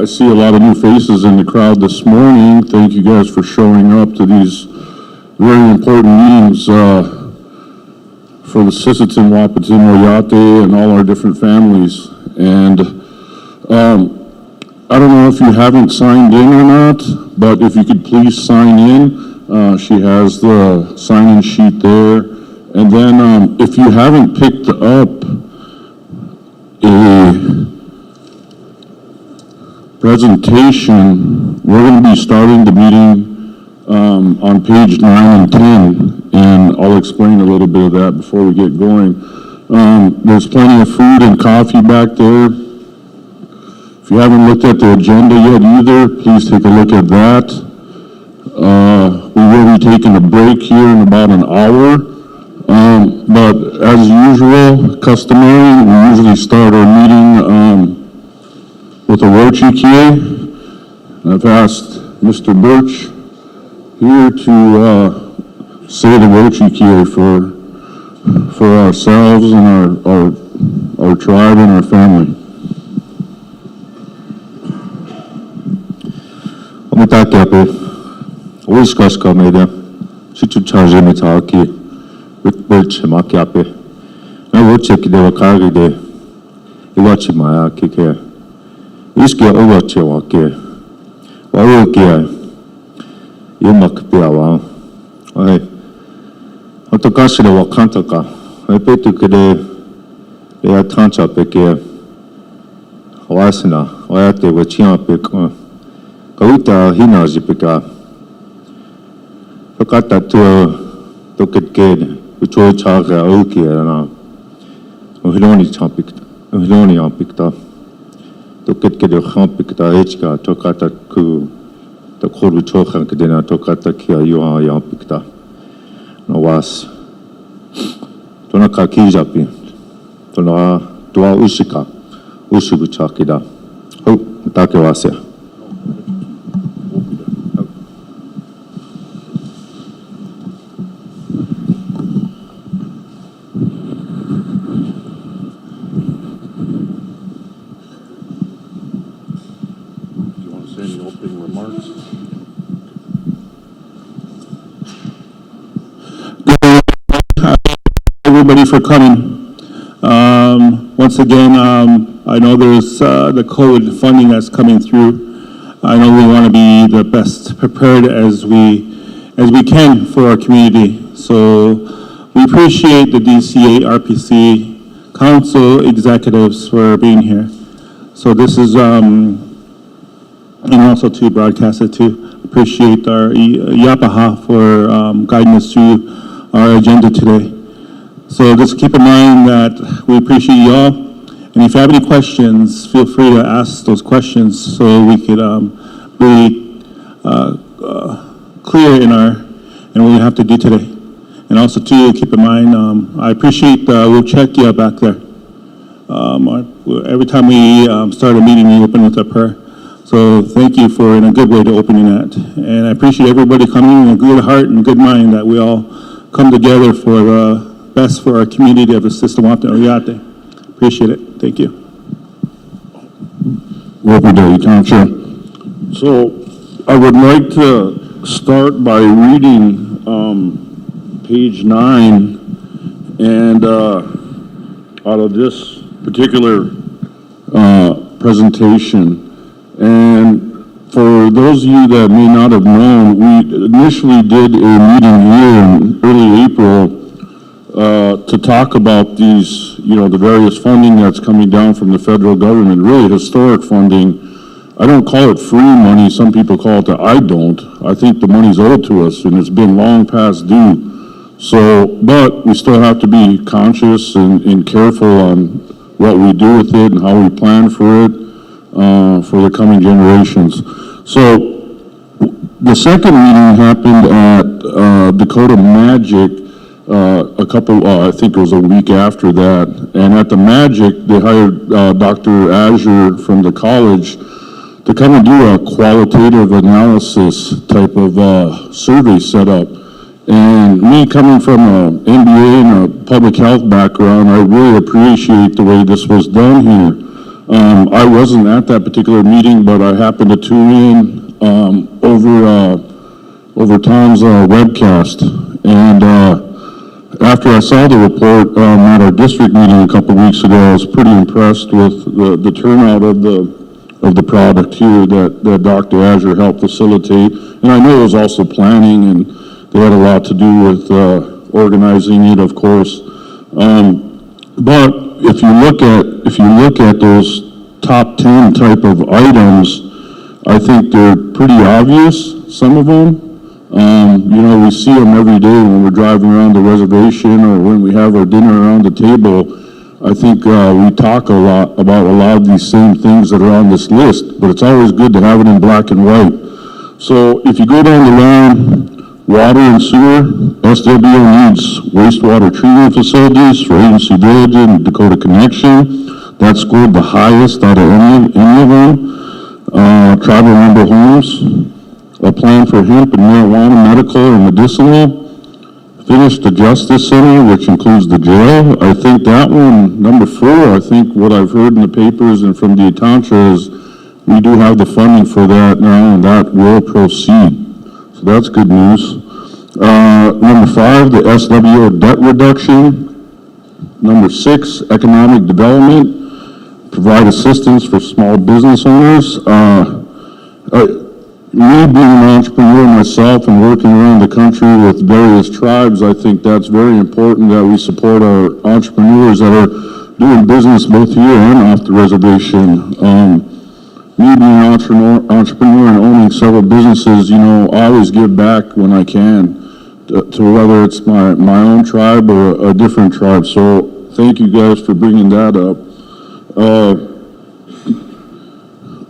I see a lot of new faces in the crowd this morning. Thank you guys for showing up to these very important meetings for the Sisseton, Wapaton, Oyate, and all our different families. And I don't know if you haven't signed in or not, but if you could please sign in. She has the sign-in sheet there. And then if you haven't picked up a presentation, we're going to be starting the meeting on page 9 and 10, and I'll explain a little bit of that before we get going. There's plenty of food and coffee back there. If you haven't looked at the agenda yet either, please take a look at that. We will be taking a break here in about an hour, but as usual, customary, we usually start our meeting with a Rochikie. I've asked Mr. Birch here to say the Rochikie for ourselves and our tribe and our family. Omitaki ape, uiskash kameda, situ charge mitaki, Rick Birch maki ape, na Rochiki de wakari de, iwachi maya kike. Iske owache wake, wawokia, yumak piawa. Ay, otokashi de wakantaka, ay petuke de, ea tancha peke, wasina, wayate wachia peka, kauta hinaji peka. Tokata tu, toketke, ucho chaga okia na, ohiloni champikta, ohiloni ampikta. Toket de hampikta echka tokata ku to koru chohan kedena tokata kia yuha yampikta no was tona ka kijapi tona tua usika usubu chakida ho take wasya. Everybody for coming. Once again, I know there's the COVID funding that's coming through. I know we want to be the best prepared as we can for our community. So we appreciate the DCA, RPC, council executives for being here. So this is, and also to broadcast it too. Appreciate our Yapaha for guiding us through our agenda today. So just keep in mind that we appreciate you all, and if you have any questions, feel free to ask those questions so we could be clear in what we have to do today. And also too, keep in mind, I appreciate we'll check you back there. Every time we start a meeting, we open with a prayer. So thank you for in a good way to opening that. And I appreciate everybody coming in a good heart and good mind that we all come together for the best for our community of the system of Oyate. Appreciate it. Thank you. Welcome to Township. So I would like to start by reading page 9, and out of this particular presentation. And for those of you that may not have known, we initially did a meeting here in early April to talk about these, the various funding that's coming down from the federal government, really historic funding. I don't call it free money. Some people call it that. I don't. I think the money's owed to us, and it's been long past due. So, but we still have to be conscious and careful on what we do with it and how we plan for it for the coming generations. So, the second meeting happened at Dakota Magic I think it was a week after that. And at the Magic, they hired Dr. Azure from the college to come and do a qualitative analysis type of survey setup. And me coming from an MBA and a public health background, I really appreciate the way this was done here. I wasn't at that particular meeting, but I happened to tune in over Tom's webcast. And after I saw the report at our district meeting a couple weeks ago, I was pretty impressed with the turnout of the product here that Dr. Azure helped facilitate. And I know it was also planning, and they had a lot to do with organizing it, of course. But if you look at those top 10 type of items, I think they're pretty obvious, some of them. You know, we see them every day when we're driving around the reservation or when we have our dinner around the table. I think we talk a lot about a lot of these same things that are on this list, but it's always good to have it in black and white. So if you go down the line, water and sewer, SWO needs wastewater treatment facilities for Agency Village and Dakota Connection. That scored the highest out of any of them. Tribal member homes, a plan for hemp and marijuana, medical and medicinal. Finished the Justice Center, which includes the jail. I think that one, number 4, I think what I've heard in the papers and from the Atantra is we do have the funding for that now, and that will proceed. So that's good news. Number 5, the SWO debt reduction. Number 6, economic development. Provide assistance for small business owners. Me being an entrepreneur myself and working around the country with various tribes, I think that's very important that we support our entrepreneurs that are doing business both here and off the reservation. Me being an entrepreneur and owning several businesses, you know, I always give back when I can to whether it's my own tribe or a different tribe. So thank you guys for bringing that up.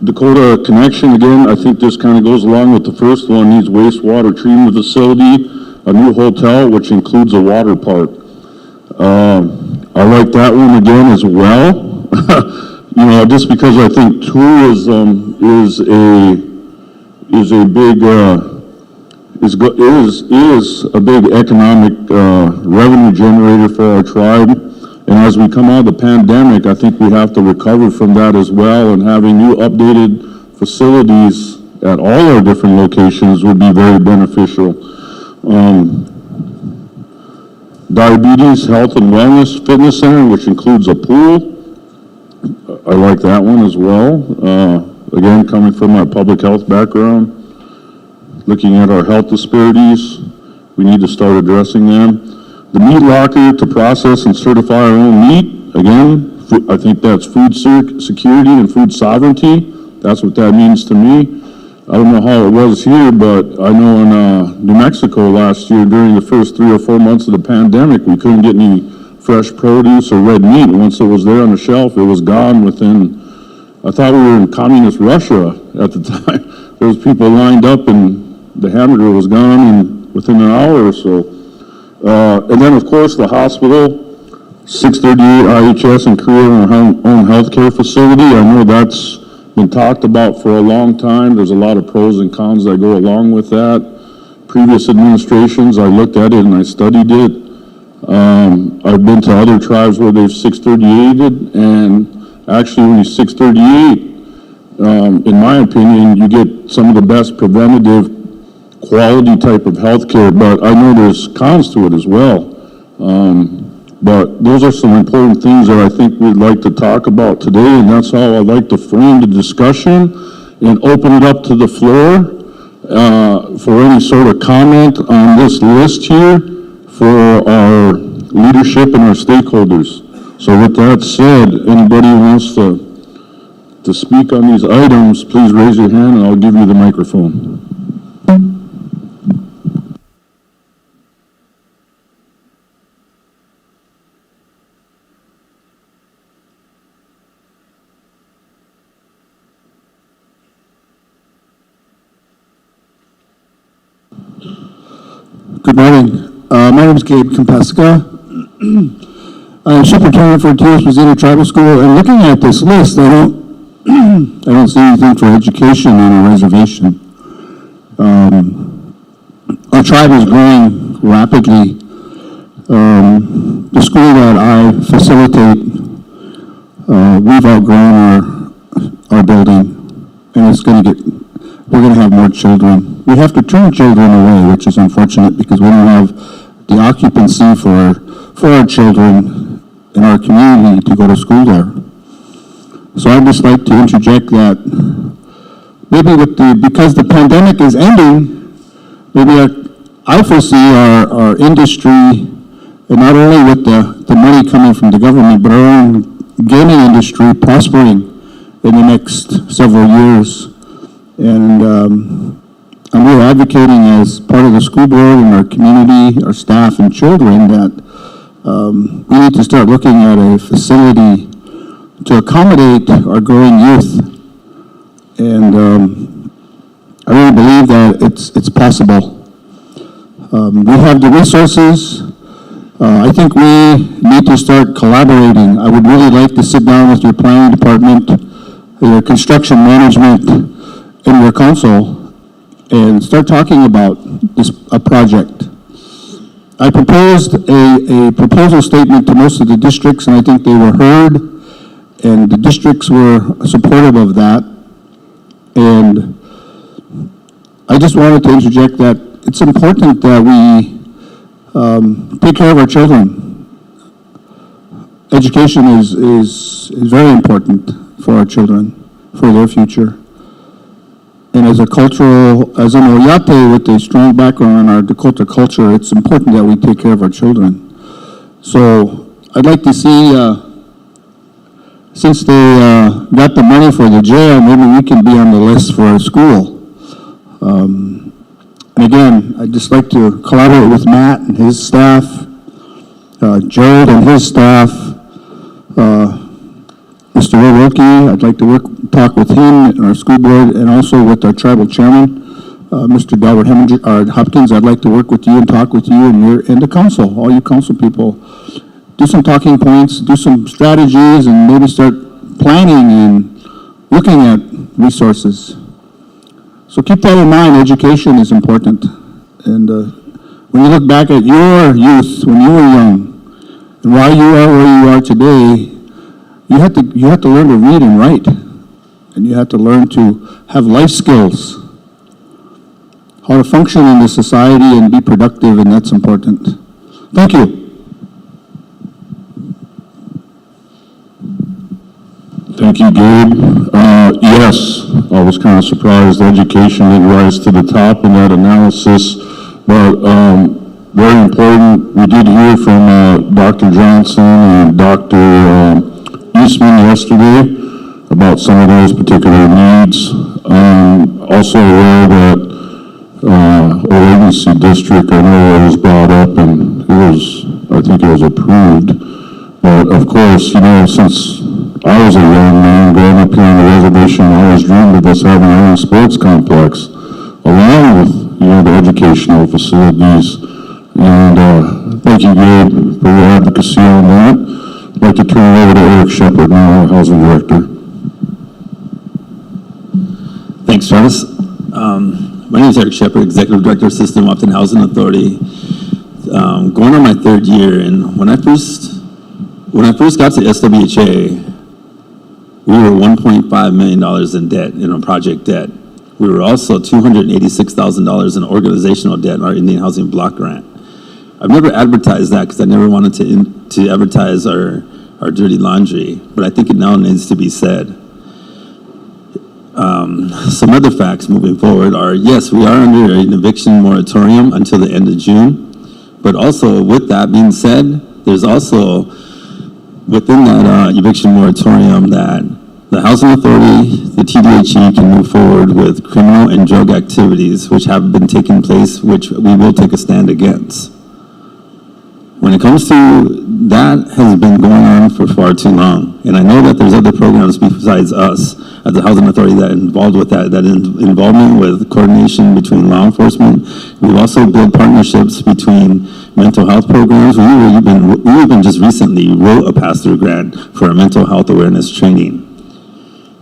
Dakota Connection, again, I think this kind of goes along with the first one, needs wastewater treatment facility, a new hotel, which includes a water park. I like that one again as well. You know, just because I think tourism is a big economic revenue generator for our tribe. And as we come out of the pandemic, I think we have to recover from that as well, and having new updated facilities at all our different locations would be very beneficial. Diabetes, Health and Wellness Fitness Center, which includes a pool. I like that one as well. Again, coming from my public health background, looking at our health disparities, we need to start addressing them. The meat locker to process and certify our own meat. Again, I think that's food security and food sovereignty. That's what that means to me. I don't know how it was here, but I know in New Mexico last year during the first 3 or 4 months of the pandemic, we couldn't get any fresh produce or red meat. Once it was there on the shelf, it was gone within, I thought we were in communist Russia at the time. There was people lined up and the hamburger was gone within an hour or so. And then, of course, the hospital, 638 IHS and create our own healthcare facility. I know that's been talked about for a long time. There's a lot of pros and cons that go along with that. Previous administrations, I looked at it and I studied it. I've been to other tribes where they've 638'd, and actually when you 638, in my opinion, you get some of the best preventative quality type of healthcare, but I know there's cons to it as well. But those are some important things that I think we'd like to talk about today, and that's how I'd like to frame the discussion and open it up to the floor for any sort of comment on this list here for our leadership and our stakeholders. So with that said, anybody who wants to speak on these items, please raise your hand and I'll give you the microphone. Good morning. My name is Gabe Compesca. I'm superintendent for Sioux Tribal School, and looking at this list, I don't see anything for education on a reservation. Our tribe is growing rapidly. The school that I facilitate we've outgrown our building, and we're going to have more children. We have to turn children away, which is unfortunate because we don't have the occupancy for our children in our community to go to school there. So I'd just like to interject that maybe because the pandemic is ending, maybe I foresee our industry, and not only with the money coming from the government, but our own gaming industry prospering in the next several years. And I'm really advocating as part of the school board and our community, our staff and children, that we need to start looking at a facility to accommodate our growing youth. And I really believe that it's possible. We have the resources. I think we need to start collaborating. I would really like to sit down with your planning department, your construction management, and your council and start talking about a project. I proposed a proposal statement to most of the districts, and I think they were heard, and the districts were supportive of that. And I just wanted to interject that it's important that we take care of our children. Education is very important for our children, for their future. And as an Oyate with a strong background in our Dakota culture, it's important that we take care of our children. So I'd like to see, since they got the money for the jail, maybe we can be on the list for a school. And again, I'd just like to collaborate with Matt and his staff, Jared and his staff, Mr. Ray Wilkie. I'd like to talk with him and our school board, and also with our tribal chairman, Mr. Delbert Hopkins. I'd like to work with you and talk with you and the council, all you council people. Do some talking points, do some strategies, and maybe start planning and looking at resources. So keep that in mind. Education is important. And when you look back at your youth, when you were young, and why you are where you are today, you have to learn to read and write. And you have to learn to have life skills, how to function in the society and be productive, and that's important. Thank you. Thank you, Gabe. Yes, I was kind of surprised education didn't rise to the top in that analysis, but very important. We did hear from Dr. Johnson and Dr. Eastman yesterday about some of those particular needs. Also aware that Oahu District, I know it was brought up and I think it was approved. But of course, since I was a young man growing up here on the reservation, I always dreamed of us having our own sports complex, along with, the educational facilities. And thank you, Gabe, for your advocacy on that. I'd like to turn it over to Eric Shepard, now our housing director. Thanks, Travis. My name is Eric Shepard, Executive Director of System Upton Housing Authority. Going on my third year, and when I first got to SWHA, we were $1.5 million in debt, in our project debt. We were also $286,000 in organizational debt in our Indian Housing Block Grant. I've never advertised that because I never wanted to advertise our dirty laundry, but I think it now needs to be said. Some other facts moving forward are, yes, we are under an eviction moratorium until the end of June, but also with that being said, there's also within that eviction moratorium that the Housing Authority, the TDHE, can move forward with criminal and drug activities which have been taking place, which we will take a stand against. When it comes to that, has been going on for far too long. And I know that there's other programs besides us at the Housing Authority that are involved with that involvement with coordination between law enforcement. We've also built partnerships between mental health programs. We even just recently wrote a pass-through grant for a mental health awareness training.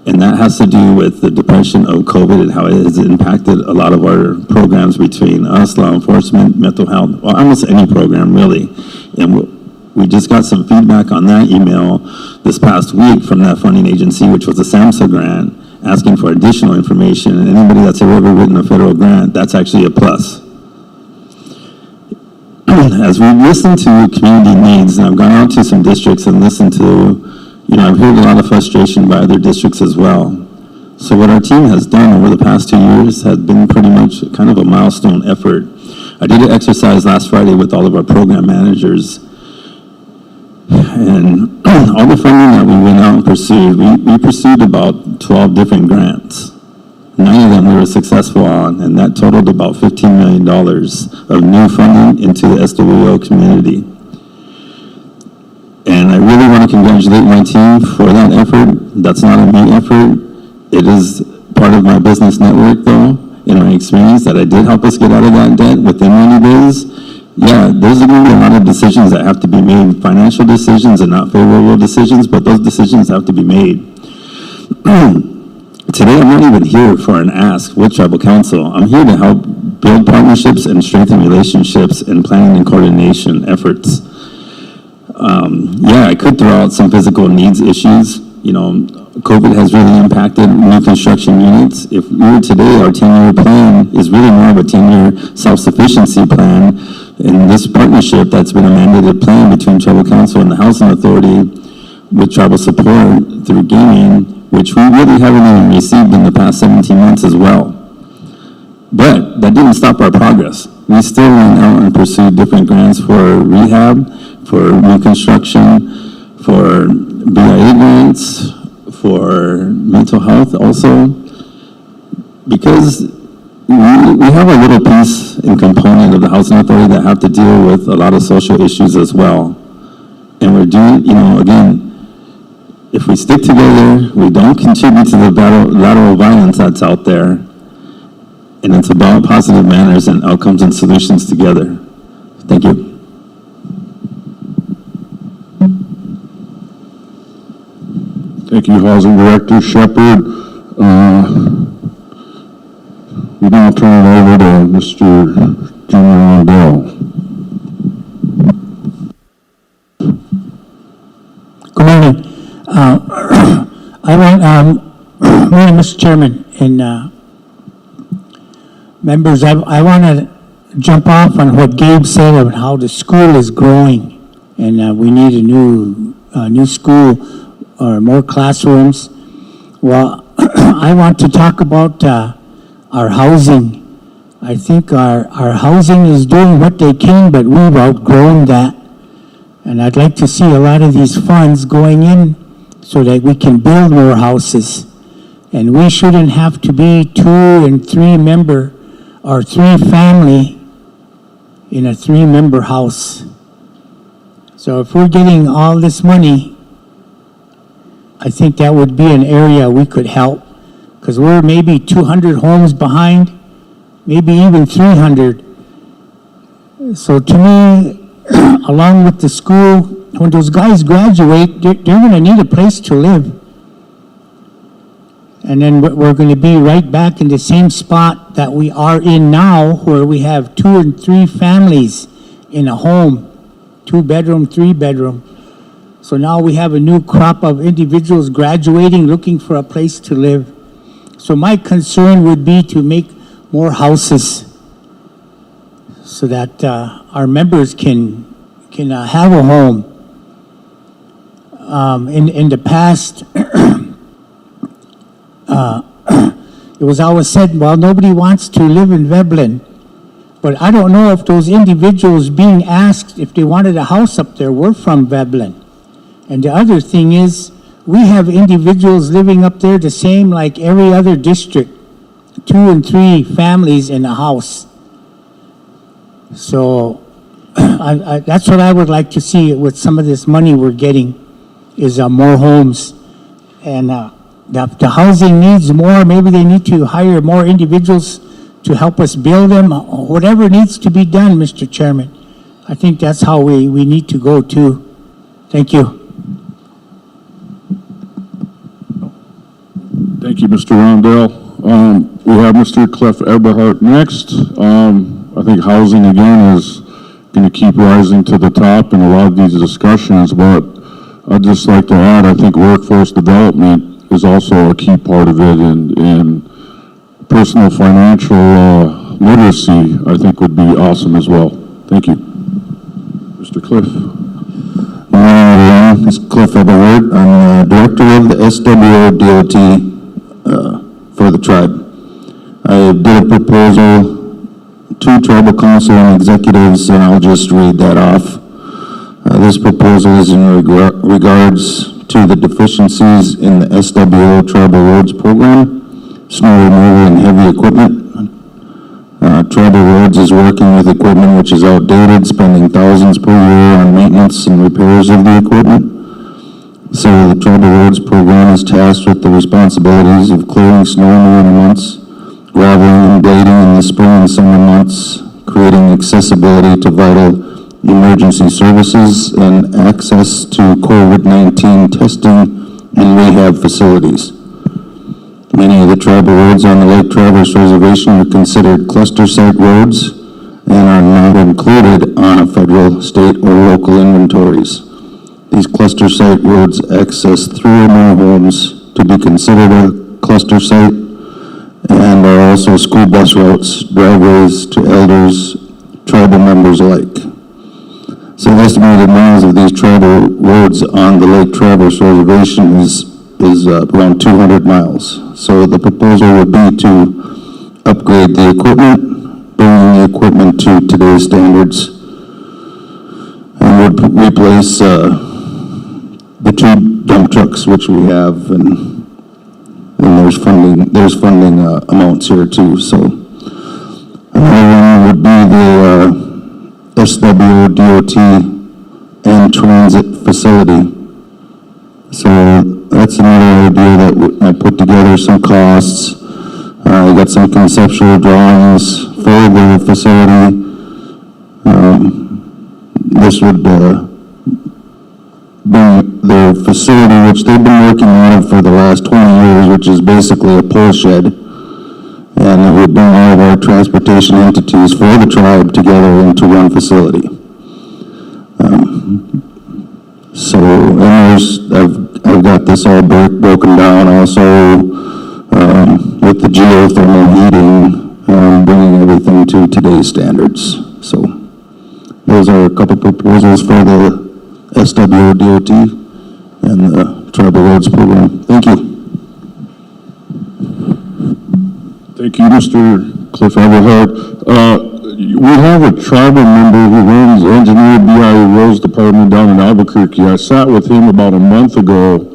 And that has to do with the depression of COVID and how it has impacted a lot of our programs between us, law enforcement, mental health, well, almost any program really. And We just got some feedback on that email this past week from that funding agency, which was a SAMHSA grant, asking for additional information. And anybody that's ever written a federal grant, that's actually a plus. As we've listened to community needs, and I've gone out to some districts and listened to, I've heard a lot of frustration by other districts as well. So what our team has done over the past 2 years has been pretty much kind of a milestone effort. I did an exercise last Friday with all of our program managers, and all the funding that we went out and pursued, we pursued about 12 different grants. 9 of them we were successful on, and that totaled about $15 million of new funding into the SWO community. And I really want to congratulate my team for that effort. That's not a me effort. It is part of my business network, though, in my experience, that I did help us get out of that debt within 90 days. Yeah, there's going to be a lot of decisions that have to be made, financial decisions and not favorable decisions, but those decisions have to be made. Today, I'm not even here for an ask with Tribal Council. I'm here to help build partnerships and strengthen relationships in planning and coordination efforts. I could throw out some physical needs issues. COVID has really impacted new construction units. If we were today, our 10-year plan is really more of a 10-year self-sufficiency plan. In this partnership, that's been a mandated plan between Tribal Council and the Housing Authority with tribal support through gaming, which we really haven't even received in the past 17 months as well. But that didn't stop our progress. We still went out and pursued different grants for rehab, for reconstruction, for BIA grants, for mental health also, because we have a little piece and component of the Housing Authority that have to deal with a lot of social issues as well. And we're doing, again, if we stick together, we don't contribute to the lateral violence that's out there, and it's about positive manners and outcomes and solutions together. Thank you. Thank you, Housing Director Shepard. We now turn it over to Mr. Junior Rondell. Good morning. Morning, Mr. Chairman and members. I want to jump off on what Gabe said about how the school is growing, and we need a new school or more classrooms. Well, I want to talk about our housing. I think our housing is doing what they can, but we've outgrown that. And I'd like to see a lot of these funds going in so that we can build more houses. And we shouldn't have to be 2 and 3 member or 3 family in a 3-member house. So if we're getting all this money, I think that would be an area we could help, because we're maybe 200 homes behind, maybe even 300. So to me, along with the school, when those guys graduate, they're going to need a place to live. And then we're going to be right back in the same spot that we are in now, where we have 2 and 3 families in a home, 2-bedroom, 3-bedroom. So now we have a new crop of individuals graduating, looking for a place to live. So my concern would be to make more houses so that our members can have a home. In the past, it was always said, well, nobody wants to live in Veblen. But I don't know if those individuals being asked if they wanted a house up there were from Veblen. And the other thing is, we have individuals living up there the same like every other district, 2 and 3 families in a house. So that's what I would like to see with some of this money we're getting, is more homes. And the housing needs more. Maybe they need to hire more individuals to help us build them. Whatever needs to be done, Mr. Chairman. I think that's how we need to go too. Thank you. Thank you, Mr. Rondell. We have Mr. Clef Eberhardt next. I think housing again is going to keep rising to the top in a lot of these discussions, but I'd just like to add, I think workforce development is also a key part of it, and personal financial literacy, I think, would be awesome as well. Thank you. Mr. Cliff. Good morning, everyone. This is Cliff Eberhard. I'm Director of the SWO DOT for the tribe. I did a proposal to tribal council and executives, and I'll just read that off. This proposal is in regards to the deficiencies in the SWO tribal roads program, snow removal and heavy equipment. Tribal roads is working with equipment which is outdated, spending thousands per year on maintenance and repairs of the equipment. So the tribal roads program is tasked with the responsibilities of clearing snow in the winter months, graveling and blading in the spring and summer months, creating accessibility to vital emergency services, and access to COVID-19 testing and rehab facilities. Many of the tribal roads on the Lake Traverse Reservation are considered cluster site roads and are not included on a federal, state, or local inventories. These cluster site roads access 3 or more homes to be considered a cluster site, and are also school bus routes, driveways to elders, tribal members alike. So the estimated miles of these tribal roads on the Lake Traverse Reservation is around 200 miles. So the proposal would be to upgrade the equipment, bringing the equipment to today's standards, and would replace the 2 dump trucks which we have, and there's funding amounts here too. So another one would be the SWO DOT and transit facility. So that's another idea that I put together some costs. I got some conceptual drawings for the facility. This would bring their facility, which they've been working on for the last 20 years, which is basically a pole shed, and it would bring all of our transportation entities for the tribe together into one facility. So, and I've got this all broken down also with the geothermal heating, bringing everything to today's standards. So those are a couple proposals for the SWO DOT and the Tribal Roads Program. Thank you. Thank you, Mr. Cliff Eberhard. We have a tribal member who runs Engineer BI Roads Department down in Albuquerque. I sat with him about a month ago,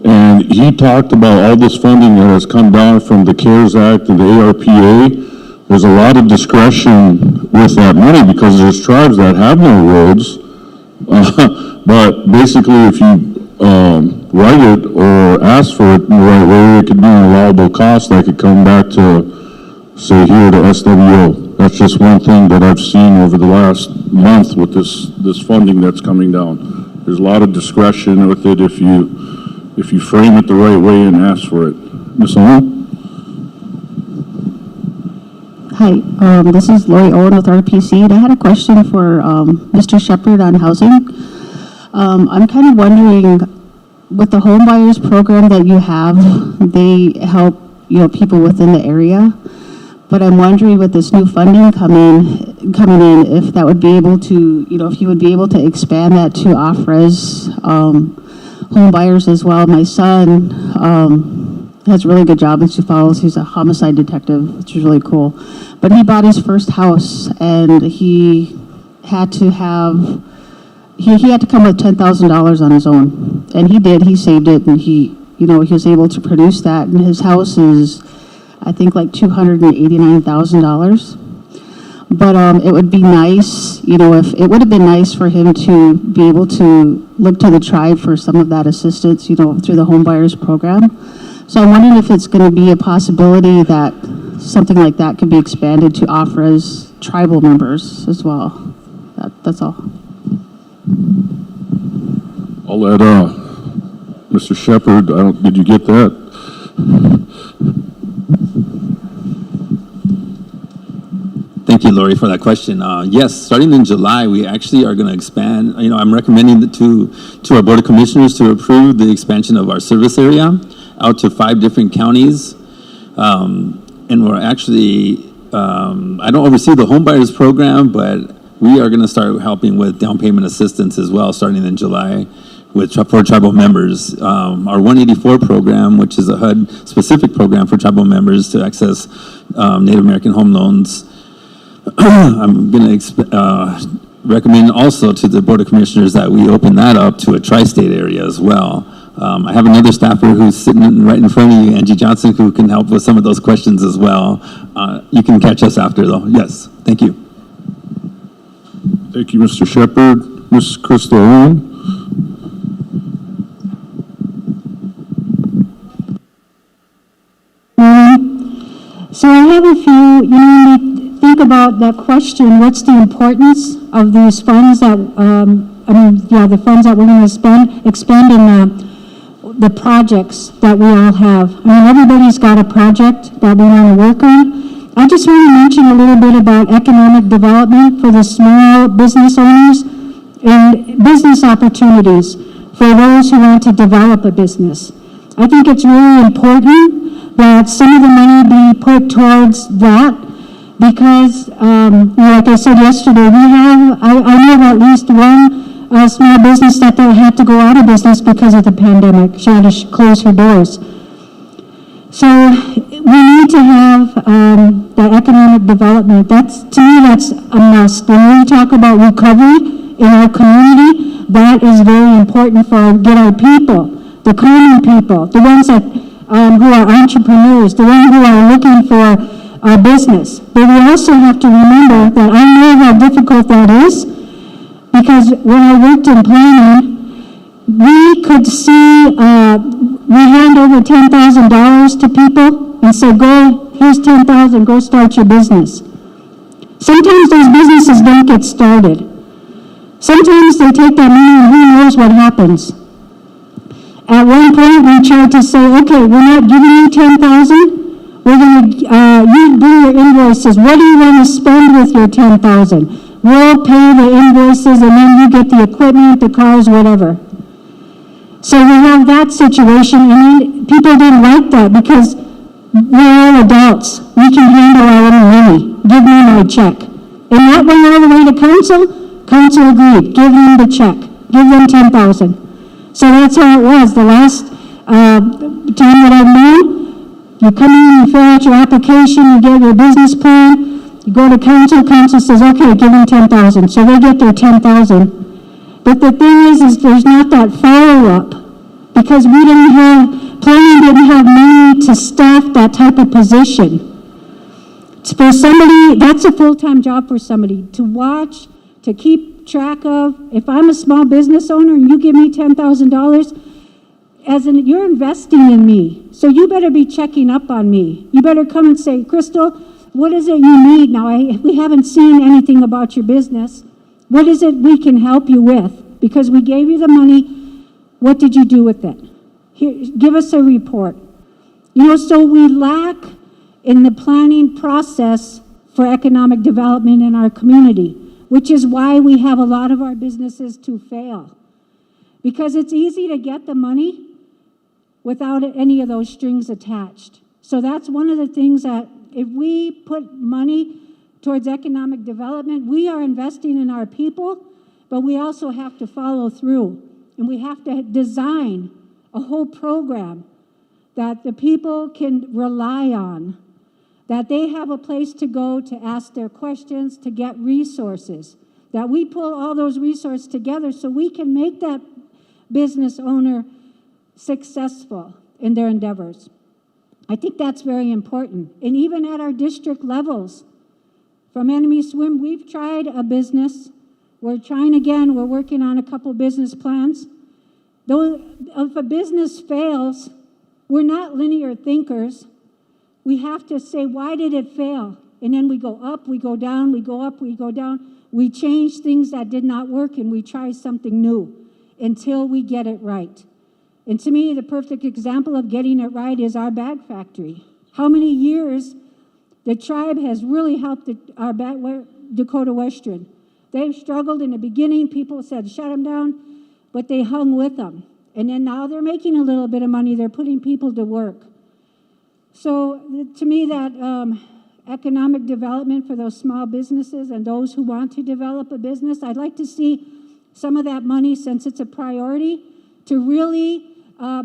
and he talked about all this funding that has come down from the CARES Act and the ARPA. There's a lot of discretion with that money because there's tribes that have no roads. But basically, if you write it or ask for it in the right way, it could be an allowable cost that could come back to, say, here to SWO. That's just one thing that I've seen over the last month with this funding that's coming down. There's a lot of discretion with it if you frame it the right way and ask for it. Ms. Owen? Hi, this is Lori Owen with RPC, and I had a question for Mr. Shepard on housing. I'm kind of wondering, with the home buyers program that you have, they help people within the area, but I'm wondering with this new funding coming in, if that would be able to, if you would be able to expand that to off-res home buyers as well. My son has a really good job in Sioux Falls. He's a homicide detective, which is really cool. But he bought his first house, and he had to have, he had to come with $10,000 on his own. And he did, he saved it, and he was able to produce that. And his house is, I think, like $289,000. But it would be nice, if it would have been nice for him to be able to look to the tribe for some of that assistance, through the home buyers program. So I'm wondering if it's going to be a possibility that something like that could be expanded to off-res tribal members as well. That's all. I'll let Mr. Shepard, did you get that? Thank you. you, Lori, for that question. Yes, starting in July, we actually are going to expand. I'm recommending to our Board of Commissioners to approve the expansion of our service area out to 5 different counties. And we're actually, I don't oversee the home buyers program, but we are going to start helping with down payment assistance as well, starting in July for tribal members. Our 184 program, which is a HUD-specific program for tribal members to access Native American home loans. I'm going to recommend also to the Board of Commissioners that we open that up to a tri-state area as well. I have another staffer who's sitting right in front of you, Angie Johnson, who can help with some of those questions as well. You can catch us after, though. Yes, thank you. Thank you, Mr. Shepherd. Ms. Crystal Owen? So I have a few, when we think about that question, what's the importance of these funds that, the funds that we're going to expend in the projects that we all have. Everybody's got a project that we want to work on. I just want to mention a little bit about economic development for the small business owners and business opportunities for those who want to develop a business. I think it's really important that some of the money be put towards that because, like I said yesterday, I know of at least one small business that they had to go out of business because of the pandemic. She had to close her doors. So we need to have that economic development. To me, that's a must. When we talk about recovery in our community, that is very important for our people, the common people, the ones that who are entrepreneurs, the ones who are looking for a business. But we also have to remember that I know how difficult that is because when I worked in planning, we could see, we hand over $10,000 to people and say, here's $10,000, go start your business. Sometimes those businesses don't get started. Sometimes they take that money and who knows what happens. At one point, we tried to say, okay, we're not giving you $10,000. We're going to, you bring your invoices. What do you want to spend with your $10,000? We'll pay the invoices and then you get the equipment, the cars, whatever. So we have that situation, and people didn't like that because we're all adults. We can handle our own money. Give me my check. And that went all the way to council. Council agreed. Give them the check. Give them $10,000. So that's how it was. The last time that I've known, you come in, you fill out your application, you get your business plan, you go to council, council says, okay, give them $10,000. So they get their $10,000. But the thing is there's not that follow-up because planning didn't have money to staff that type of position. For somebody, that's a full-time job for somebody to watch, to keep track of. If I'm a small business owner and you give me $10,000, you're investing in me. So you better be checking up on me. You better come and say, Crystal, what is it you need now? We haven't seen anything about your business. What is it we can help you with? Because we gave you the money. What did you do with it? Here, give us a report. So we lack in the planning process for economic development in our community, which is why we have a lot of our businesses to fail. Because it's easy to get the money without any of those strings attached. So that's one of the things that if we put money towards economic development, we are investing in our people, but we also have to follow through. And we have to design a whole program that the people can rely on, that they have a place to go to ask their questions, to get resources, that we pull all those resources together so we can make that business owner successful in their endeavors. I think that's very important. And even at our district levels, from Enemy Swim, we've tried a business. We're trying again. We're working on a couple business plans. Though if a business fails, we're not linear thinkers. We have to say, why did it fail? And then we go up, we go down, we go up, we go down. We change things that did not work and we try something new until we get it right. And to me, the perfect example of getting it right is our bag factory. How many years The tribe has really helped our Dakota Western. They've struggled in the beginning. People said, shut them down, but they hung with them. And then now they're making a little bit of money. They're putting people to work. So to me, that economic development for those small businesses and those who want to develop a business, I'd like to see some of that money, since it's a priority, to really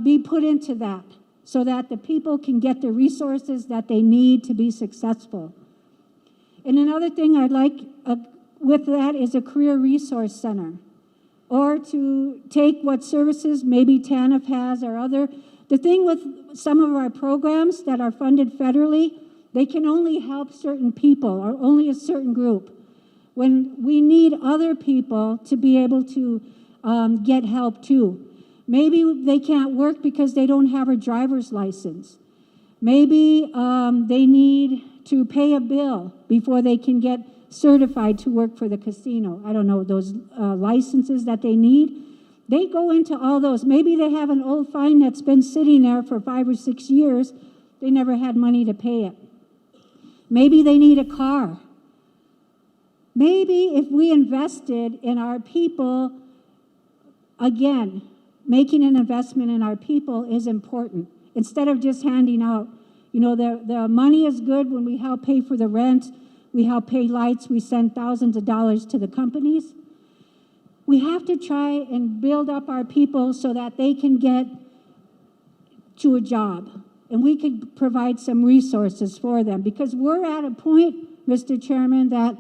be put into that so that the people can get the resources that they need to be successful. And another thing I'd like with that is a career resource center, or to take what services maybe TANF has or other. The thing with some of our programs that are funded federally, they can only help certain people or only a certain group, when we need other people to be able to get help too. Maybe they can't work because they don't have a driver's license. Maybe they need to pay a bill before they can get certified to work for the casino. I don't know, those licenses that they need. They go into all those. Maybe they have an old fine that's been sitting there for 5 or 6 years. They never had money to pay it. Maybe they need a car. Maybe if we invested in our people, again, making an investment in our people is important. Instead of just handing out, you know, the money is good when we help pay for the rent, we help pay lights, we send thousands of dollars to the companies. We have to try and build up our people so that they can get to a job, and we could provide some resources for them, because we're at a point, Mr. Chairman, that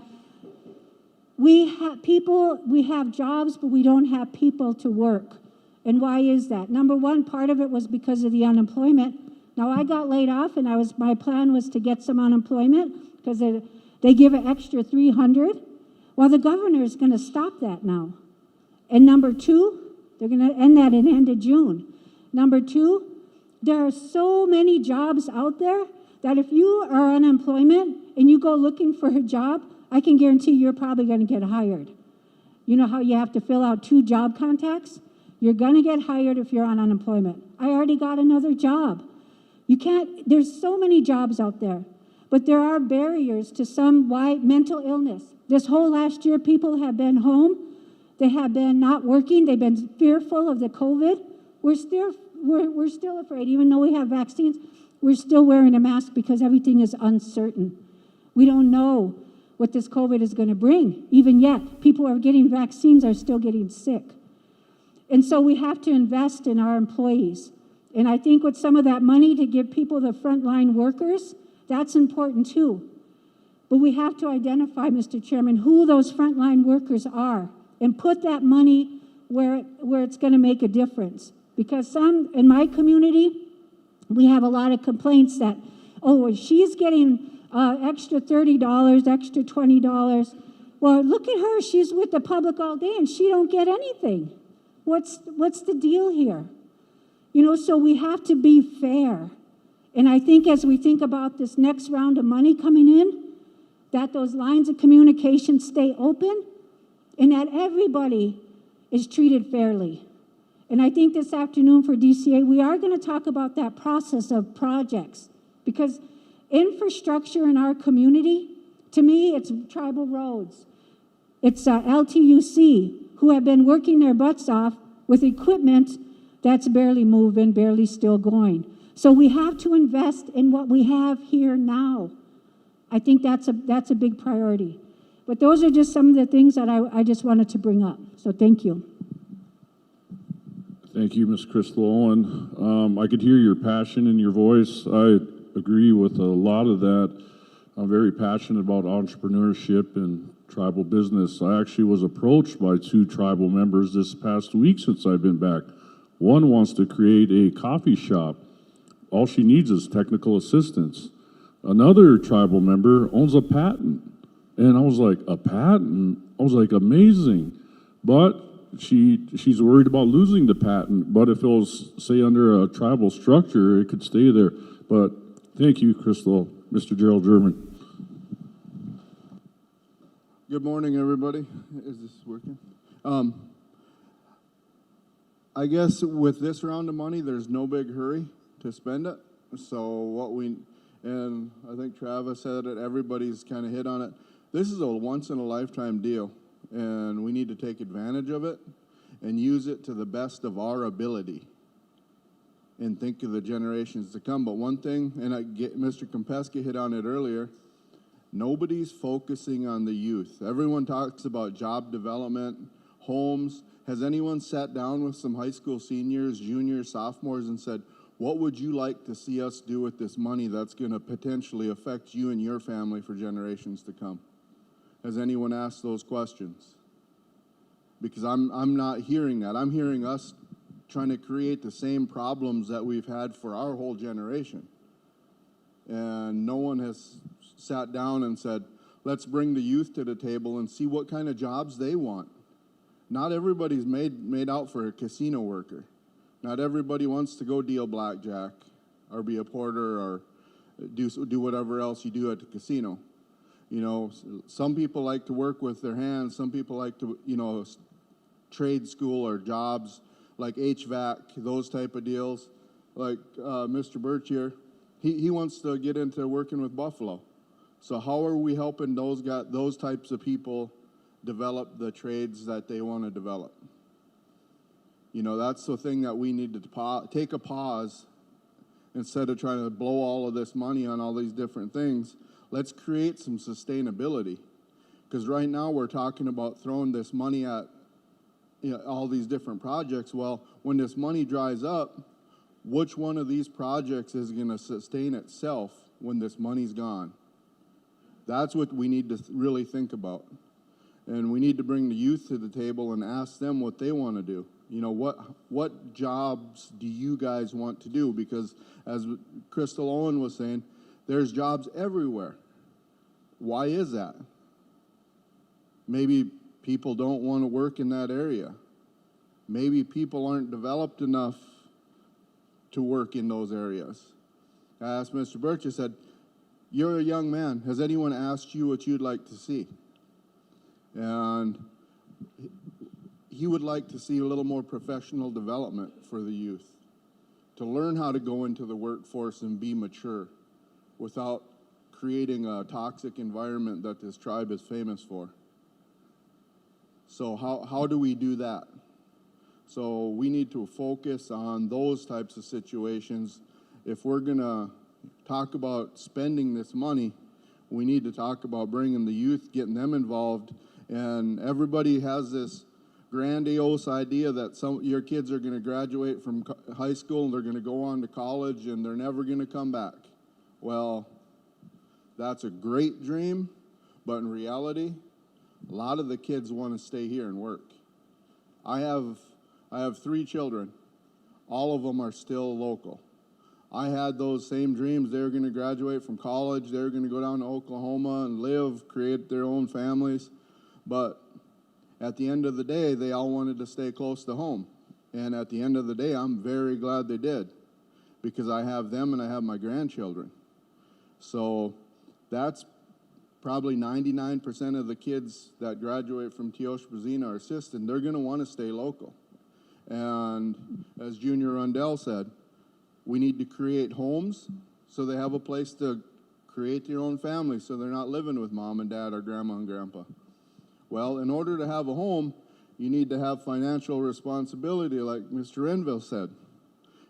we have jobs, but we don't have people to work. And why is that? Number one, part of it was because of the unemployment. Now, I got laid off, and my plan was to get some unemployment because they give an extra $300. Well, the governor is going to stop that now. And number two, they're going to end that at the end of June. Number two, there are so many jobs out there that if you are on unemployment and you go looking for a job, I can guarantee you're probably going to get hired. You know how you have to fill out 2 job contacts? You're going to get hired if you're on unemployment. I already got another job. You can't, there's so many jobs out there, but there are barriers to some. Why? Mental illness. This whole last year, people have been home. They have been not working. They've been fearful of the COVID. We're still afraid. Even though we have vaccines, we're still wearing a mask because everything is uncertain. We don't know what this COVID is going to bring. Even yet, people are getting vaccines, are still getting sick. And so we have to invest in our employees. And I think with some of that money to give people the frontline workers, that's important too. But we have to identify, Mr. Chairman, who those frontline workers are and put that money where it's going to make a difference. Because in my community, we have a lot of complaints that, oh, she's getting extra $30, extra $20. Well, look at her. She's with the public all day and she don't get anything. What's the deal here? You know, so we have to be fair. And I think as we think about this next round of money coming in, that those lines of communication stay open and that everybody is treated fairly. And I think this afternoon for DCA, we are going to talk about that process of projects, because infrastructure in our community, to me, it's tribal roads. It's LTUC, who have been working their butts off with equipment that's barely moving, barely still going. So we have to invest in what we have here now. I think that's a big priority. But those are just some of the things that I just wanted to bring up. So thank you. Thank you, Ms. Crystal Owen. I could hear your passion in your voice. I agree with a lot of that. I'm very passionate about entrepreneurship and tribal business. I actually was approached by 2 tribal members this past week since I've been back. One wants to create a coffee shop. All she needs is technical assistance. Another tribal member owns a patent. And I was like, a patent? I was like, amazing. But she's worried about losing the patent. But if it was, say, under a tribal structure, it could stay there. But thank you, Crystal. Mr. Gerald German. Good morning, everybody. Is this working? I guess with this round of money, there's no big hurry to spend it. So And I think Travis said it, everybody's kind of hit on it. This is a once-in-a-lifetime deal, and we need to take advantage of it and use it to the best of our ability and think of the generations to come. But one thing, and Mr. Kompeska hit on it earlier, nobody's focusing on the youth. Everyone talks about job development, homes. Has anyone sat down with some high school seniors, juniors, sophomores and said, what would you like to see us do with this money that's going to potentially affect you and your family for generations to come? Has anyone asked those questions? Because I'm not hearing that. I'm hearing us trying to create the same problems that we've had for our whole generation. And no one has sat down and said, let's bring the youth to the table and see what kind of jobs they want. Not everybody's made out for a casino worker. Not everybody wants to go deal blackjack or be a porter or do whatever else you do at the casino. You know, some people like to work with their hands. Some people like to, you know, trade school or jobs like HVAC, those type of deals. Like Mr. Birch here, he wants to get into working with Buffalo. So how are we helping those types of people develop the trades that they want to develop? You know, that's the thing that we need to take a pause instead of trying to blow all of this money on all these different things. Let's create some sustainability. Because right now we're talking about throwing this money at all these different projects. Well, when this money dries up, which one of these projects is going to sustain itself when this money's gone? That's what we need to really think about. And we need to bring the youth to the table and ask them what they want to do. You know, what jobs do you guys want to do? Because as Crystal Owen was saying, there's jobs everywhere. Why is that? Maybe people don't want to work in that area. Maybe people aren't developed enough to work in those areas. I asked Mr. Birch, I said, you're a young man. Has anyone asked you what you'd like to see? And he would like to see a little more professional development for the youth, to learn how to go into the workforce and be mature without creating a toxic environment that this tribe is famous for. So how do we do that? So we need to focus on those types of situations. If we're going to talk about spending this money, we need to talk about bringing the youth, getting them involved. And everybody has this grandiose idea that your kids are going to graduate from high school and they're going to go on to college and they're never going to come back. Well, that's a great dream, but in reality, a lot of the kids want to stay here and work. I have 3 children. All of them are still local. I had those same dreams. They were going to graduate from college. They were going to go down to Oklahoma and live, create their own families. But at the end of the day, they all wanted to stay close to home. And at the end of the day, I'm very glad they did, because I have them and I have my grandchildren. So that's probably 99% of the kids that graduate from Teosha-Brazina or Siston. They're going to want to stay local. And as Junior Rundell said, we need to create homes so they have a place to create their own family, so they're not living with mom and dad or grandma and grandpa. Well, in order to have a home, you need to have financial responsibility, like Mr. Enville said.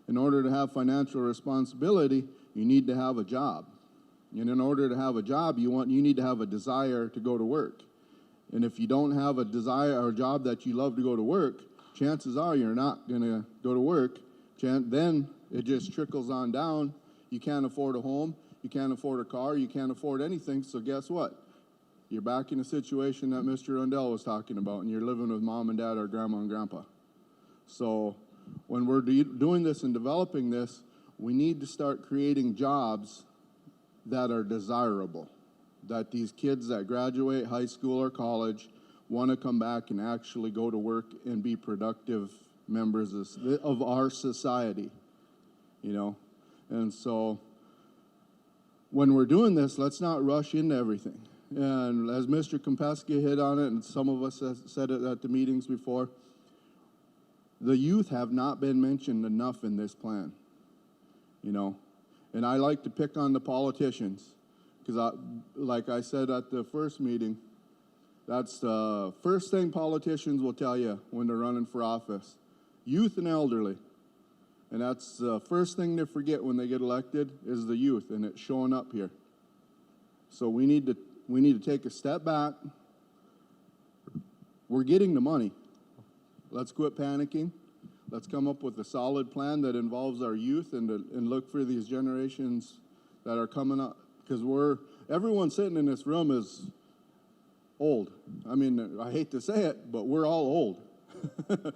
In order to have financial responsibility, you need to have a job. And in order to have a job, you need to have a desire to go to work. And if you don't have a desire or a job that you love to go to work, chances are you're not going to go to work. Then it just trickles on down. You can't afford a home, you can't afford a car, you can't afford anything, so guess what? You're back in a situation that Mr. Rundell was talking about, and you're living with mom and dad or grandma and grandpa. So when we're doing this and developing this, we need to start creating jobs that are desirable, that these kids that graduate high school or college want to come back and actually go to work and be productive members of our society, you know. And so when we're doing this, let's not rush into everything. And as Mr. Kompeska hit on it, and some of us have said it at the meetings before, the youth have not been mentioned enough in this plan, you know. And I like to pick on the politicians, because like I said at the first meeting, that's the first thing politicians will tell you when they're running for office. Youth and elderly. And that's the first thing they forget when they get elected is the youth, and it's showing up here. So we need to take a step back. We're getting the money. Let's quit panicking. Let's come up with a solid plan that involves our youth and look for these generations that are coming up. Because everyone sitting in this room is old. I mean, I hate to say it, but we're all old.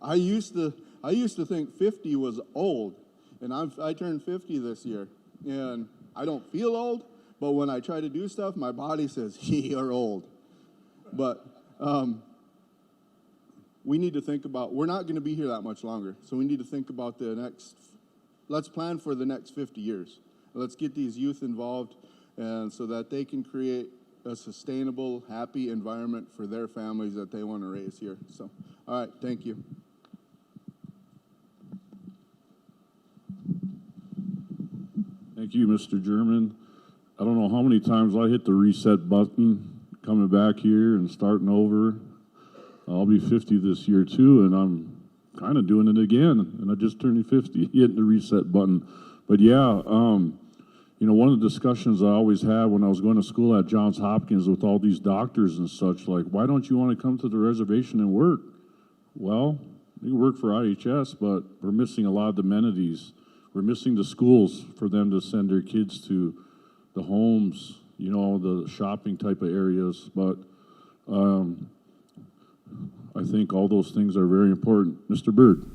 I used to think 50 was old, and I turned 50 this year, and I don't feel old, but when I try to do stuff, my body says, you're old. But we need to think about, we're not going to be here that much longer, so we need to think about let's plan for the next 50 years. Let's get these youth involved, and so that they can create a sustainable, happy environment for their families that they want to raise here. So, all right, thank you. Thank you, Mr. German. I don't know how many times I hit the reset button coming back here and starting over. I'll be 50 this year too, and I'm kind of doing it again, and I just turned 50, hitting the reset button. But yeah, you know, one of the discussions I always had when I was going to school at Johns Hopkins with all these doctors and such, like, why don't you want to come to the reservation and work? Well, you work for IHS, but we're missing a lot of the amenities. We're missing the schools for them to send their kids to, the homes, you know, the shopping type of areas. But I think all those things are very important. Mr. Bird.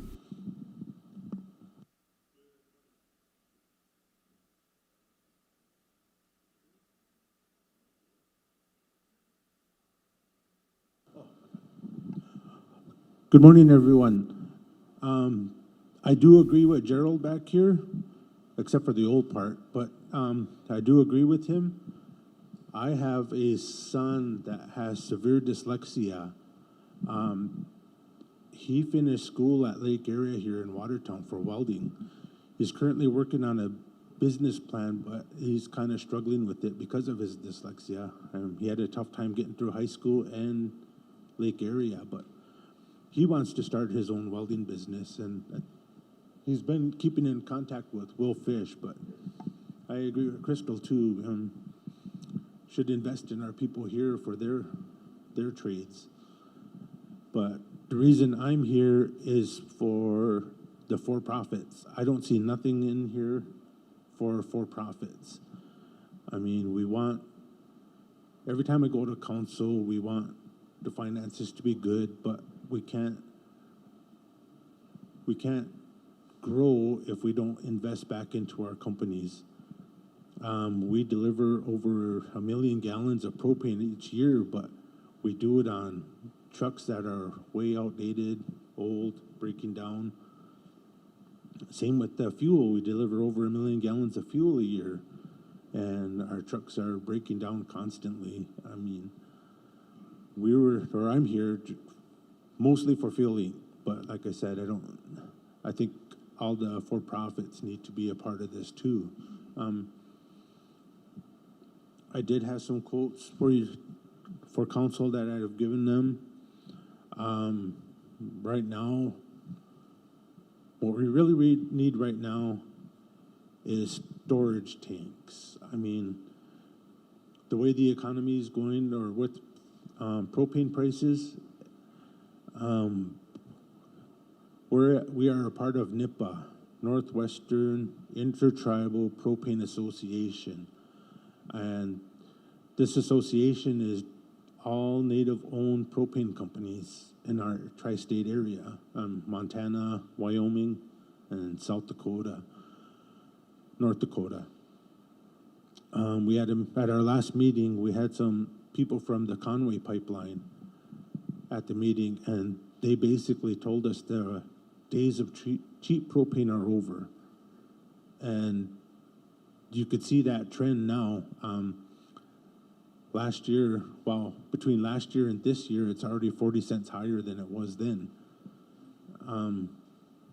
Good morning, everyone. I do agree with Gerald back here, except for the old part, but I do agree with him. I have a son that has severe dyslexia. He finished school at Lake Area here in Watertown for welding. He's currently working on a business plan, but he's kind of struggling with it because of his dyslexia. He had a tough time getting through high school and Lake Area, but he wants to start his own welding business, and he's been keeping in contact with Will Fish, but I agree with Crystal too. Should invest in our people here for their trades. But the reason I'm here is for the for-profits. I don't see nothing in here for for-profits. I mean, every time I go to council, we want the finances to be good, but we can't grow if we don't invest back into our companies. We deliver over 1 million gallons of propane each year, but we do it on trucks that are way outdated, old, breaking down. Same with the fuel. We deliver over 1 million gallons of fuel a year, and our trucks are breaking down constantly. I mean, I'm here mostly for fueling, but like I said, I think all the for-profits need to be a part of this too. I did have some quotes for council that I have given them. Right now, what we really need right now is storage tanks. I mean, the way the economy is going, or with propane prices, we are a part of NIPA, Northwestern Intertribal Propane Association, and this association is all native-owned propane companies in our tri-state area, Montana, Wyoming, and South Dakota, North Dakota. At our last meeting, we had some people from the Conway pipeline at the meeting, and they basically told us the days of cheap propane are over. And you could see that trend now. Between last year and this year, it's already 40 cents higher than it was then.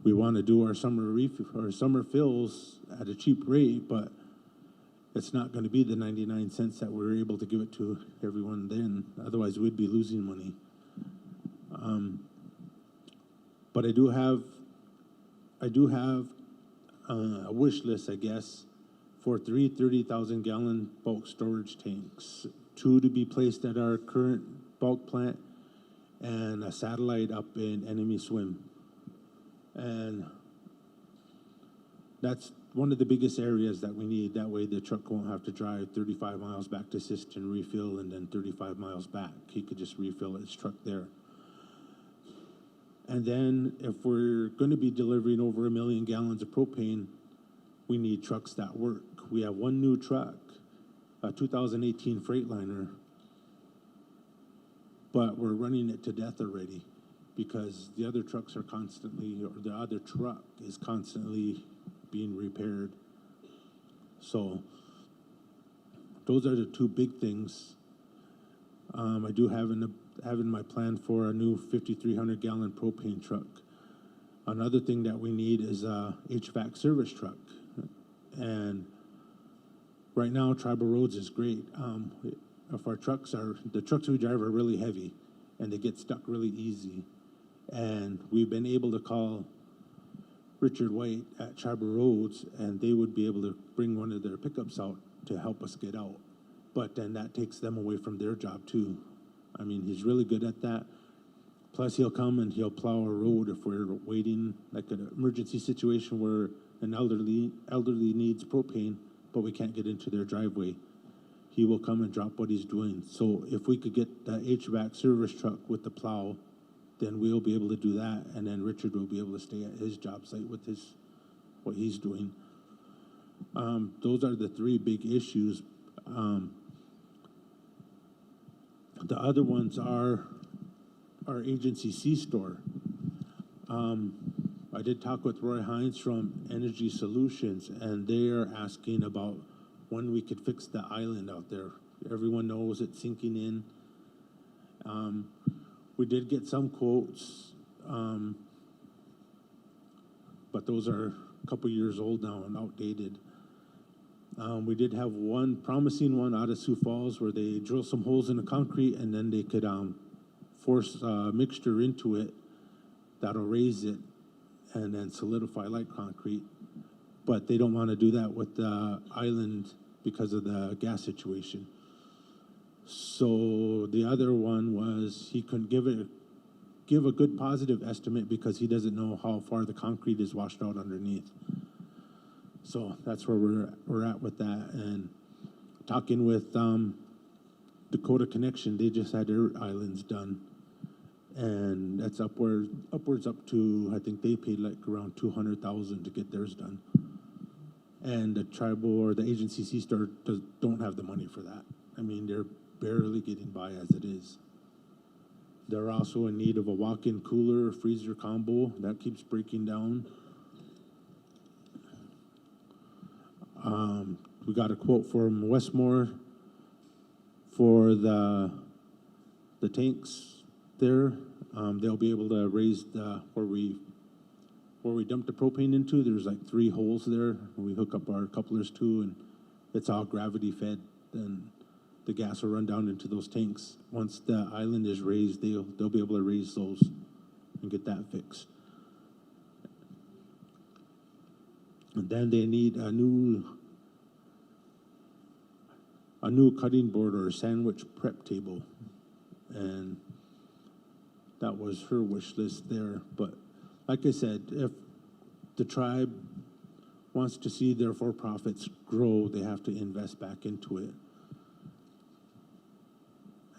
we want to do our summer fills at a cheap rate, but it's not going to be the 99 cents that we were able to give it to everyone then. Otherwise, we'd be losing money. But I do have a wish list, I guess, for 3 30,000-gallon bulk storage tanks, 2 to be placed at our current bulk plant, and a satellite up in Enemy Swim. And that's one of the biggest areas that we need. That way the truck won't have to drive 35 miles back to Siston, refill, and then 35 miles back. He could just refill his truck there. And then if we're going to be delivering over 1 million gallons of propane, we need trucks that work. We have one new truck, a 2018 Freightliner, but we're running it to death already because the other trucks are constantly, or the other truck is constantly being repaired. So those are the 2 big things. I do have in my plan for a new 5,300-gallon propane truck. Another thing that we need is a HVAC service truck. And right now, Tribal Roads is great. If the trucks we drive are really heavy and they get stuck really easy. And we've been able to call Richard White at Tribal Roads, and they would be able to bring one of their pickups out to help us get out. But then that takes them away from their job too. I mean, he's really good at that. Plus, he'll come and he'll plow a road if we're waiting, like an emergency situation where an elderly needs propane, but we can't get into their driveway. He will come and drop what he's doing. So if we could get the HVAC service truck with the plow, then we'll be able to do that, and then Richard will be able to stay at his job site with what he's doing. Those are the 3 big issues. The other ones are our agency C-store. I did talk with Roy Hines from Energy Solutions, and they are asking about when we could fix the island out there. Everyone knows it's sinking in. We did get some quotes, but those are a couple years old now and outdated. We did have one promising one out of Sioux Falls where they drill some holes in the concrete and then they could force a mixture into it that'll raise it and then solidify like concrete. But they don't want to do that with the island because of the gas situation. So the other one was he couldn't give a good positive estimate because he doesn't know how far the concrete is washed out underneath. So that's where we're at with that. And talking with Dakota Connection, they just had their islands done, and that's upwards up to, I think they paid like around $200,000 to get theirs done. And the tribal or the agency C-Star don't have the money for that. I mean, they're barely getting by as it is. They're also in need of a walk-in cooler, freezer combo that keeps breaking down. We got a quote from Westmore for the tanks there. They'll be able to raise where we dump the propane into. There's like 3 holes there. We hook up our couplers to, and it's all gravity fed. Then the gas will run down into those tanks. Once the island is raised, they'll be able to raise those and get that fixed. And then they need a new cutting board or a sandwich prep table. And that was her wish list there. But like I said, if the tribe wants to see their for-profits grow, they have to invest back into it.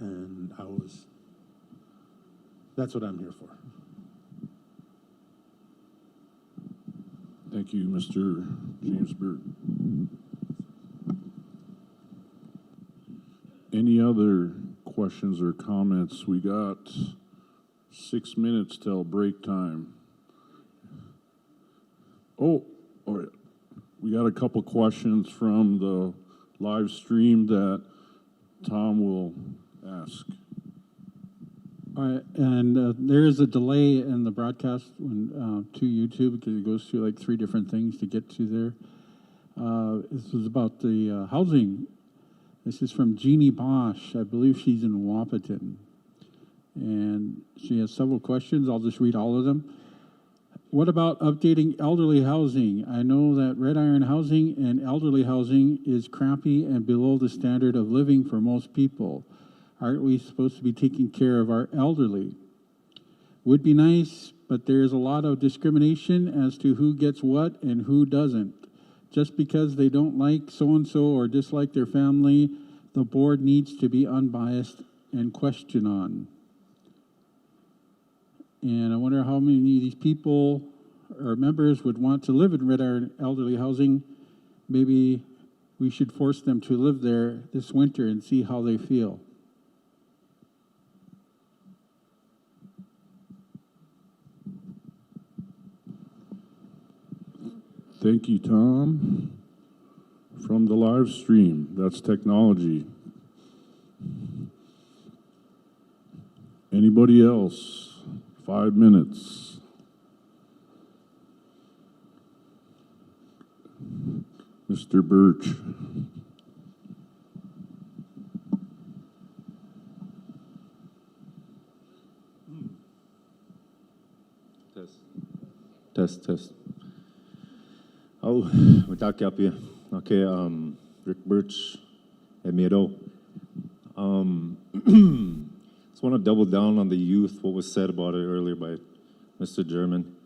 And that's what I'm here for. Thank you, Mr. James Burt. Any other questions or comments? We got 6 minutes till break time. Oh, all right. We got a couple questions from the live stream that Tom will ask. All right, and there is a delay in the broadcast to YouTube because it goes through like 3 different things to get to there. This is about the housing. This is from Jeannie Bosch. I believe she's in Wapaton. And she has several questions. I'll just read all of them. What about updating elderly housing? I know that Red Iron housing and elderly housing is crappy and below the standard of living for most people. Aren't we supposed to be taking care of our elderly? Would be nice, but there is a lot of discrimination as to who gets what and who doesn't. Just because they don't like so-and-so or dislike their family, the board needs to be unbiased and question on. And I wonder how many of these people or members would want to live in Red Iron elderly housing. Maybe we should force them to live there this winter and see how they feel. Thank you, Tom. From the live stream, that's technology. Anybody else? 5 minutes. Mr. Birch. Test. Oh, without copy. Okay, Rick Birch, Emiro. Just want to double down on the youth, what was said about it earlier by Mr. German.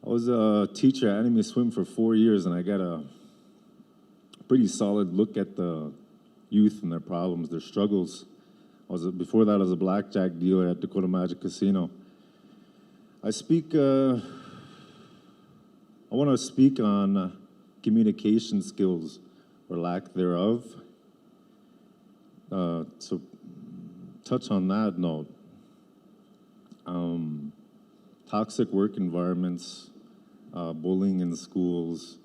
I was a teacher at Enemy Swim for 4 years, and I got a pretty solid look at the youth and their problems, their struggles. Before that, I was a blackjack dealer at Dakota Magic Casino. I want to speak on communication skills or lack thereof. So touch on that note. Toxic work environments, bullying in schools.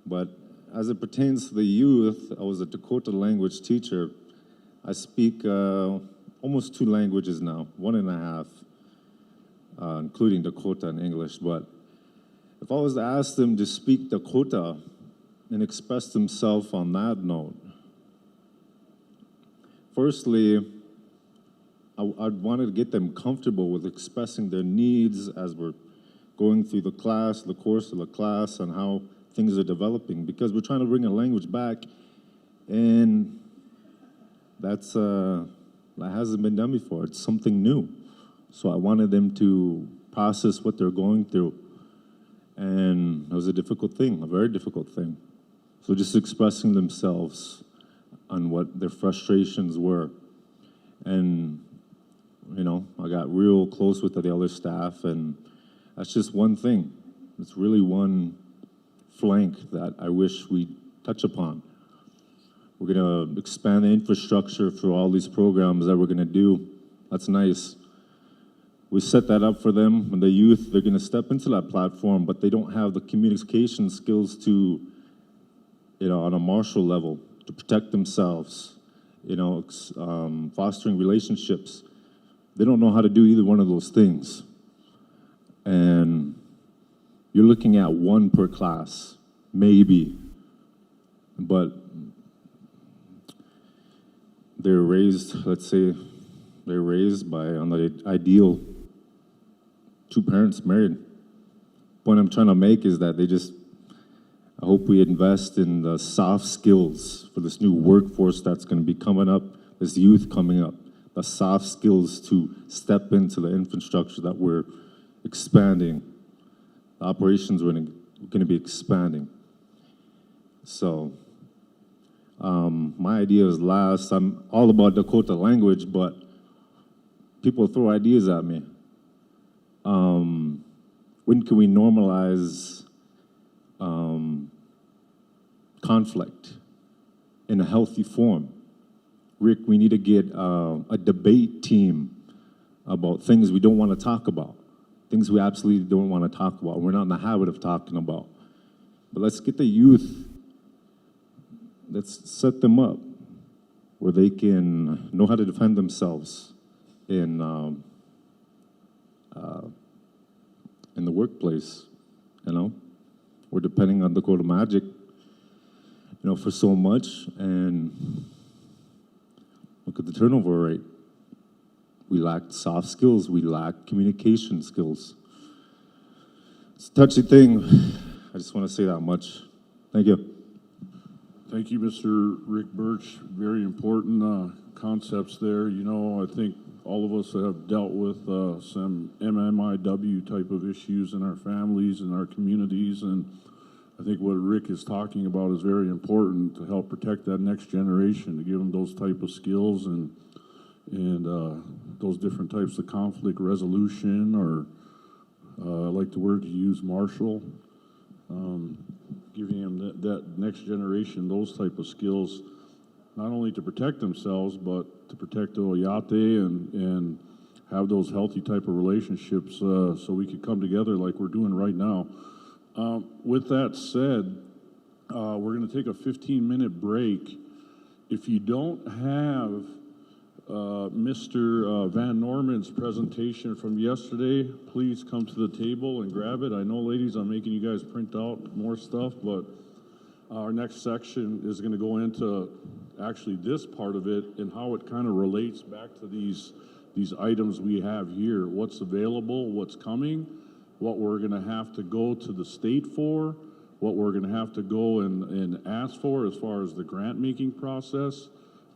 But as it pertains to the youth, I was a Dakota language teacher. I speak almost 2 languages now, 1.5, including Dakota and English. But if I was to ask them to speak Dakota and express themselves on that note, firstly, I'd want to get them comfortable with expressing their needs as we're going through the course of the class, and how things are developing, because we're trying to bring a language back, and that hasn't been done before. It's something new. So I wanted them to process what they're going through. And it was a difficult thing, a very difficult thing. So just expressing themselves on what their frustrations were. And, you know, I got real close with the other staff, and that's just one thing. It's really one flank that I wish we'd touch upon. We're going to expand the infrastructure for all these programs that we're going to do. That's nice. We set that up for them, and the youth, they're going to step into that platform, but they don't have the communication skills to, you know, on a martial level, to protect themselves, you know, fostering relationships. They don't know how to do either one of those things. And you're looking at 1 per class, maybe, but they're raised, let's say, they're raised by, on the ideal, 2 parents married. Point I'm trying to make is that I hope we invest in the soft skills for this new workforce that's going to be coming up, this youth coming up, the soft skills to step into the infrastructure that we're expanding. The operations we're going to be expanding. So, my idea is last. I'm all about Dakota language, but people throw ideas at me. When can we normalize conflict in a healthy form? Rick, we need to get a debate team about things we don't want to talk about, things we absolutely don't want to talk about, we're not in the habit of talking about. But let's get the youth, let's set them up where they can know how to defend themselves in in the workplace, you know? We're depending on Dakota Magic, for so much, and look at the turnover rate. We lack soft skills, we lack communication skills. It's a touchy thing. I just want to say that much. Thank you. Thank you, Mr. Rick Birch. Very important concepts there. I think all of us have dealt with some MMIW type of issues in our families and our communities, and I think what Rick is talking about is very important to help protect that next generation, to give them those type of skills and those different types of conflict resolution, or I like the word you use, martial. Giving them that next generation those type of skills, not only to protect themselves, but to protect the Oyate and have those healthy type of relationships so we could come together like we're doing right now. With that said, we're going to take a 15-minute break. If you don't have Mr. Van Norman's presentation from yesterday, please come to the table and grab it. I know, ladies, I'm making you guys print out more stuff, but our next section is going to go into actually this part of it and how it kind of relates back to these items we have here. What's available, what's coming, what we're going to have to go to the state for, what we're going to have to go and ask for as far as the grant making process.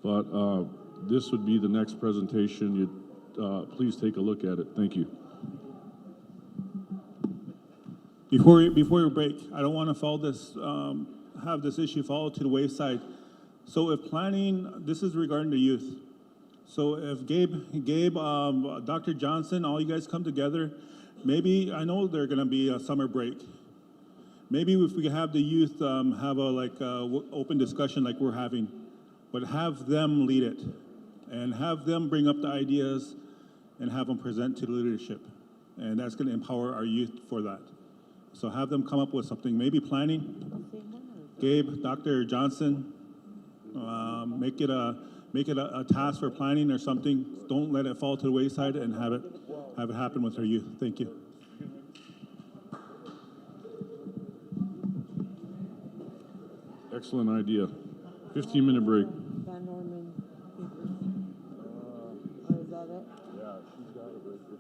But this would be the next presentation. Please take a look at it. Thank you. Before we break, I don't want to have this issue fall to the wayside. So if planning, this is regarding the youth. So if Gabe, Dr. Johnson, all you guys come together, maybe, I know they're going to be a summer break. Maybe if we could have the youth have a open discussion like we're having, but have them lead it and have them bring up the ideas and have them present to the leadership. And that's going to empower our youth for that. So have them come up with something, maybe planning. Gabe, Dr. Johnson, make it a task for planning or something. Don't let it fall to the wayside and have it happen with our youth. Thank you. Excellent idea. 15-minute break. Van Norman or is that it? Yeah, she's got it right there.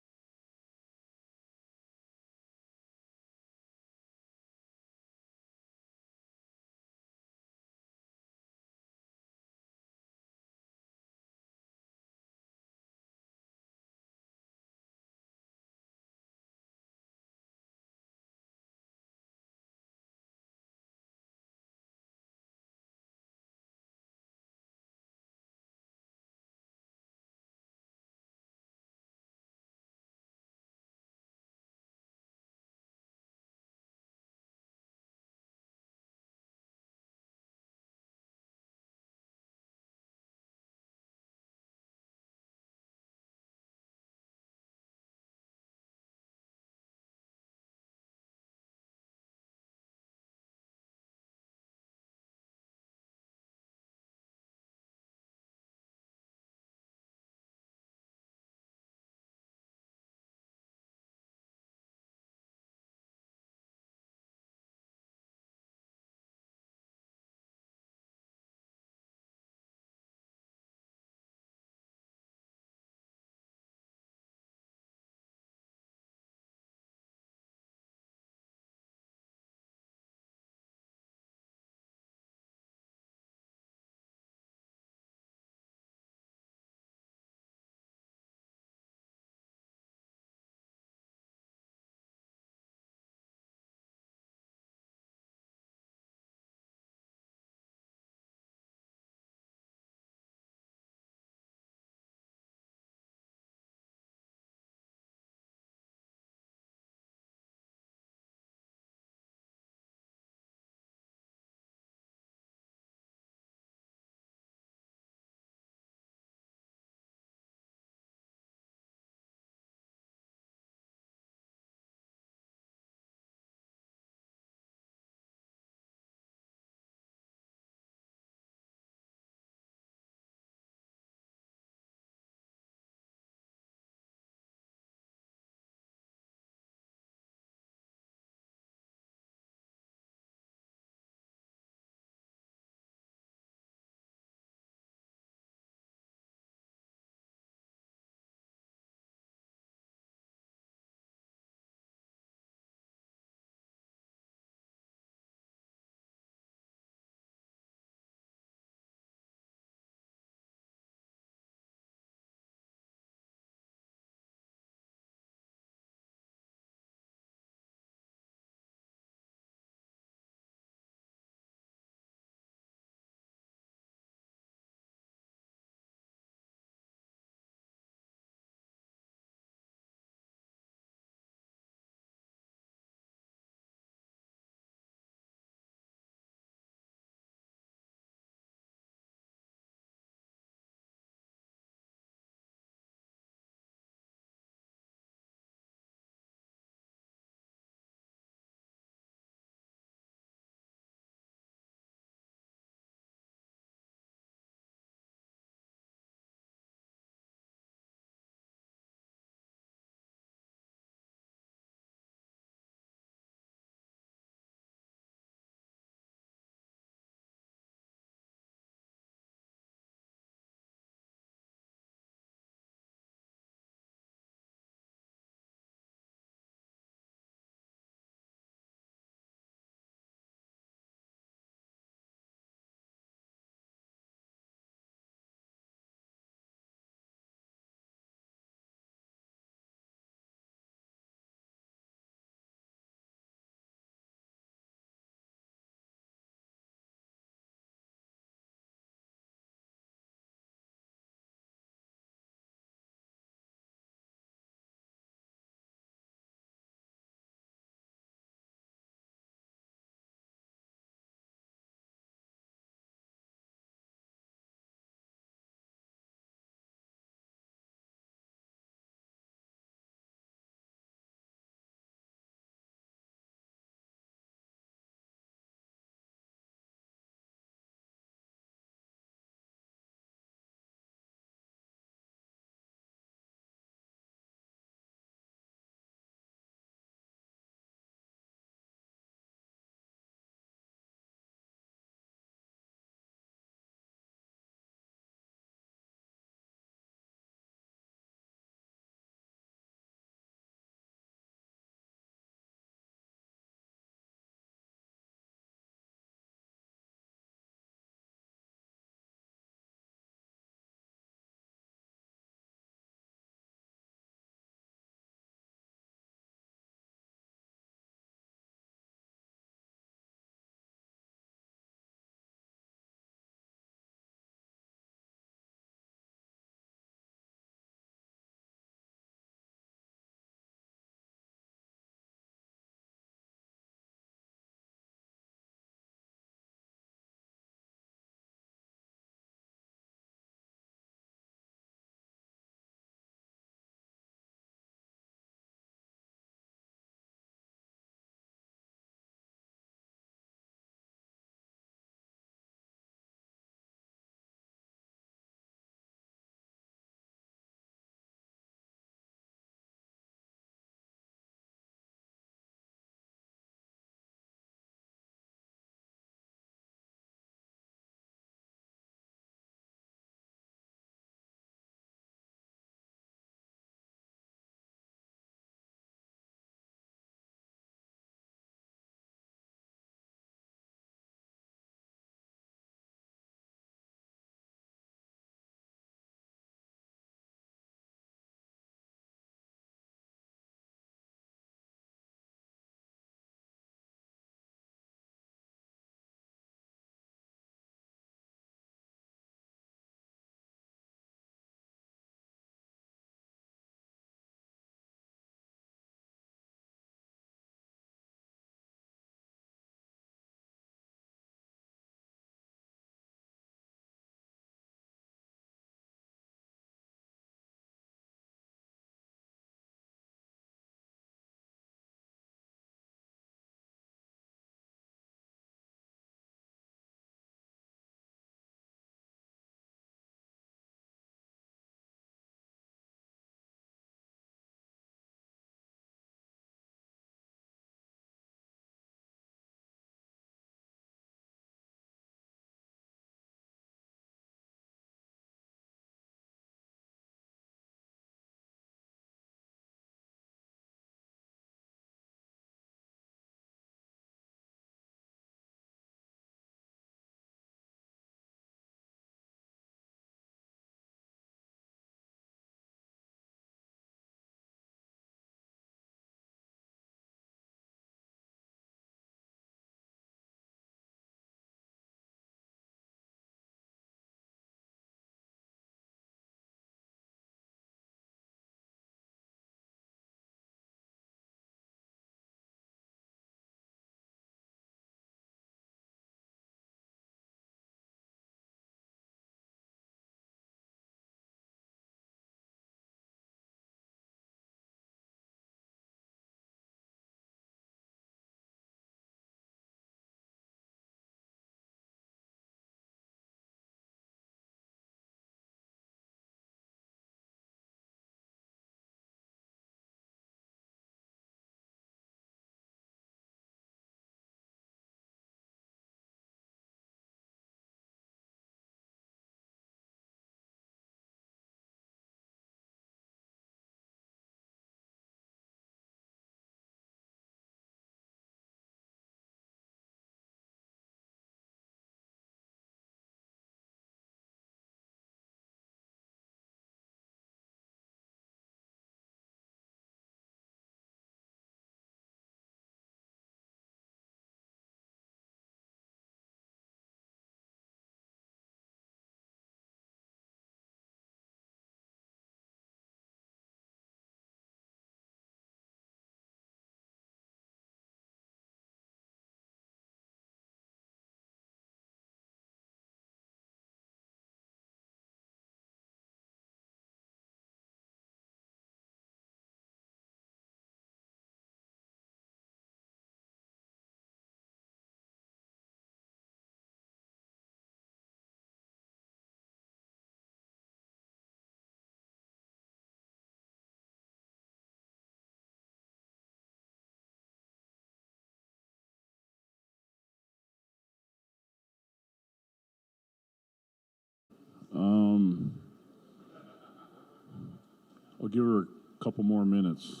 I'll give her a couple more minutes.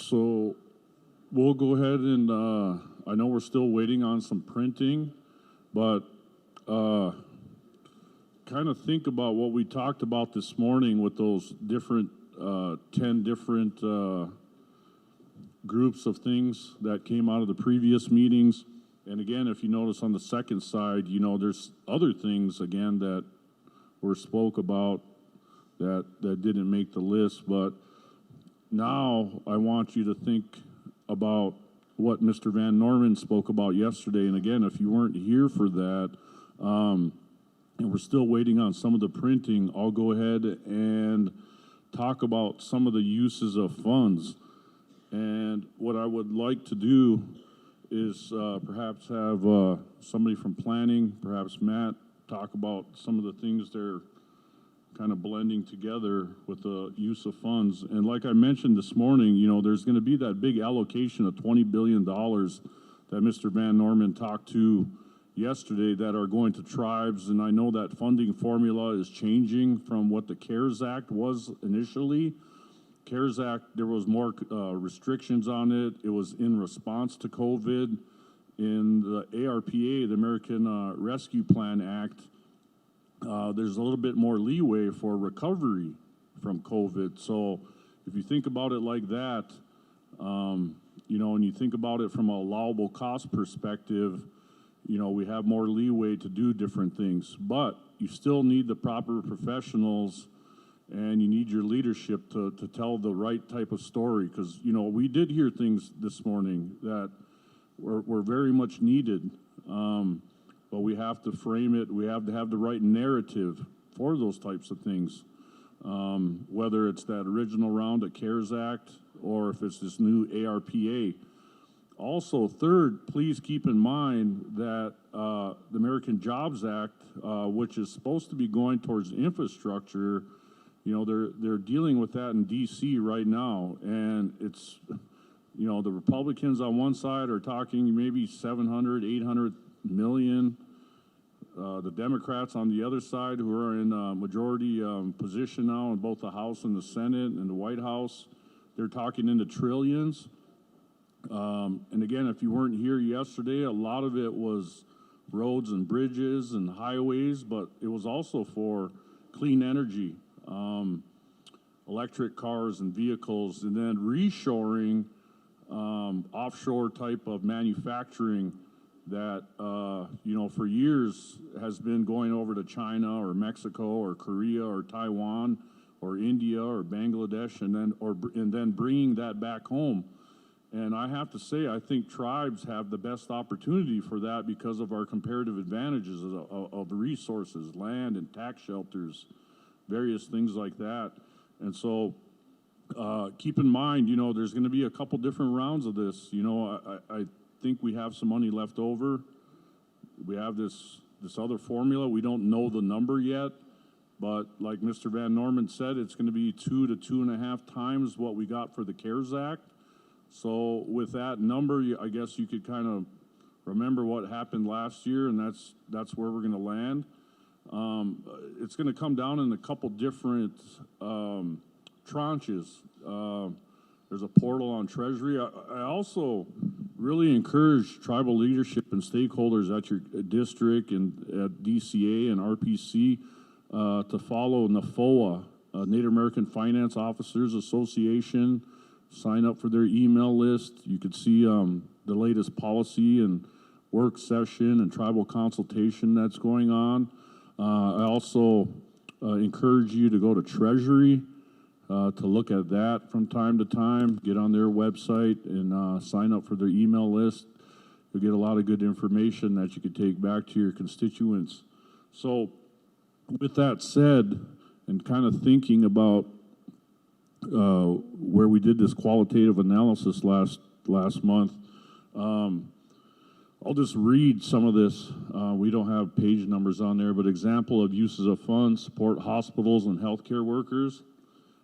So we'll go ahead and, I know we're still waiting on some printing, but kind of think about what we talked about this morning with those different, 10 different groups of things that came out of the previous meetings. And again, if you notice on the second side, you know, there's other things, again, that were spoke about that didn't make the list. But now I want you to think about what Mr. Van Norman spoke about yesterday. And again, if you weren't here for that, and we're still waiting on some of the printing, I'll go ahead and talk about some of the uses of funds. And what I would like to do is perhaps have somebody from planning, perhaps Matt, talk about some of the things they're kind of blending together with the use of funds. And like I mentioned this morning, you know, there's going to be that big allocation of $20 billion that Mr. Van Norman talked to yesterday that are going to tribes, and I know that funding formula is changing from what the CARES Act was initially. CARES Act, there was more restrictions on it. It was in response to COVID. In the ARPA, the American Rescue Plan Act, there's a little bit more leeway for recovery from COVID. So if you think about it like that, you know, and you think about it from a allowable cost perspective, you know, we have more leeway to do different things, but you still need the proper professionals and you need your leadership to tell the right type of story. Because, you know, we did hear things this morning that were very much needed, but we have to frame it. We have to have the right narrative for those types of things, whether it's that original round of CARES Act or if it's this new ARPA. Also, third, please keep in mind that the American Jobs Act, which is supposed to be going towards infrastructure, you know, they're dealing with that in DC right now, and it's, you know, the Republicans on one side are talking maybe 700, 800 million. The Democrats on the other side, who are in majority position now in both the House and the Senate and the White House, they're talking into trillions. And again, if you weren't here yesterday, a lot of it was roads and bridges and highways, but it was also for clean energy, electric cars and vehicles, and then reshoring, offshore type of manufacturing that, you know, for years has been going over to China or Mexico or Korea or Taiwan or India or Bangladesh, and then bringing that back home. And I have to say, I think tribes have the best opportunity for that because of our comparative advantages of resources, land and tax shelters, various things like that. And so keep in mind, you know, there's going to be a couple different rounds of this. You know, I think we have some money left over. We have this other formula. We don't know the number yet, but like Mr. Van Norman said, it's going to be 2 to 2.5 times what we got for the CARES Act. So with that number, I guess you could kind of remember what happened last year, and that's where we're going to land. It's going to come down in a couple different tranches. There's a portal on Treasury. I also really encourage tribal leadership and stakeholders at your district and at DCA and RPC to follow NAFOA, Native American Finance Officers Association. Sign up for their email list. You could see the latest policy and work session and tribal consultation that's going on. I also encourage you to go to Treasury to look at that from time to time. Get on their website and sign up for their email list. You'll get a lot of good information that you could take back to your constituents. So with that said, and kind of thinking about where we did this qualitative analysis last month, I'll just read some of this. We don't have page numbers on there, but example of uses of funds: support hospitals and healthcare workers.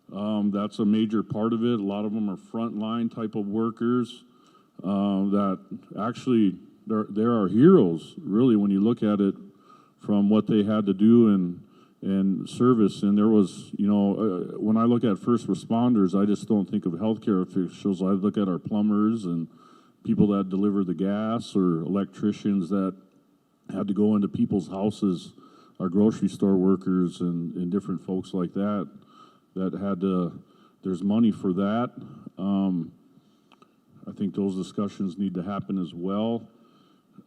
That's a major part of it. A lot of them are frontline type of workers that actually they're our heroes, really, when you look at it from what they had to do and service. And there was, you know, when I look at first responders, I just don't think of healthcare officials. I look at our plumbers and people that deliver the gas, or electricians that had to go into people's houses, our grocery store workers and different folks like that had to, there's money for that. I think those discussions need to happen as well.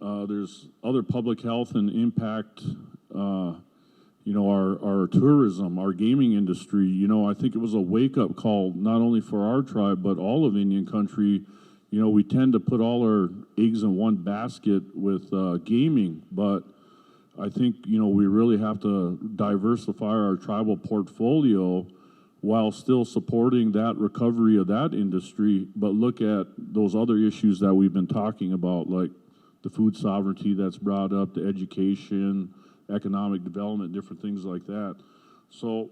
There's other public health and impact, you know, our tourism, our gaming industry. You know, I think it was a wake-up call, not only for our tribe, but all of Indian country. You know, we tend to put all our eggs in one basket with gaming, but I think, you know, we really have to diversify our tribal portfolio while still supporting that recovery of that industry, but look at those other issues that we've been talking about, like the food sovereignty that's brought up, the education, economic development, different things like that. So,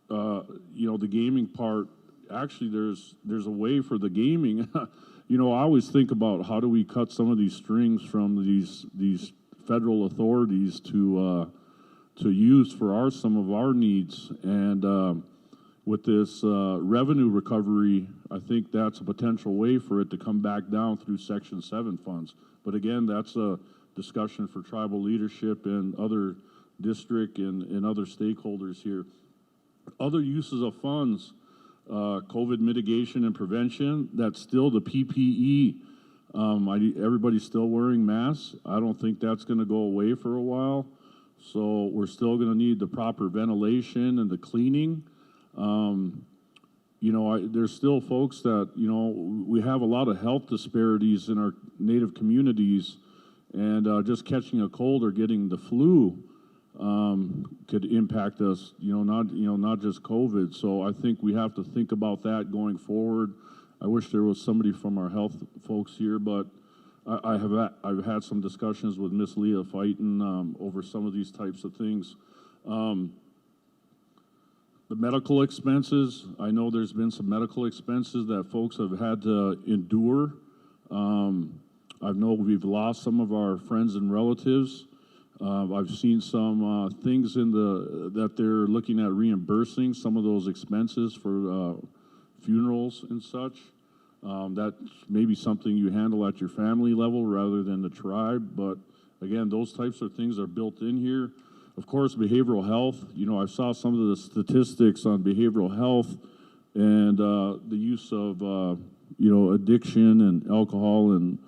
you know, the gaming part, actually there's a way for the gaming. You know, I always think about how do we cut some of these strings from these federal authorities to use for some of our needs. And with this revenue recovery, I think that's a potential way for it to come back down through Section 7 funds. But again, that's a discussion for tribal leadership and other district and other stakeholders here. Other uses of funds, COVID mitigation and prevention, that's still the PPE. Everybody's still wearing masks. I don't think that's going to go away for a while. So we're still going to need the proper ventilation and the cleaning. You know, there's still folks that, you know, we have a lot of health disparities in our Native communities, and just catching a cold or getting the flu could impact us, not just COVID. So I think we have to think about that going forward. I wish there was somebody from our health folks here, but I've had some discussions with Miss Leah Fighton over some of these types of things. The medical expenses, I know there's been some medical expenses that folks have had to endure. I know we've lost some of our friends and relatives. I've seen some things that they're looking at reimbursing some of those expenses for funerals and such. That's maybe something you handle at your family level rather than the tribe. But again, those types of things are built in here. Of course, behavioral health. You know, I saw some of the statistics on behavioral health and the use of, addiction and alcohol and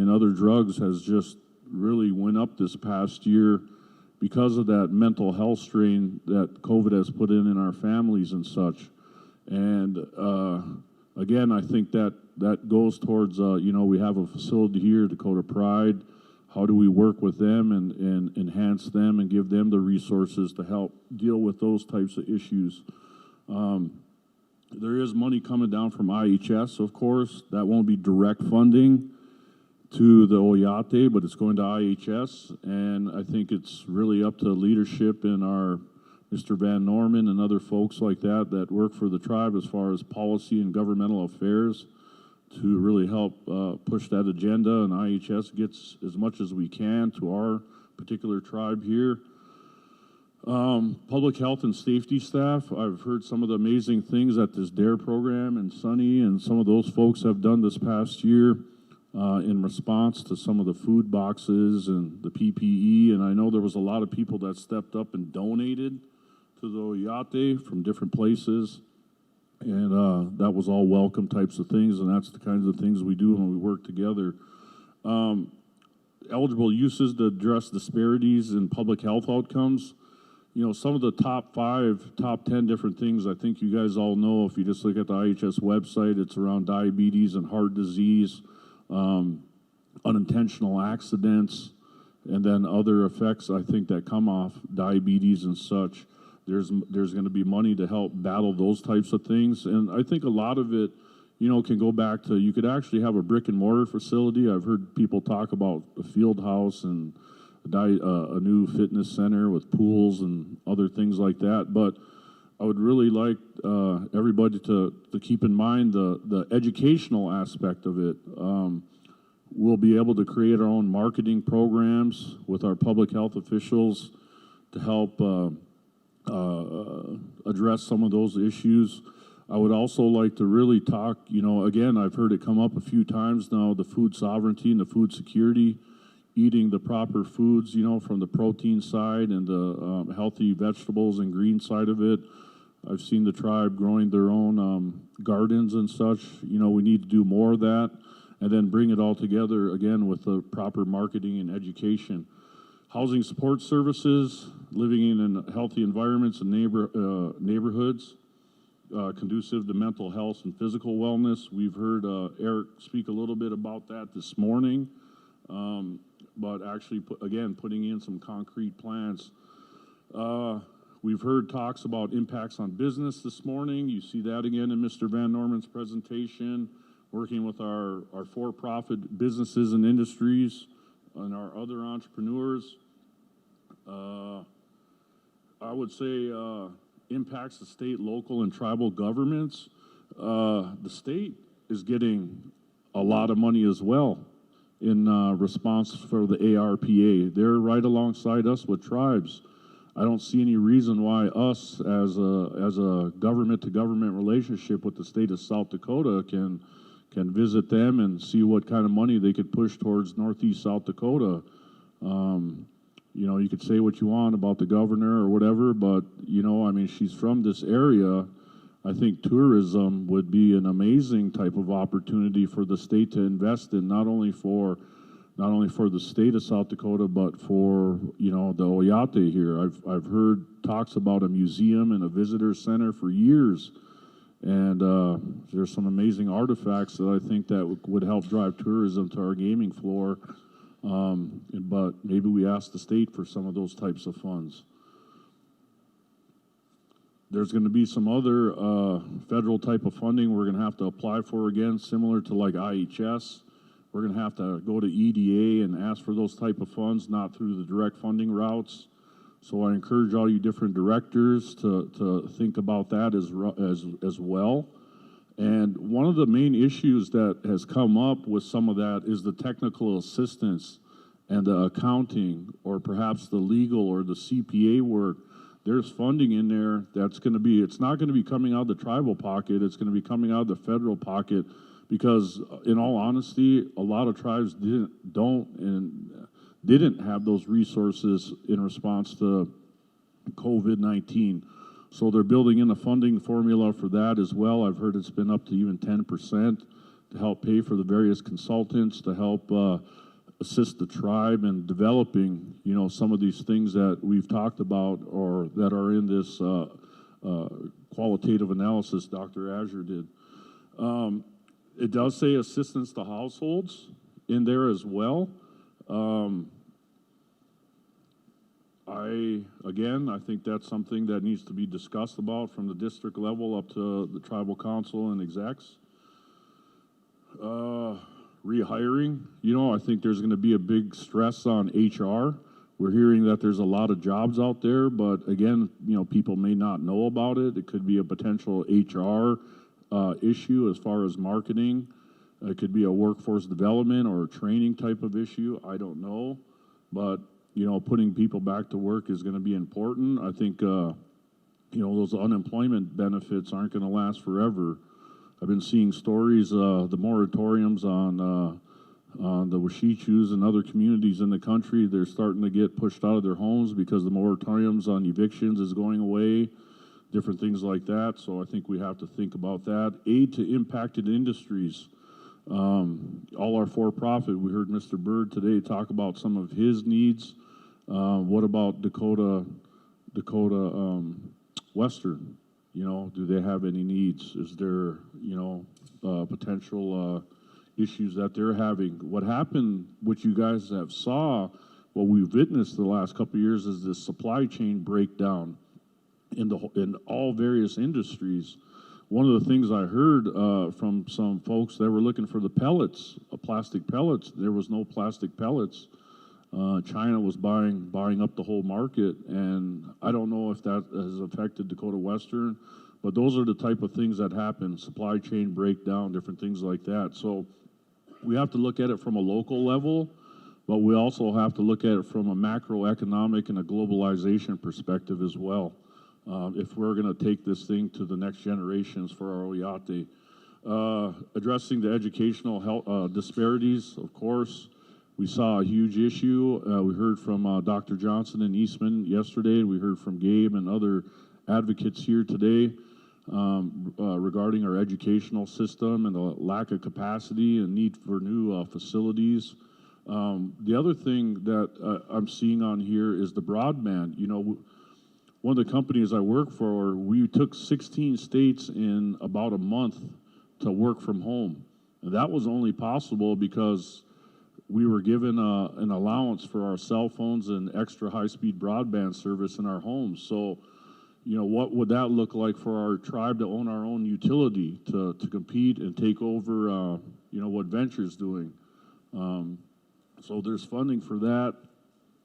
other drugs has just really went up this past year because of that mental health strain that COVID has put in our families and such. And again, I think that goes towards, we have a facility here, Dakota Pride. How do we work with them and enhance them and give them the resources to help deal with those types of issues? There is money coming down from IHS, of course. That won't be direct funding to the Oyate, but it's going to IHS. And I think it's really up to leadership in our Mr. Van Norman and other folks like that work for the tribe as far as policy and governmental affairs to really help push that agenda, and IHS gets as much as we can to our particular tribe here. Public health and safety staff, I've heard some of the amazing things that this DARE program and Sunny and some of those folks have done this past year in response to some of the food boxes and the PPE, and I know there was a lot of people that stepped up and donated to the Oyate from different places. And that was all welcome types of things, and that's the kinds of things we do when we work together. Eligible uses to address disparities in public health outcomes. You know, some of the top 10 different things I think you guys all know. If you just look at the IHS website, it's around diabetes and heart disease, unintentional accidents, and then other effects I think that come off diabetes and such. There's going to be money to help battle those types of things. And I think a lot of it, can go back to, you could actually have a brick and mortar facility. I've heard people talk about a field house and a new fitness center with pools and other things like that. But I would really like everybody to keep in mind the educational aspect of it. We'll be able to create our own marketing programs with our public health officials to help address some of those issues. I would also like to really talk, again, I've heard it come up a few times now, the food sovereignty and the food security, eating the proper foods, from the protein side and the healthy vegetables and green side of it. I've seen the tribe growing their own gardens and such. We need to do more of that and then bring it all together again with the proper marketing and education. Housing support services, living in healthy environments and neighborhoods, conducive to mental health and physical wellness. We've heard Eric speak a little bit about that this morning, but actually, putting in some concrete plans. We've heard talks about impacts on business this morning. You see that again in Mr. Van Norman's presentation, working with our for-profit businesses and industries and our other entrepreneurs. I would say impacts the state, local, and tribal governments. The state is getting a lot of money as well. in response for the ARPA. They're right alongside us with tribes. I don't see any reason why us, as a government-to-government relationship with the state of South Dakota, can visit them and see what kind of money they could push towards Northeast South Dakota. You know, you could say what you want about the governor or whatever, but, you know, I mean, she's from this area. I think tourism would be an amazing type of opportunity for the state to invest in, not only for the state of South Dakota, but for, you know, the Oyate here. I've heard talks about a museum and a visitor center for years, and there's some amazing artifacts that I think that would help drive tourism to our gaming floor. But maybe we ask the state for some of those types of funds. There's going to be some other federal type of funding we're going to have to apply for again, similar to like IHS. We're going to have to go to EDA and ask for those type of funds, not through the direct funding routes. So I encourage all you different directors to think about that as well. And one of the main issues that has come up with some of that is the technical assistance and the accounting, or perhaps the legal or the CPA work. There's funding in there that's going to be, it's not going to be coming out of the tribal pocket, it's going to be coming out of the federal pocket, because in all honesty, a lot of tribes didn't have those resources in response to COVID-19. So they're building in a funding formula for that as well. I've heard it's been up to even 10% to help pay for the various consultants, to help assist the tribe in developing, you know, some of these things that we've talked about or that are in this qualitative analysis Dr. Azure did. It does say assistance to households in there as well. I think that's something that needs to be discussed about from the district level up to the tribal council and execs. Rehiring, you know, I think there's going to be a big stress on HR. We're hearing that there's a lot of jobs out there, but again, you know, people may not know about it. It could be a potential HR issue as far as marketing. It could be a workforce development or a training type of issue. I don't know, but you know, putting people back to work is going to be important. I think, you know, those unemployment benefits aren't going to last forever. I've been seeing stories, the moratoriums on the Washechus and other communities in the country. They're starting to get pushed out of their homes because the moratoriums on evictions is going away, different things like that. So I think we have to think about that. Aid to impacted industries. All our for-profit, we heard Mr. Bird today talk about some of his needs. What about Dakota Western? You know, do they have any needs? Is there, you know, potential issues that they're having? What happened, what you guys have saw, what we've witnessed the last couple of years is this supply chain breakdown in all various industries. One of the things I heard from some folks that were looking for the pellets, plastic pellets, there was no plastic pellets. China was buying up the whole market, and I don't know if that has affected Dakota Western, but those are the type of things that happen, supply chain breakdown, different things like that. So we have to look at it from a local level, but we also have to look at it from a macroeconomic and a globalization perspective as well, if we're going to take this thing to the next generations for our Oyate. Addressing the educational health, disparities, of course. We saw a huge issue. We heard from Dr. Johnson and Eastman yesterday. We heard from Gabe and other advocates here today regarding our educational system and the lack of capacity and need for new facilities. The other thing that I'm seeing on here is the broadband. You know, one of the companies I work for, we took 16 states in about a month to work from home. And that was only possible because we were given an allowance for our cell phones and extra high-speed broadband service in our homes. So, you know, what would that look like for our tribe to own our own utility, to compete and take over, you know, what Venture's doing? So there's funding for that,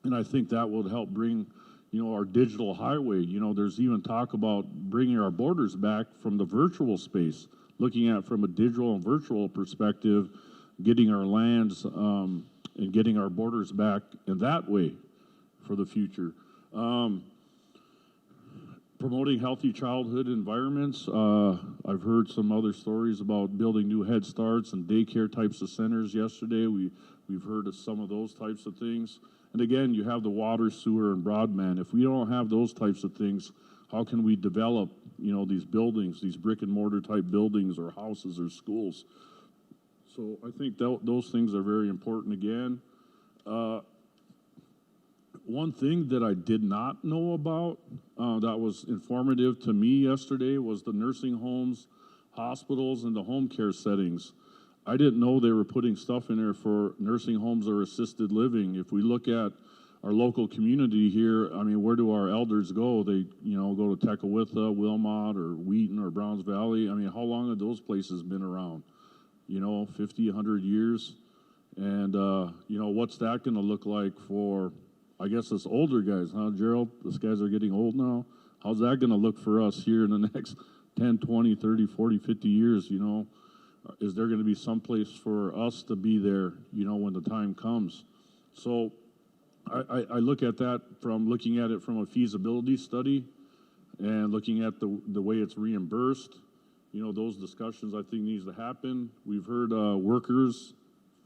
and I think that would help bring, you know, our digital highway. You know, there's even talk about bringing our borders back from the virtual space, looking at from a digital and virtual perspective, getting our lands and getting our borders back in that way for the future. Promoting healthy childhood environments. I've heard some other stories about building new Head Starts and daycare types of centers yesterday. We've heard of some of those types of things. And again, you have the water, sewer, and broadband. If we don't have those types of things, how can we develop, these buildings, these brick and mortar type buildings or houses or schools? So I think those things are very important again. One thing that I did not know about that was informative to me yesterday was the nursing homes, hospitals, and the home care settings. I didn't know they were putting stuff in there for nursing homes or assisted living. If we look at our local community here, I mean, where do our elders go? They, go to Tecawitha, Wilmot, or Wheaton, or Browns Valley. I mean, how long have those places been around? 50, 100 years? And, what's that going to look like for, I guess, us older guys, huh, Gerald? These guys are getting old now. How's that going to look for us here in the next 10, 20, 30, 40, 50 years, Is there going to be some place for us to be there, when the time comes? So I look at that from looking at it from a feasibility study and looking at the way it's reimbursed. Those discussions I think needs to happen. We've heard workers,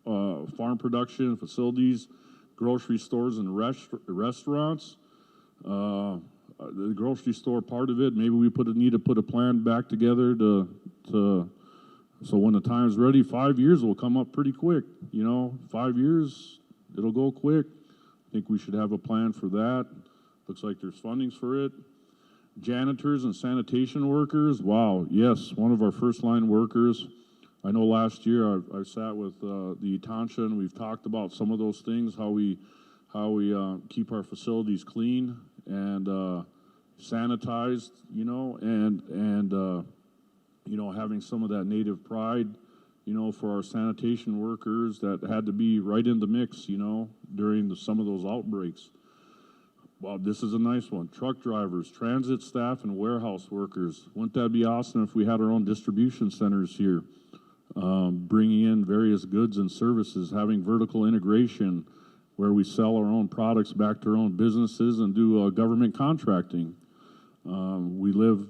farm production facilities, grocery stores and restaurants. The grocery store part of it, maybe we need to put a plan back together so when the time's ready, 5 years will come up pretty quick. 5 years, it'll go quick. I think we should have a plan for that. Looks like there's fundings for it. Janitors and sanitation workers, wow, yes, one of our first line workers. I know last year I sat with the Itansha and we've talked about some of those things, how we keep our facilities clean and sanitized, and having some of that native pride, for our sanitation workers that had to be right in the mix, during some of those outbreaks. Well, this is a nice one. Truck drivers, transit staff, and warehouse workers. Wouldn't that be awesome if we had our own distribution centers here? Bringing in various goods and services, having vertical integration where we sell our own products back to our own businesses and do government contracting. We live,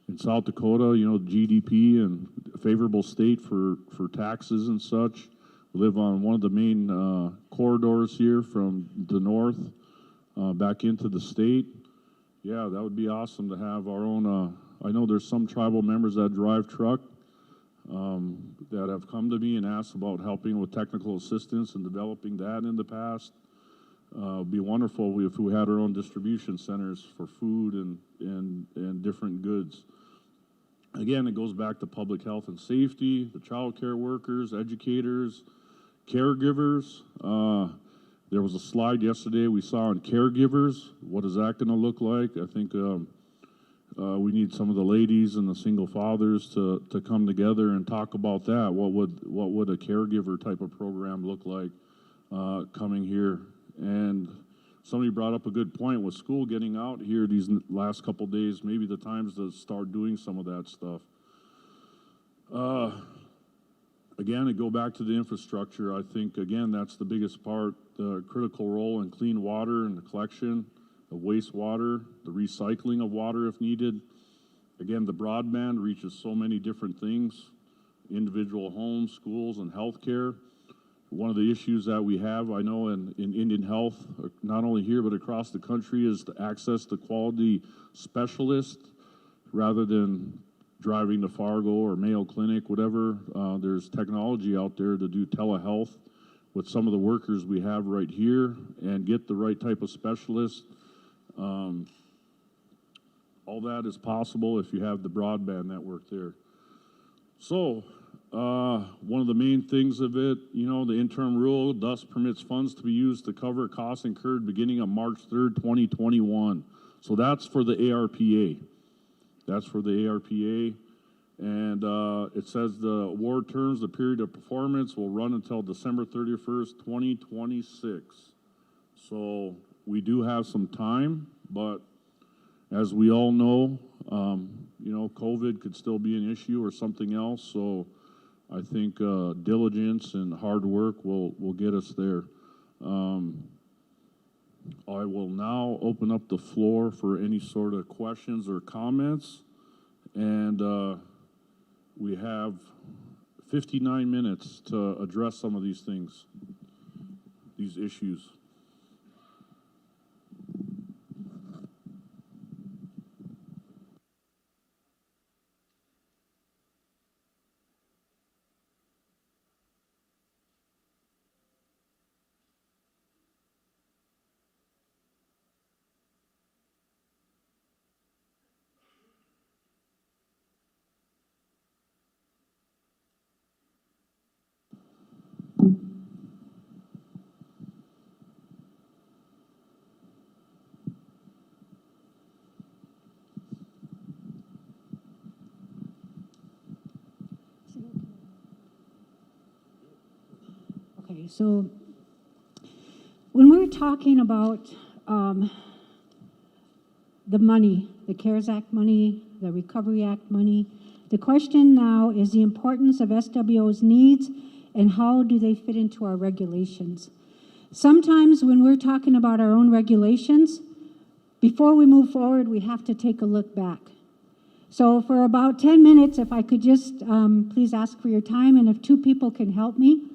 in South Dakota, GDP and favorable state for taxes and such. We live on one of the main corridors here from the north back into the state. Yeah, that would be awesome to have our own. I know there's some tribal members that drive truck that have come to me and asked about helping with technical assistance and developing that in the past. It'd be wonderful if we had our own distribution centers for food and different goods. Again, it goes back to public health and safety, the child care workers, educators, caregivers. There was a slide yesterday we saw on caregivers. What is that going to look like? I think we need some of the ladies and the single fathers to come together and talk about that. What would a caregiver type of program look like coming here? And somebody brought up a good point with school getting out here these last couple days, maybe the times to start doing some of that stuff. Again, I go back to the infrastructure. I think, again, that's the biggest part, the critical role in clean water and the collection of wastewater, the recycling of water if needed. Again, the broadband reaches so many different things, individual homes, schools, and healthcare. One of the issues that we have, I know, in Indian Health, not only here but across the country, is to access to quality specialists rather than driving to Fargo or Mayo Clinic, whatever. There's technology out there to do telehealth with some of the workers we have right here and get the right type of specialist. All that is possible if you have the broadband network there. So, one of the main things of it, the interim rule thus permits funds to be used to cover costs incurred beginning on March 3rd, 2021. So that's for the ARPA. That's for the ARPA. And it says the award terms, the period of performance will run until December 31st, 2026. So we do have some time, but as we all know, COVID could still be an issue or something else. So I think diligence and hard work will get us there. I will now open up the floor for any sort of questions or comments. And we have 59 minutes to address some of these things, these issues. Okay, so when we're talking about the money, the CARES Act money, the Recovery Act money, the question now is the importance of SWO's needs and how do they fit into our regulations. Sometimes when we're talking about our own regulations, before we move forward, we have to take a look back. So for about 10 minutes, if I could just please ask for your time, and if two people can help me,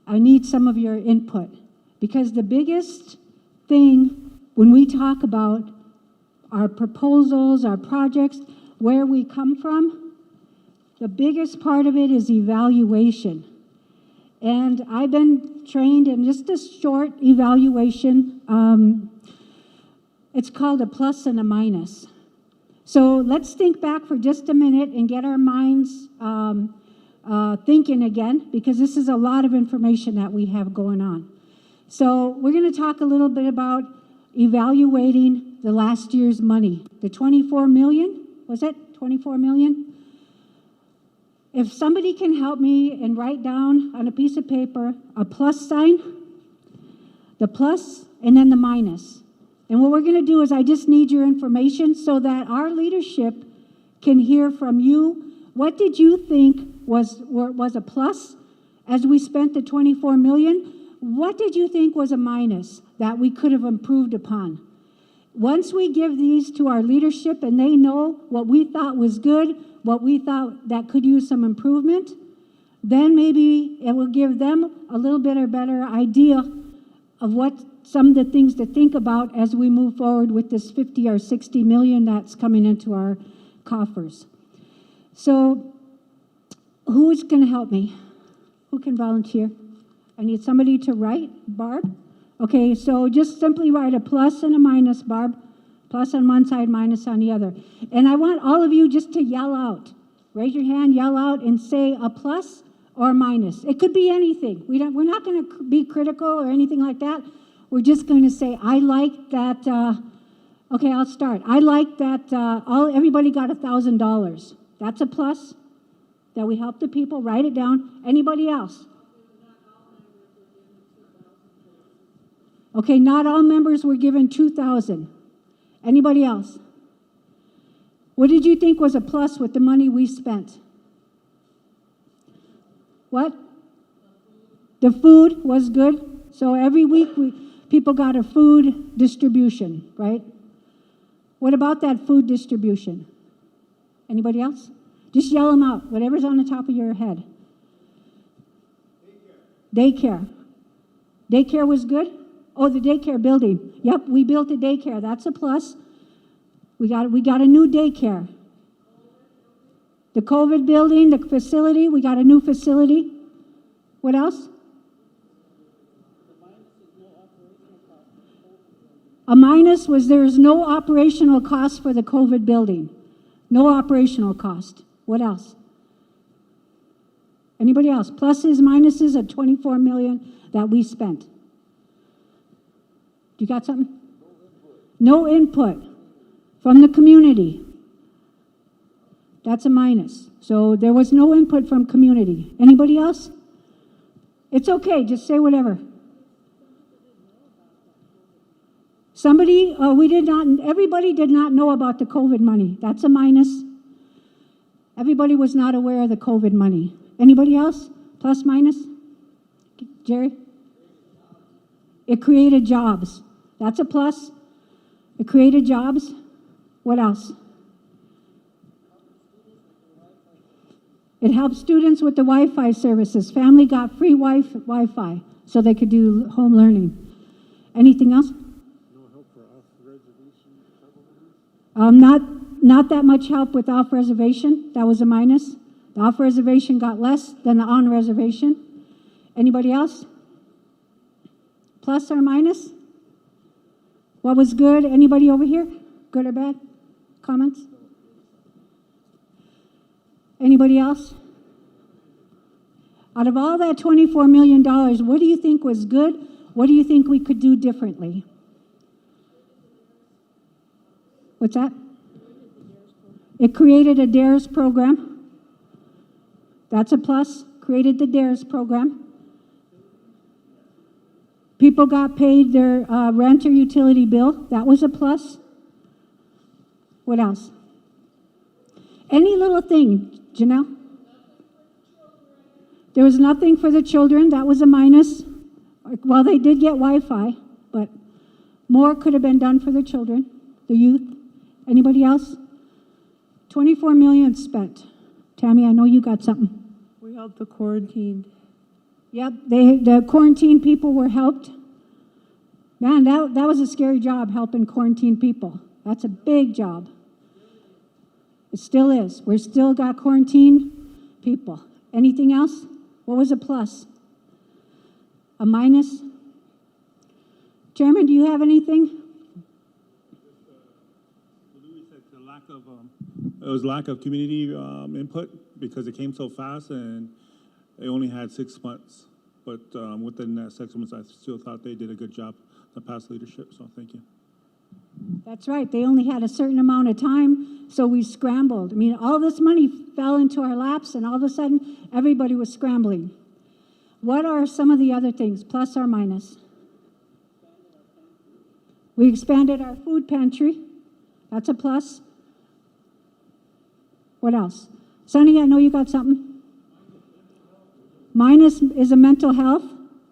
I need some of your input. Because the biggest thing when we talk about our proposals, our projects, where we come from, the biggest part of it is evaluation. And I've been trained in just a short evaluation. It's called a plus and a minus. So let's think back for just a minute and get our minds thinking again, because this is a lot of information that we have going on. So we're going to talk a little bit about evaluating the last year's money. The 24 million, was it 24 million? If somebody can help me and write down on a piece of paper a plus sign, the plus, and then the minus. And what we're going to do is I just need your information so that our leadership can hear from you. What did you think was a plus as we spent the 24 million? What did you think was a minus that we could have improved upon? Once we give these to our leadership and they know what we thought was good, what we thought that could use some improvement, then maybe it will give them a little bit or better idea of what some of the things to think about as we move forward with this 50 or 60 million that's coming into our coffers. So who is going to help me? Who can volunteer? I need somebody to write. Barb? Okay, so just simply write a plus and a minus, Barb. Plus on one side, minus on the other. And I want all of you just to yell out. Raise your hand, yell out, and say a plus or a minus. It could be anything. We're not going to be critical or anything like that. We're just going to say, I like that. Okay, I'll start. I like that everybody got $1,000. That's a plus, that we help the people. Write it down. Anybody else? Okay, not all members were given $2,000. Anybody else? What did you think was a plus with the money we spent? What? The food was good. So every week people got a food distribution, right? What about that food distribution? Anybody else? Just yell them out, whatever's on the top of your head. Daycare. Daycare was good? Oh, the daycare building. Yep, we built a daycare. That's a plus. We got a new daycare. The COVID building, the facility, we got a new facility. What else? A minus was there is no operational cost for the COVID building. No operational cost. What else? Anybody else? Pluses, minuses of 24 million that we spent. You got something? No input from the community. That's a minus. So there was no input from community. Anybody else? It's okay, just say whatever. Everybody did not know about the COVID money. That's a minus. Everybody was not aware of the COVID money. Anybody else? Plus, minus? Jerry? It created jobs. That's a plus. It created jobs. What else? It helped students with the Wi-Fi services. Family got free Wi-Fi so they could do home learning. Anything else? No help for off-reservation? Not that much help with off-reservation. That was a minus. The off-reservation got less than the on-reservation. Anybody else? Plus or minus? What was good? Anybody over here? Good or bad? Comments? Anybody else? Out of all that $24 million, what do you think was good? What do you think we could do differently? What's that? It created a DARES program. That's a plus. Created the DARES program. People got paid their rent or utility bill. That was a plus. What else? Any little thing, Janelle? There was nothing for the children. That was a minus. Well, they did get Wi-Fi, but more could have been done for the children, the youth. Anybody else? 24 million spent. Tammy, I know you got something. We helped the quarantined. Yep, the quarantine people were helped. Man, that was a scary job, helping quarantine people. That's a big job. It still is. We're still got quarantine people. Anything else? What was a plus? A minus? Chairman, do you have anything? It was lack of community input because it came so fast and they only had 6 months. But within that 6 months, I still thought they did a good job, the past leadership, so thank you. That's right. They only had a certain amount of time, so we scrambled. I mean, all this money fell into our laps, and all of a sudden, everybody was scrambling. What are some of the other things, plus or minus? We expanded our food pantry. That's a plus. What else? Sonny, I know you got something. Minus is a mental health.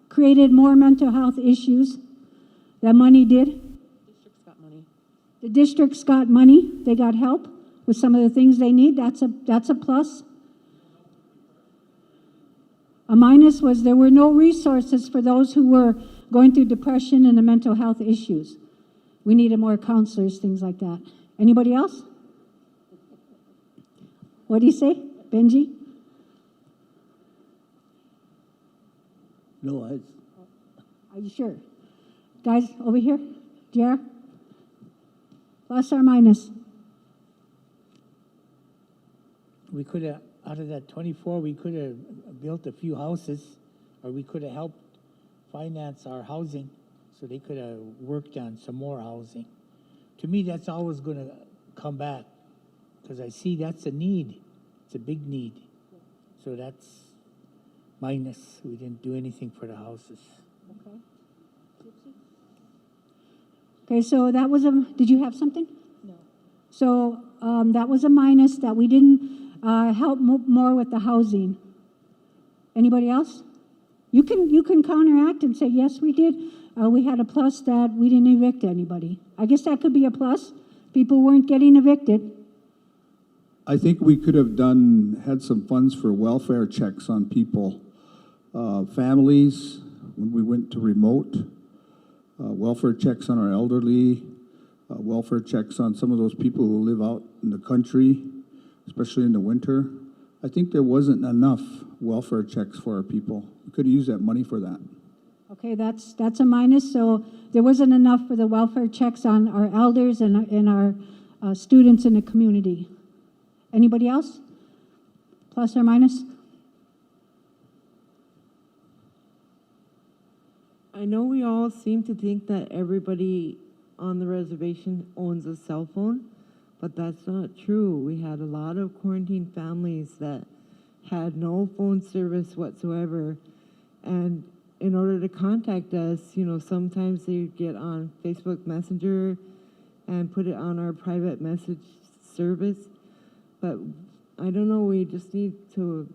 Created more mental health issues. That money did. The districts got money. They got help with some of the things they need. That's a plus. A minus was there were no resources for those who were going through depression and the mental health issues. We needed more counselors, things like that. Anybody else? What do you say, Benji? No, Are you sure? Guys, over here. Jer? Plus or minus? we could have, out of that 24, we could have built a few houses, or we could have helped finance our housing, so they could have worked on some more housing. To me, that's always going to come back, because I see that's a need. It's a big need. So that's minus. We didn't do anything for the houses. Okay. Okay, so that was a, did you have something? No. So that was a minus, that we didn't help more with the housing. Anybody else? You can counteract and say, yes, we did. We had a plus that we didn't evict anybody. I guess that could be a plus. People weren't getting evicted. I think we could have had some funds for welfare checks on people, families, when we went to remote, welfare checks on our elderly, welfare checks on some of those people who live out in the country, especially in the winter. I think there wasn't enough welfare checks for our people. We could have used that money for that. Okay, that's a minus. So there wasn't enough for the welfare checks on our elders and our students in the community. Anybody else? Plus or minus? I know we all seem to think that everybody on the reservation owns a cell phone, but that's not true. We had a lot of quarantined families that had no phone service whatsoever, and in order to contact us, you know, sometimes they get on Facebook Messenger and put it on our private message service. But I don't know, we just need to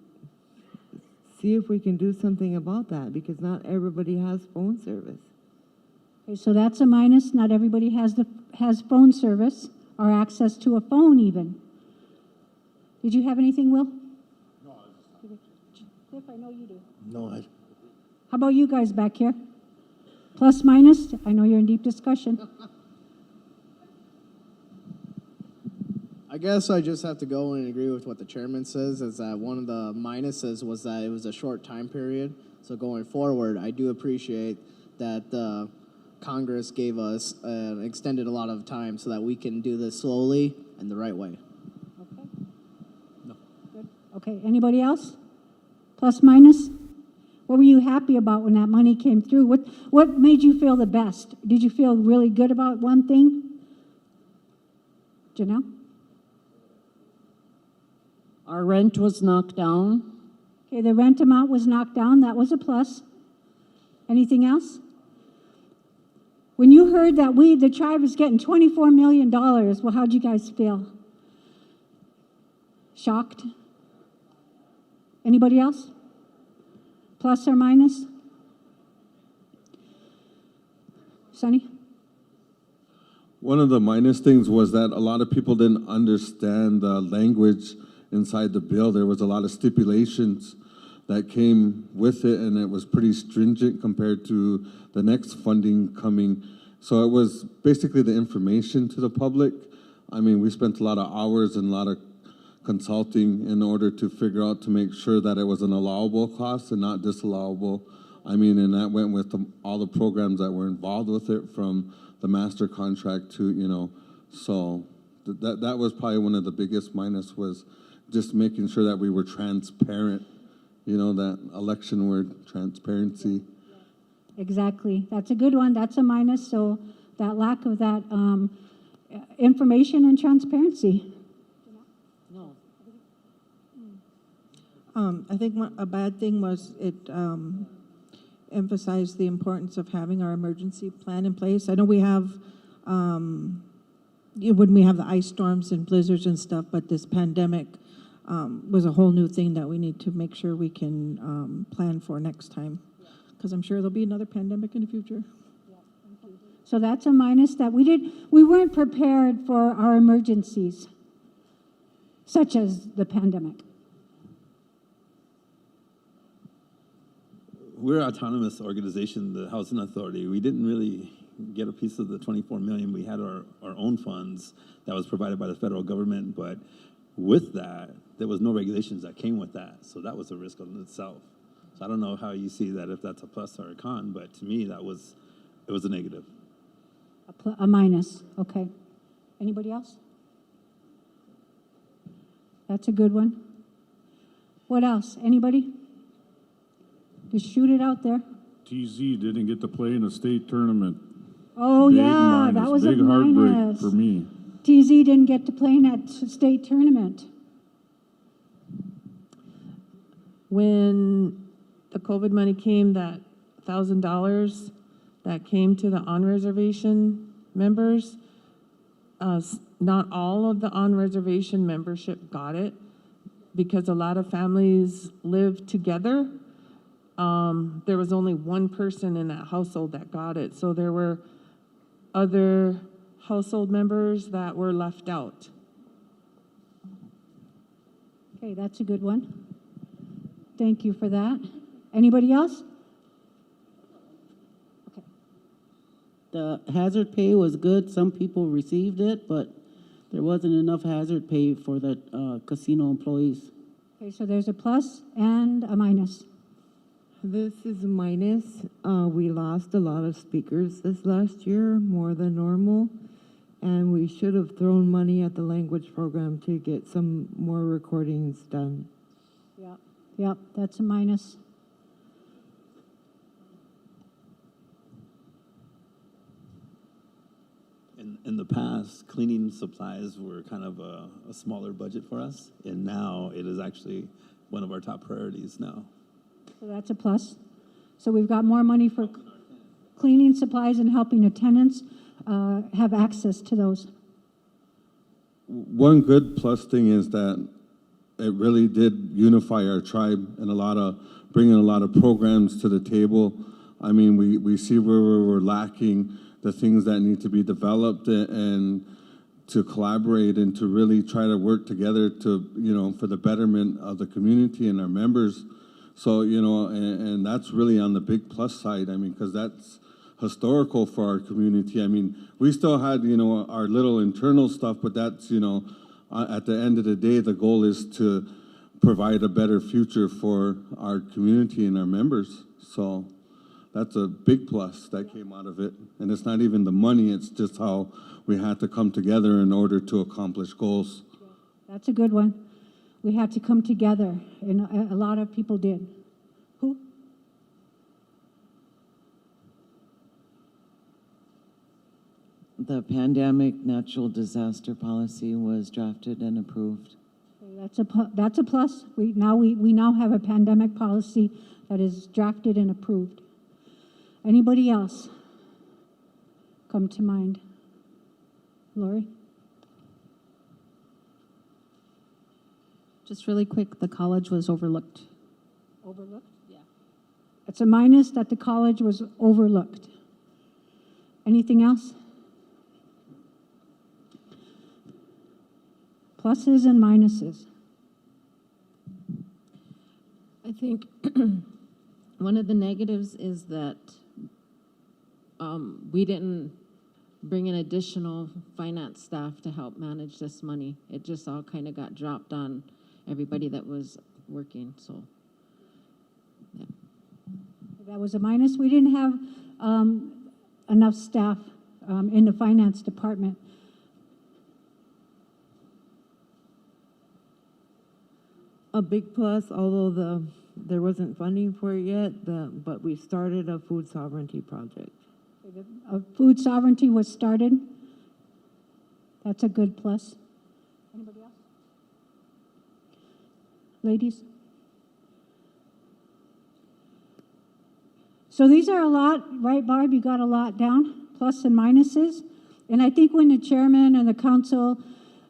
see if we can do something about that, because not everybody has phone service. Okay, so that's a minus. Not everybody has phone service or access to a phone even. Did you have anything, Will? No. Cliff, I know you do. No, How about you guys back here? Plus, minus? I know you're in deep discussion. I guess I just have to go and agree with what the chairman says, is that one of the minuses was that it was a short time period. So going forward, I do appreciate that Congress gave us extended a lot of time so that we can do this slowly and the right way. Okay. No. Good. Okay, anybody else? Plus, minus? What were you happy about when that money came through? What made you feel the best? Did you feel really good about one thing? Janelle? Our rent was knocked down. Okay, the rent amount was knocked down. That was a plus. Anything else? When you heard that the tribe was getting $24 million, well, how'd you guys feel? Shocked? Anybody else? Plus or minus? Sonny? One of the minus things was that a lot of people didn't understand the language inside the bill. There was a lot of stipulations that came with it, and it was pretty stringent compared to the next funding coming. So it was basically the information to the public. I mean, we spent a lot of hours and a lot of consulting in order to figure out to make sure that it was an allowable cost and not disallowable. I mean, and that went with all the programs that were involved with it, from the master contract to, you know, so that was probably one of the biggest minus, was just making sure that we were transparent. You know, that election word, transparency. Exactly. That's a good one. That's a minus. So that lack of that information and transparency. No. I think a bad thing was it emphasized the importance of having our emergency plan in place. I know we have, when we have the ice storms and blizzards and stuff, but this pandemic was a whole new thing that we need to make sure we can plan for next time, because I'm sure there'll be another pandemic in the future. So that's a minus, that we weren't prepared for our emergencies, such as the pandemic. We're an autonomous organization, the Housing Authority. We didn't really get a piece of the 24 million. We had our own funds that was provided by the federal government, but with that, there was no regulations that came with that. So that was a risk in itself. So I don't know how you see that, if that's a plus or a con, but to me, it was a negative. A minus, okay. Anybody else? That's a good one. What else? Anybody? Just shoot it out there. TZ didn't get to play in a state tournament. Oh, Big yeah, minus, that was a big heartbreak minus. for me. TZ didn't get to play in that state tournament. When the COVID money came, that $1,000 that came to the on-reservation members, not all of the on-reservation membership got it, because a lot of families live together. There was only one person in that household that got it, so there were other household members that were left out. Okay, that's a good one. Thank you for that. Anybody else? Okay. The hazard pay was good. Some people received it, but there wasn't enough hazard pay for the casino employees. Okay, so there's a plus and a minus. This is a minus. We lost a lot of speakers this last year, more than normal, and we should have thrown money at the language program to get some more recordings done. Yep, that's a minus. In the past, cleaning supplies were kind of a smaller budget for us, and now it is actually one of our top priorities now. So that's a plus. So we've got more money for cleaning supplies and helping attendants have access to those. One good plus thing is that it really did unify our tribe and bringing a lot of programs to the table. I mean, we see where we're lacking, the things that need to be developed, and to collaborate and to really try to work together to, for the betterment of the community and our members. So, and that's really on the big plus side. I mean, because that's historical for our community. I mean, we still had, our little internal stuff, but that's, at the end of the day, the goal is to provide a better future for our community and our members. So that's a big plus that came out of it. And it's not even the money, it's just how we had to come together in order to accomplish goals. That's a good one. We had to come together, and a lot of people did. Who? The pandemic natural disaster policy was drafted and approved. That's a plus. We now have a pandemic policy that is drafted and approved. Anybody else come to mind? Lori? Just really quick, the college was overlooked. Overlooked? Yeah. It's a minus that the college was overlooked. Anything else? Pluses and minuses. I think one of the negatives is that we didn't bring in additional finance staff to help manage this money. It just all kind of got dropped on everybody that was working, so, yeah. That was a minus. We didn't have enough staff in the finance department. A big plus, although there wasn't funding for it yet, but we started a food sovereignty project. Food sovereignty was started. That's a good plus. Anybody else? Ladies? So these are a lot, right, Barb? You got a lot down, plus and minuses. And I think when the chairman and the council,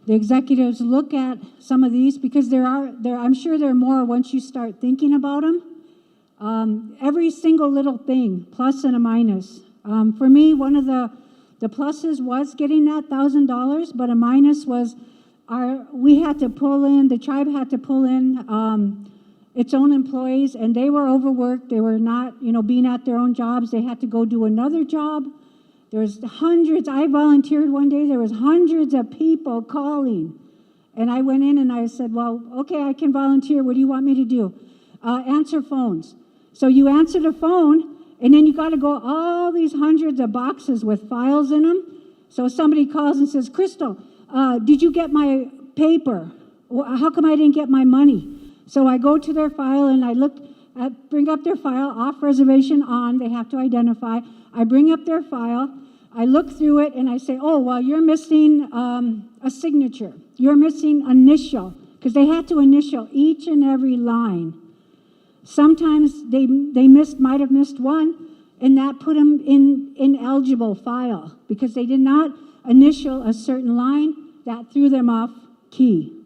the executives look at some of these, because I'm sure there are more once you start thinking about them. Every single little thing, plus and a minus. For me, one of the pluses was getting that $1,000, but a minus was we had to pull in, the tribe had to pull in its own employees, and they were overworked. They were not, being at their own jobs. They had to go do another job. There was hundreds. I volunteered one day. There was hundreds of people calling. And I went in and I said, well, okay, I can volunteer. What do you want me to do? Answer phones. So you answer the phone, and then you got to go all these hundreds of boxes with files in them. So somebody calls and says, Crystal, did you get my paper? How come I didn't get my money? So I go to their file and I bring up their file, off reservation, on, they have to identify. I bring up their file, I look through it, and I say, oh, well, you're missing a signature. You're missing initial, because they had to initial each and every line. Sometimes they might have missed one, and that put them in ineligible file, because they did not initial a certain line. That threw them off key.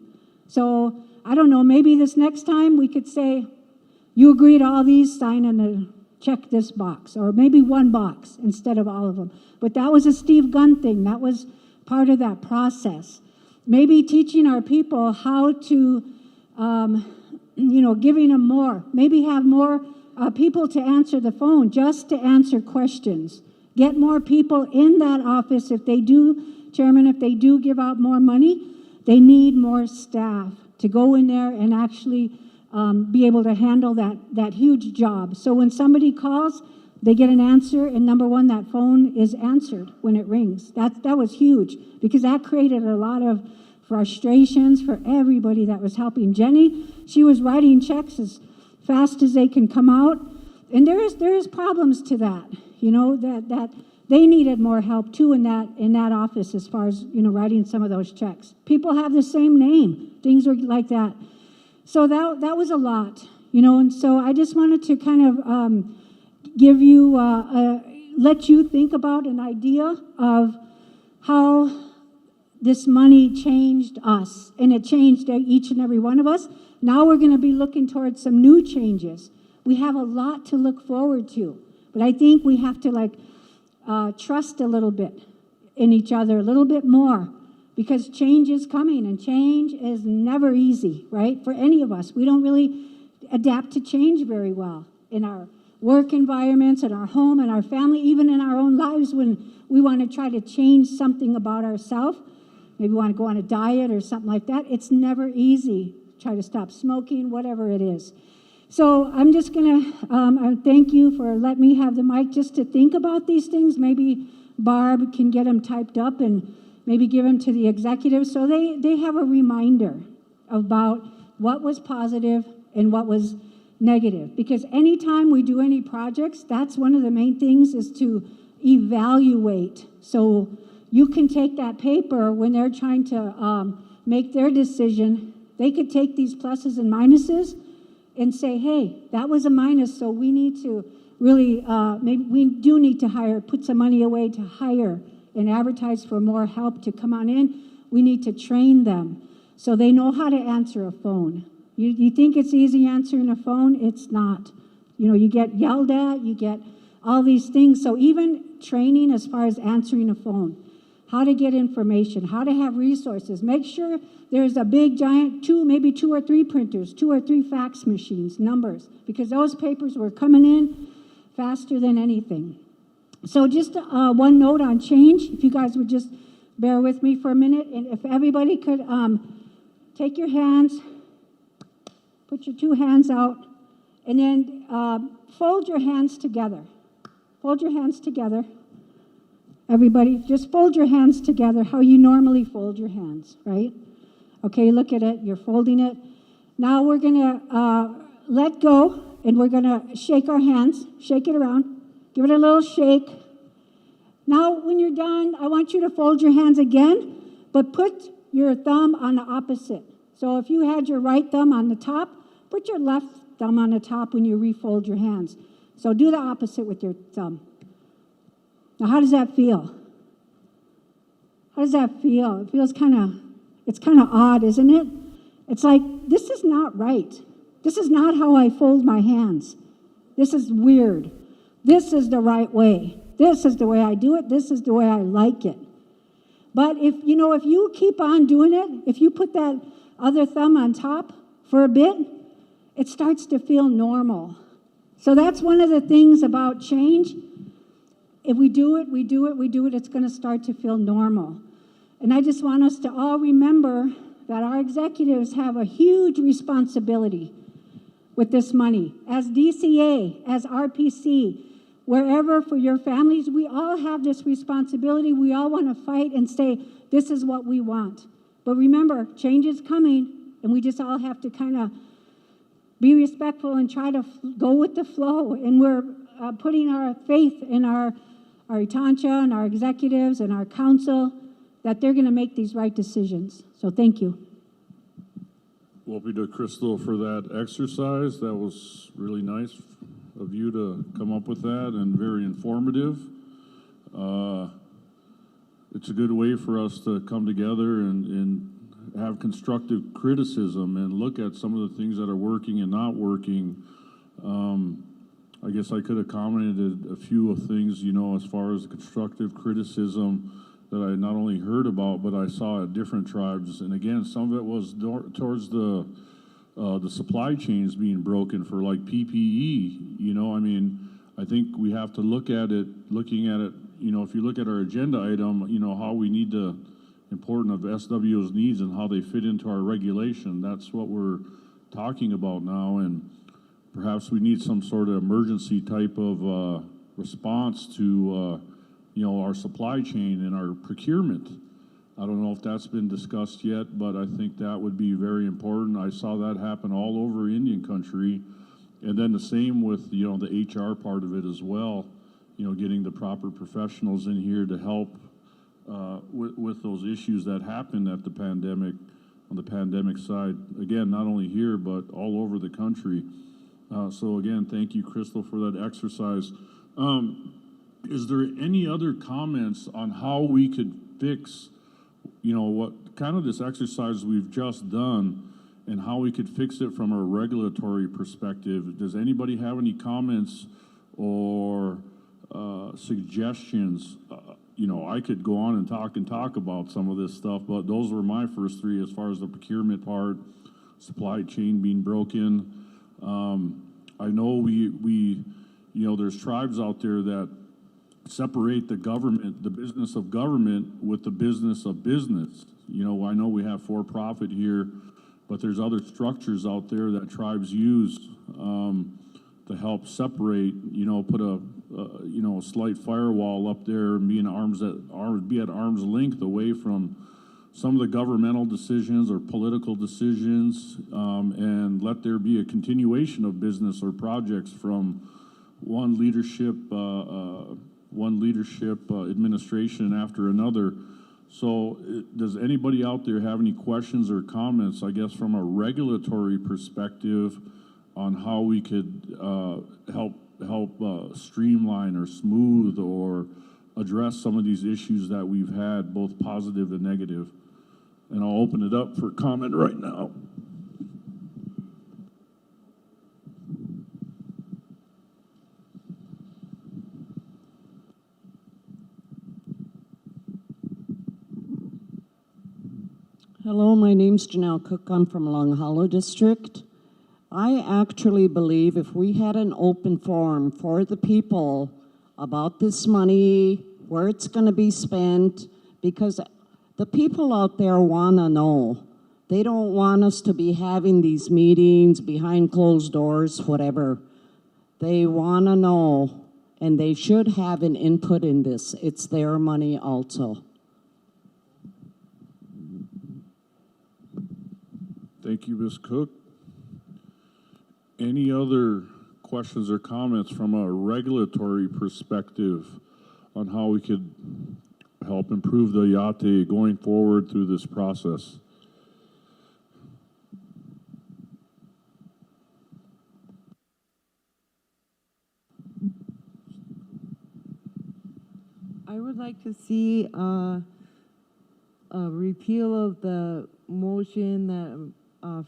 So, I don't know, maybe this next time we could say, you agree to all these, sign and check this box, or maybe one box instead of all of them. But that was a Steve Gunn thing. That was part of that process. Maybe teaching our people how to, giving them more. Maybe have more people to answer the phone, just to answer questions. Get more people in that office. If they do, Chairman, if they do give out more money, they need more staff to go in there and actually be able to handle that huge job. So when somebody calls, they get an answer, and number one, that phone is answered when it rings. That was huge, because that created a lot of frustrations for everybody that was helping. Jenny, she was writing checks as fast as they can come out, and there is problems to that. That they needed more help too in that office as far as writing some of those checks. People have the same name, things are like that. So that was a lot, and so I just wanted to kind of give you, let you think about an idea of how this money changed us, and it changed each and every one of us. Now we're going to be looking towards some new changes. We have a lot to look forward to, but I think we have to trust a little bit in each other, a little bit more, because change is coming, and change is never easy, right? For any of us, we don't really adapt to change very well in our work environments, in our home, in our family, even in our own lives when we want to try to change something about ourselves. Maybe we want to go on a diet or something like that. It's never easy. Try to stop smoking, whatever it is. So I'm just going to thank you for letting me have the mic just to think about these things. Maybe Barb can get them typed up and maybe give them to the executives so they have a reminder about what was positive and what was negative. Because anytime we do any projects, that's one of the main things is to evaluate. So you can take that paper when they're trying to make their decision. They could take these pluses and minuses and say, hey, that was a minus, so we need to really, maybe we do need to put some money away to hire and advertise for more help to come on in. We need to train them so they know how to answer a phone. You think it's easy answering a phone? It's not. You get yelled at, you get all these things. So even training as far as answering a phone, how to get information, how to have resources. Make sure there's a big, giant, maybe two or three printers, 2 or 3 fax machines, numbers, because those papers were coming in faster than anything. So just one note on change, if you guys would just bear with me for a minute, and if everybody could take your hands, put your 2 hands out, and then fold your hands together. Fold your hands together. Everybody, just fold your hands together how you normally fold your hands, right? Okay, look at it. You're folding it. Now we're going to let go, and we're going to shake our hands. Shake it around. Give it a little shake. Now, when you're done, I want you to fold your hands again, but put your thumb on the opposite. So if you had your right thumb on the top, put your left thumb on the top when you refold your hands. So do the opposite with your thumb. Now, how does that feel? How does that feel? It feels it's kind of odd, isn't it? It's like, this is not right. This is not how I fold my hands. This is weird. This is the right way. This is the way I do it. This is the way I like it. But if you keep on doing it, if you put that other thumb on top for a bit, it starts to feel normal. So that's one of the things about change. If we do it, it's going to start to feel normal. And I just want us to all remember that our executives have a huge responsibility with this money. As DCA, as RPC, wherever for your families, we all have this responsibility. We all want to fight and say, this is what we want. But remember, change is coming, and we just all have to kind of be respectful and try to go with the flow. And we're putting our faith in our Itancha and our executives and our council that they're going to make these right decisions. So thank you. Well, we did Crystal for that exercise. That was really nice of you to come up with that and very informative. It's a good way for us to come together and have constructive criticism and look at some of the things that are working and not working. I guess I could have commented a few of things, as far as constructive criticism that I not only heard about, but I saw at different tribes. And again, some of it was towards the supply chains being broken for like PPE. I think we have to looking at it, if you look at our agenda item, how we need the importance of SWO's needs and how they fit into our regulation. That's what we're talking about now. And perhaps we need some sort of emergency type of response to, our supply chain and our procurement. I don't know if that's been discussed yet, but I think that would be very important. I saw that happen all over Indian country. And then the same with, the HR part of it as well, getting the proper professionals in here to help with those issues that happened at on the pandemic side. Again, not only here, but all over the country. So again, thank you, Crystal, for that exercise. Is there any other comments on how we could fix you know, what kind of this exercise we've just done and how we could fix it from a regulatory perspective. Does anybody have any comments or suggestions? You know, I could go on and talk about some of this stuff, but those were my first three as far as the procurement part, supply chain being broken. I know we you know, there's tribes out there that separate the government, the business of government with the business of business. You know, I know we have for-profit here, but there's other structures out there that tribes use to help separate, you know, put a you know, a slight firewall up there and be at arm's length away from some of the governmental decisions or political decisions, and let there be a continuation of business or projects from one leadership administration after another. So does anybody out there have any questions or comments, I guess, from a regulatory perspective on how we could help streamline or smooth or address some of these issues that we've had, both positive and negative? And I'll open it up for comment right now. Hello, my name's Janelle Cook. I'm from Long Hollow District. I actually believe if we had an open forum for the people about this money, where it's going to be spent, because the people out there want to know. They don't want us to be having these meetings behind closed doors, whatever. They want to know, and they should have an input in this. It's their money also. Thank you, Ms. Cook. Any other questions or comments from a regulatory perspective on how we could help improve the IATE going forward through this process? I would like to see a repeal of the motion that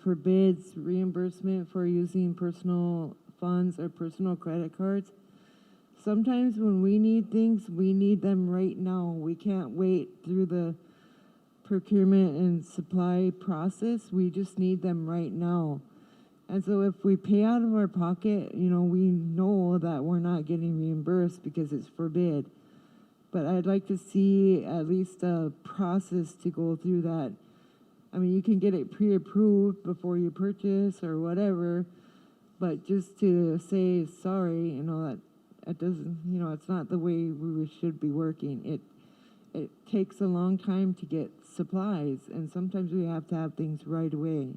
forbids reimbursement for using personal funds or personal credit cards. Sometimes when we need things, we need them right now. We can't wait through the procurement and supply process. We just need them right now. And so if we pay out of our pocket, you know, we know that we're not getting reimbursed because it's forbid. But I'd like to see at least a process to go through that. I mean, you can get it pre-approved before you purchase or whatever, but just to say sorry, you know, that doesn't, you know, it's not the way we should be working. It takes a long time to get supplies, and sometimes we have to have things right away.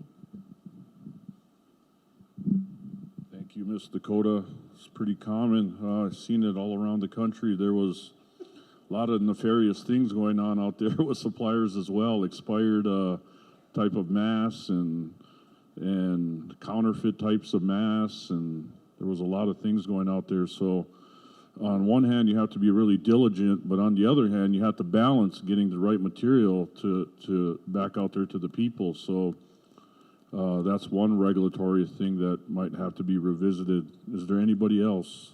Thank you, Ms. Dakota. It's pretty common. I've seen it all around the country. There was a lot of nefarious things going on out there with suppliers as well, expired type of masks and counterfeit types of masks, and there was a lot of things going out there. So on one hand, you have to be really diligent, but on the other hand, you have to balance getting the right material to back out there to the people. So that's one regulatory thing that might have to be revisited. Is there anybody else?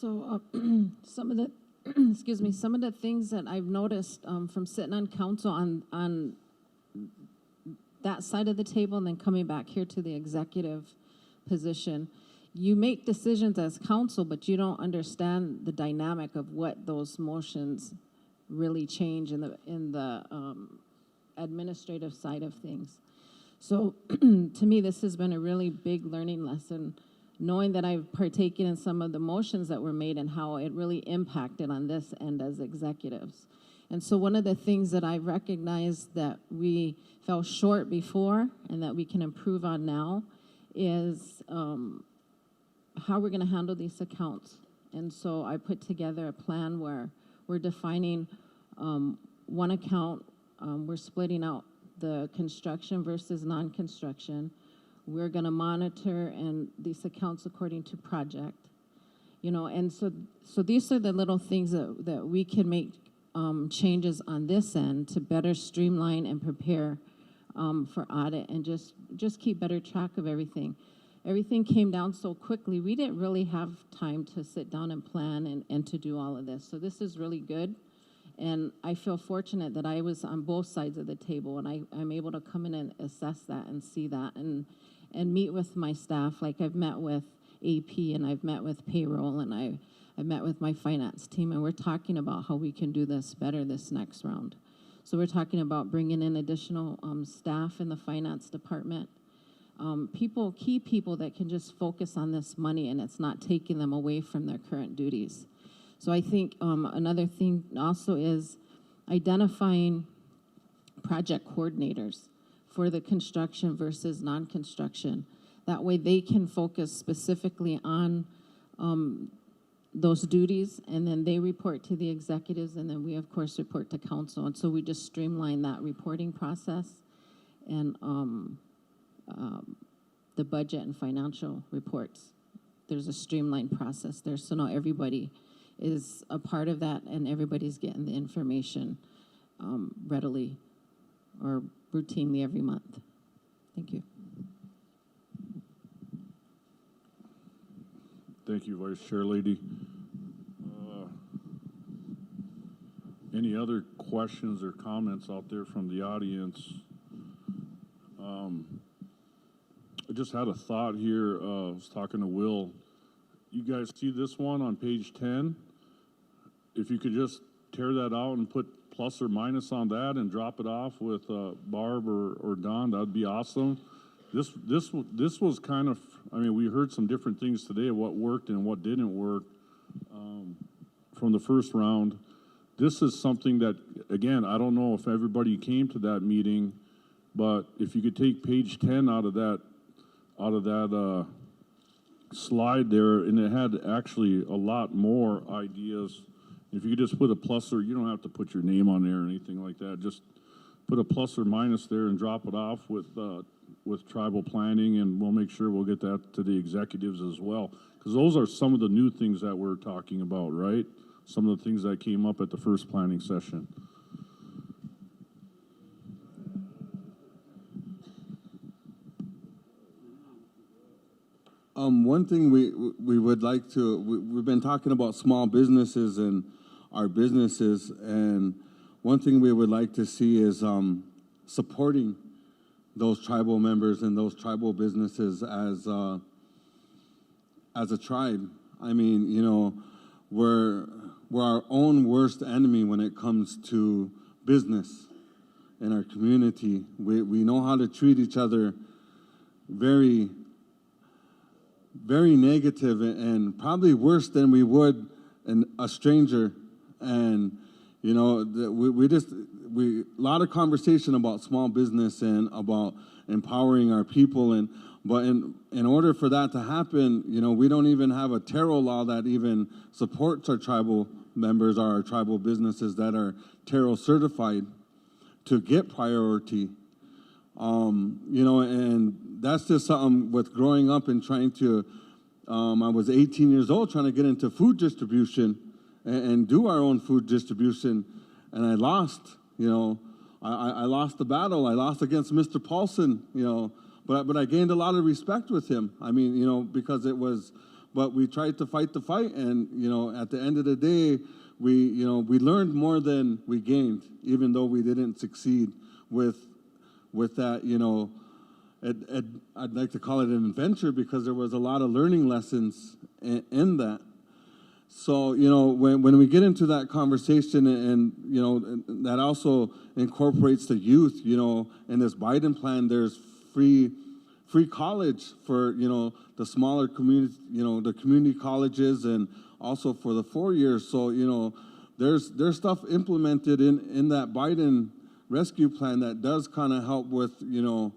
So some of the, excuse me, some of the things that I've noticed from sitting on council on that side of the table and then coming back here to the executive position, you make decisions as council, but you don't understand the dynamic of what those motions really change in the administrative side of things. So to me, this has been a really big learning lesson, knowing that I've partaken in some of the motions that were made and how it really impacted on this end as executives. And so one of the things that I've recognized that we fell short before and that we can improve on now is how we're going to handle these accounts. And so I put together a plan where we're defining one account, we're splitting out the construction versus non-construction. We're going to monitor and these accounts according to project. You know, and so these are the little things that we can make changes on this end to better streamline and prepare for audit and just keep better track of everything. Everything came down so quickly, we didn't really have time to sit down and plan and to do all of this. So this is really good. And I feel fortunate that I was on both sides of the table, and I'm able to come in and assess that and see that and meet with my staff. Like I've met with AP and I've met with payroll and I've met with my finance team, and we're talking about how we can do this better this next round. So we're talking about bringing in additional staff in the finance department, key people that can just focus on this money and it's not taking them away from their current duties. So I think another thing also is identifying project coordinators for the construction versus non-construction. That way they can focus specifically on those duties, and then they report to the executives, and then we, of course, report to council. And so we just streamline that reporting process and the budget and financial reports. There's a streamlined process there, so now everybody is a part of that, and everybody's getting the information readily or routinely every month. Thank you. Thank you, Vice Chair Lady. Any other questions or comments out there from the audience? I just had a thought here. I was talking to Will. You guys see this one on page 10? If you could just tear that out and put plus or minus on that and drop it off with Barb or Don, that'd be awesome. This was kind of, I mean, we heard some different things today of what worked and what didn't work from the first round. This is something that, again, I don't know if everybody came to that meeting, but if you could take page 10 out of that slide there, and it had actually a lot more ideas. If you could just put a plus, or you don't have to put your name on there or anything like that, just put a plus or minus there and drop it off with tribal planning, and we'll make sure we'll get that to the executives as well. Because those are some of the new things that we're talking about, right? Some of the things that came up at the first planning session. One thing we would like to, we've been talking about small businesses and our businesses, and one thing we would like to see is supporting those tribal members and those tribal businesses as a tribe. I mean, you know, we're our own worst enemy when it comes to business in our community. We know how to treat each other very negative and probably worse than we would a stranger. And, you know, a lot of conversation about small business and about empowering our people. But in order for that to happen, you know, we don't even have a TARO law that even supports our tribal members or our tribal businesses that are TARO certified to get priority. You know, and that's just something with growing up and trying to, I was 18 years old trying to get into food distribution and do our own food distribution, and I lost, you know, I lost the battle. I lost against Mr. Paulson, you know, but I gained a lot of respect with him. I mean, you know, because it was, but we tried to fight the fight, and, you know, at the end of the day, we learned more than we gained, even though we didn't succeed with that, you know. I'd like to call it an adventure because there was a lot of learning lessons in that. So, you know, when we get into that conversation, and you know, that also incorporates the youth, you know, in this Biden plan, there's free college for, you know, the smaller community, you know, the community colleges, and also for the 4 years. So, you know, there's stuff implemented in that Biden rescue plan that does kind of help with, you know,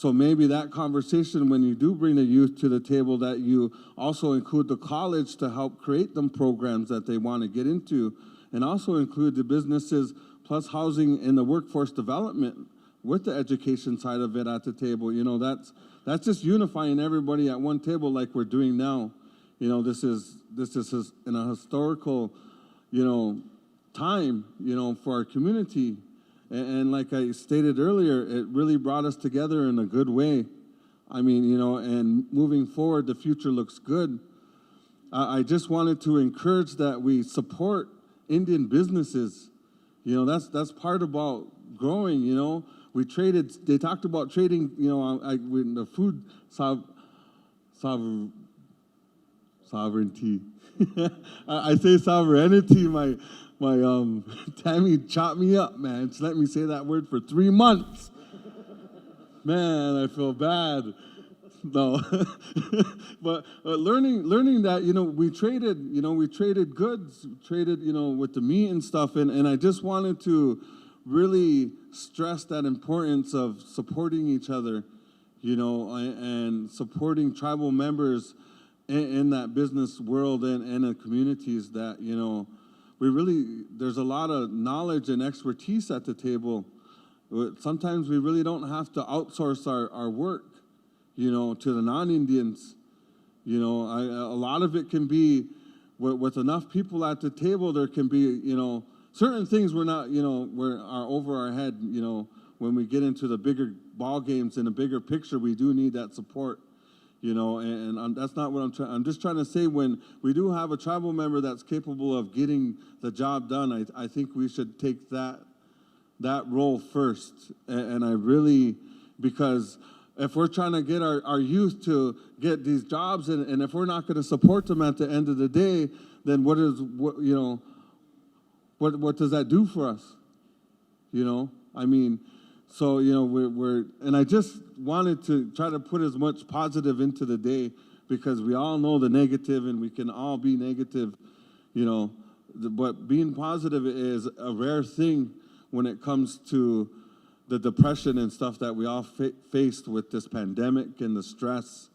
So maybe that conversation, when you do bring the youth to the table, that you also include the college to help create them programs that they want to get into, and also include the businesses plus housing and the workforce development with the education side of it at the table. You know, that's just unifying everybody at one table like we're doing now. You know, this is in a historical, you know, time, you know, for our community. And like I stated earlier, it really brought us together in a good way. I mean, you know, and moving forward, the future looks good. I just wanted to encourage that we support Indian businesses. You know, that's part about growing, you know. They talked about trading, you know, with the food sovereignty. I say sovereignty, my Tammy chopped me up, man. Just let me say that word for 3 months. Man, I feel bad. No, but learning that, you know, we traded goods, you know, with the meat and stuff, and I just wanted to really stress that importance of supporting each other, you know, and supporting tribal members in that business world and in the communities that, you know, there's a lot of knowledge and expertise at the table. Sometimes we really don't have to outsource our work, you know, to the non-Indians. You know, a lot of it can be, with enough people at the table, there can be, you know, certain things we're not, you know, are over our head, you know. When we get into the bigger ball games and the bigger picture, we do need that support. You know, and that's not what I'm trying. I'm just trying to say, when we do have a tribal member that's capable of getting the job done, I think we should take that role first. And I really, because if we're trying to get our youth to get these jobs, and if we're not going to support them at the end of the day, then what does that do for us? You know, I mean. So, you know, and I just wanted to try to put as much positive into the day, because we all know the negative and we can all be negative, you know, but being positive is a rare thing when it comes to the depression and stuff that we all faced with this pandemic and the stress,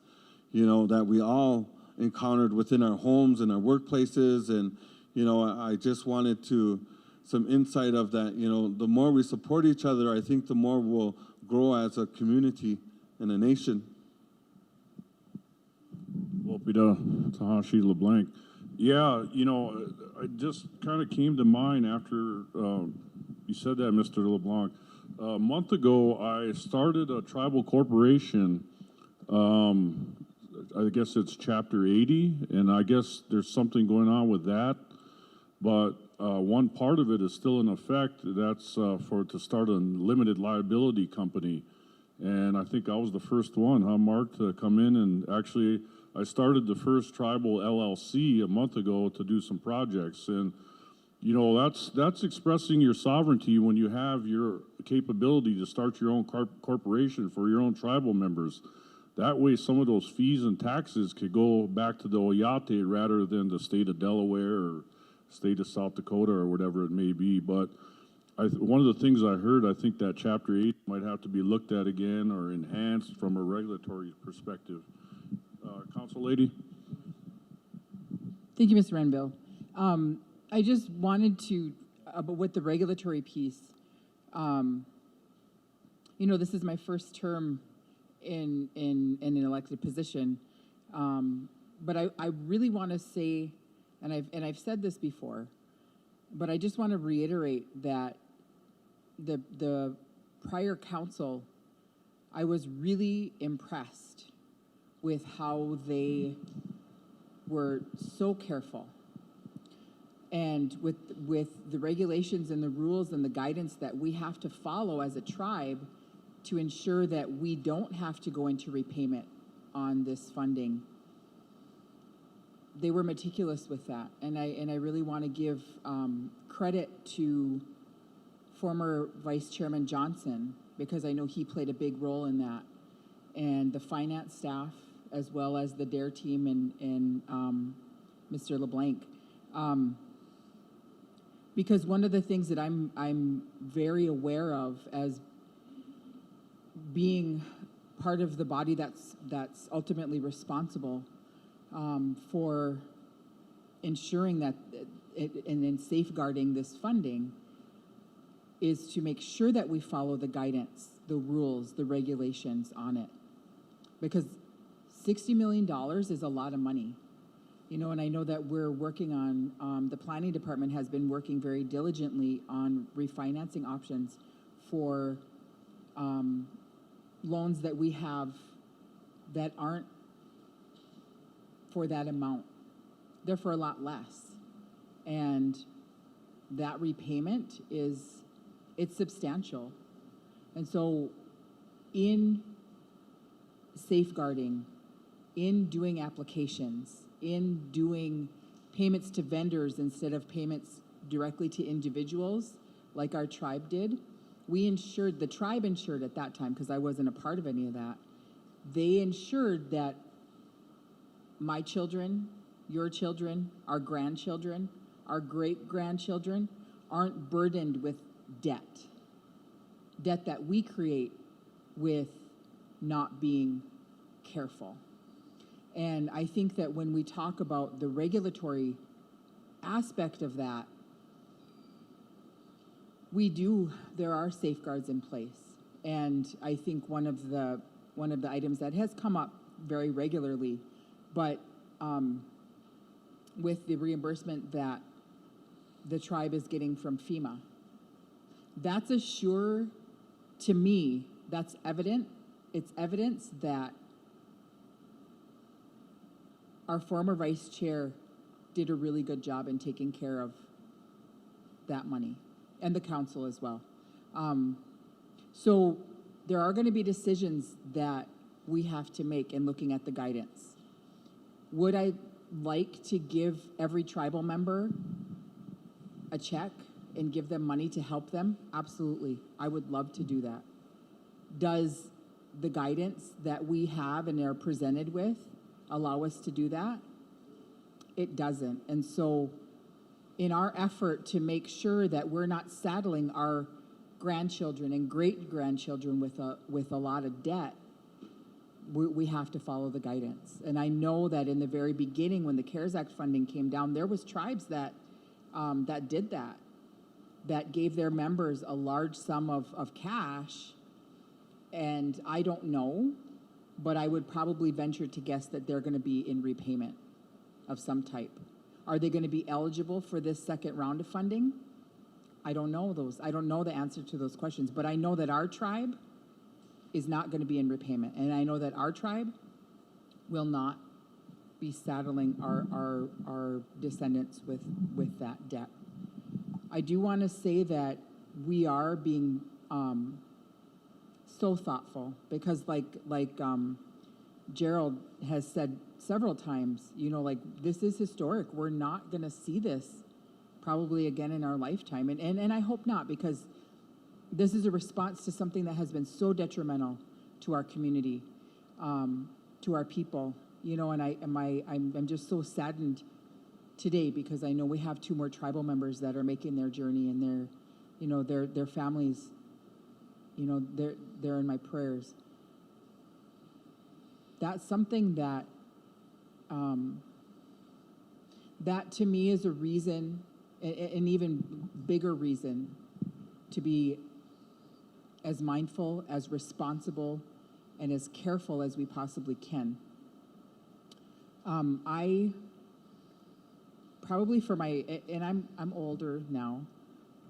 you know, that we all encountered within our homes and our workplaces. And, you know, I just wanted some insight of that. You know, the more we support each other, I think the more we'll grow as a community and a nation. Wopida Tahashi LeBlanc. Yeah, you know, it just kind of came to mind after you said that, Mr. LeBlanc. A month ago, I started a tribal corporation. I guess it's Chapter 80, and I guess there's something going on with that. But one part of it is still in effect. That's to start a limited liability company. And I think I was the first one, Mark, to come in. And actually, I started the first tribal LLC a month ago to do some projects. And, you know, that's expressing your sovereignty when you have your capability to start your own corporation for your own tribal members. That way, some of those fees and taxes could go back to the Oyate rather than the state of Delaware or state of South Dakota or whatever it may be. But one of the things I heard, I think that Chapter 8 might have to be looked at again or enhanced from a regulatory perspective. Council Lady? Thank you, Mr. Renville. I just wanted to, with the regulatory piece, you know, this is my first term in an elected position, but I really want to say, and I've said this before, but I just want to reiterate that the prior council, I was really impressed with how they were so careful, and with the regulations and the rules and the guidance that we have to follow as a tribe to ensure that we don't have to go into repayment on this funding. They were meticulous with that, and I really want to give credit to former Vice Chairman Johnson, because I know he played a big role in that, and the finance staff, as well as the DARE team and Mr. LeBlanc. Because one of the things that I'm very aware of as being part of the body that's ultimately responsible for ensuring that and then safeguarding this funding is to make sure that we follow the guidance, the rules, the regulations on it. Because $60 million is a lot of money. You know, and I know that we're working on, the planning department has been working very diligently on refinancing options for loans that we have that aren't for that amount. They're for a lot less. And that repayment it's substantial. And so in safeguarding, in doing applications, in doing payments to vendors instead of payments directly to individuals, like our tribe did, the tribe insured at that time, because I wasn't a part of any of that, they ensured that my children, your children, our grandchildren, our great-grandchildren aren't burdened with debt that we create with not being careful. And I think that when we talk about the regulatory aspect of that, there are safeguards in place. And I think one of the items that has come up very regularly, but with the reimbursement that the tribe is getting from FEMA, that's to me, that's evident. It's evidence that our former vice chair did a really good job in taking care of that money, and the council as well. So there are going to be decisions that we have to make in looking at the guidance. Would I like to give every tribal member a check and give them money to help them? Absolutely. I would love to do that. Does the guidance that we have and are presented with allow us to do that? It doesn't. And so in our effort to make sure that we're not saddling our grandchildren and great-grandchildren with a lot of debt, we have to follow the guidance. And I know that in the very beginning, when the CARES Act funding came down, there was tribes that did that gave their members a large sum of cash. And I don't know, but I would probably venture to guess that they're going to be in repayment of some type. Are they going to be eligible for this second round of funding? I don't know those. I don't know the answer to those questions, but I know that our tribe is not going to be in repayment. And I know that our tribe will not be saddling our descendants with that debt. I do want to say that we are being so thoughtful, because like Gerald has said several times, you know, like, this is historic. We're not going to see this probably again in our lifetime. And I hope not, because this is a response to something that has been so detrimental to our community, to our people, you know, and I'm just so saddened today, because I know we have 2 more tribal members that are making their journey, and their families, you know, they're in my prayers. That's something that that to me is a reason, an even bigger reason, to be as mindful, as responsible, and as careful as we possibly can. I probably I'm older now,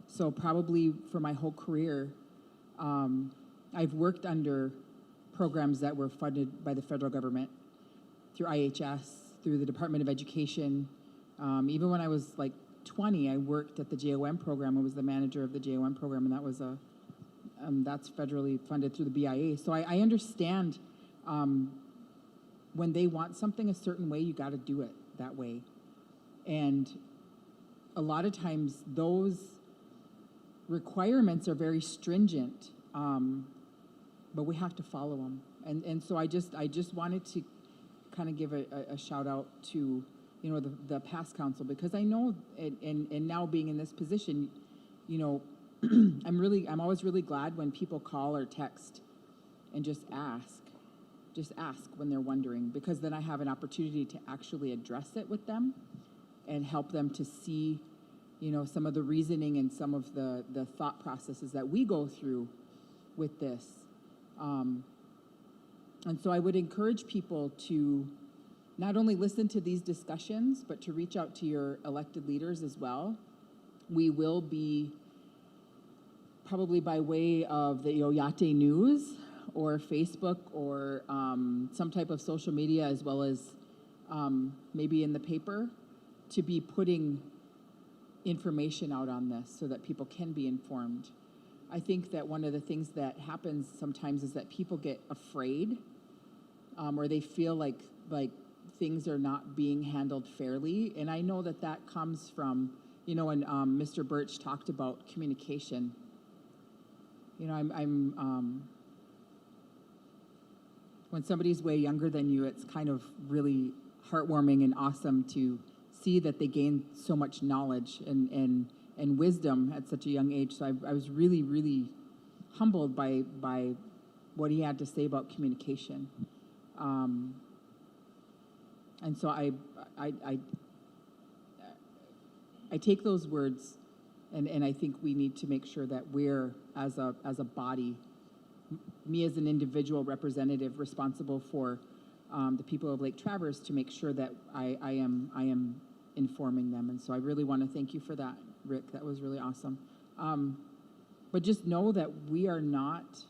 so probably for my whole career, I've worked under programs that were funded by the federal government through IHS, through the Department of Education. Even when I was like 20, I worked at the JOM program. I was the manager of the JOM program, and that was that's federally funded through the BIA. So I understand when they want something a certain way, you got to do it that way. And a lot of times those requirements are very stringent, but we have to follow them. And so I just wanted to kind of give a shout out to, you know, the past council, because I know, and now being in this position, you know, I'm always really glad when people call or text and just ask, just ask when they're wondering, because then I have an opportunity to actually address it with them and help them to see, you know, some of the reasoning and some of the thought processes that we go through with this. And so I would encourage people to not only listen to these discussions, but to reach out to your elected leaders as well. We will be, probably by way of the Oyate News or Facebook or some type of social media, as well as maybe in the paper, to be putting information out on this so that people can be informed. I think that one of the things that happens sometimes is that people get afraid, or they feel like things are not being handled fairly. And I know that that comes from, you know, when Mr. Birch talked about communication. You know, when somebody's way younger than you, it's kind of really heartwarming and awesome to see that they gain so much knowledge and wisdom at such a young age. So I was really, really humbled by what he had to say about communication. And so I take those words, and I think we need to make sure that we're, as a body, me as an individual representative responsible for the people of Lake Traverse, to make sure that I am informing them. And so I really want to thank you for that, Rick. That was really awesome. But just know that we are not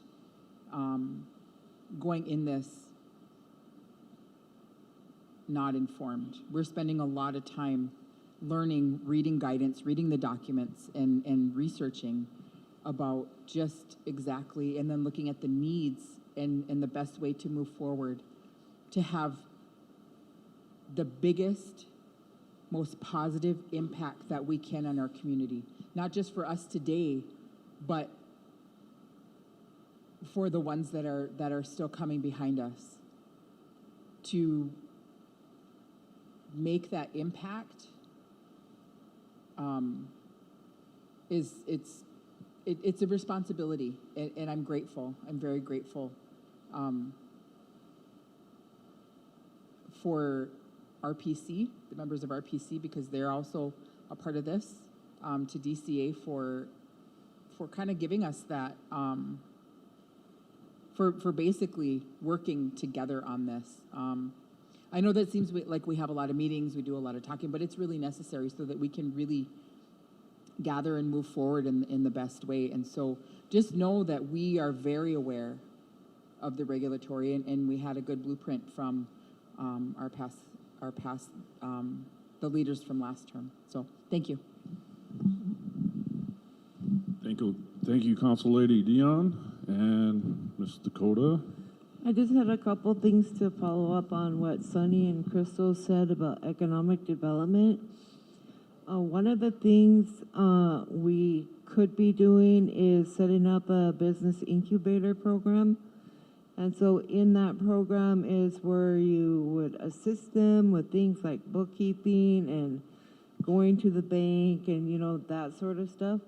going in this not informed. We're spending a lot of time learning, reading guidance, reading the documents, and researching about just exactly, and then looking at the needs and the best way to move forward to have the biggest, most positive impact that we can on our community. Not just for us today, but for the ones that are still coming behind us. To make that impact it's a responsibility, and I'm grateful. I'm very grateful for RPC, the members of RPC, because they're also a part of this, to DCA for kind of giving us that, for basically working together on this. I know that it seems like we have a lot of meetings, we do a lot of talking, but it's really necessary so that we can really gather and move forward in the best way. And so just know that we are very aware of the regulatory, and we had a good blueprint from our past the leaders from last term. So thank you. Thank you, Council Lady Dion and Ms. Dakota. I just had a couple things to follow up on what Sunny and Crystal said about economic development. One of the things we could be doing is setting up a business incubator program. And so in that program is where you would assist them with things like bookkeeping and going to the bank and, you know, that sort of stuff.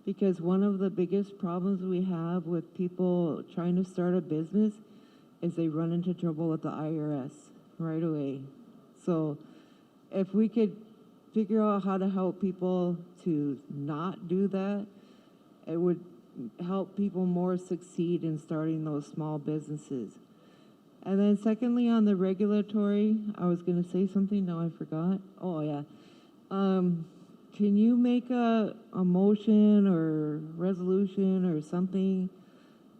Because one of the biggest problems we have with people trying to start a business is they run into trouble with the IRS right away. So if we could figure out how to help people to not do that, it would help people more succeed in starting those small businesses. And then secondly, on the regulatory, I was going to say something, now I forgot. Oh, yeah. Can you make a motion or resolution or something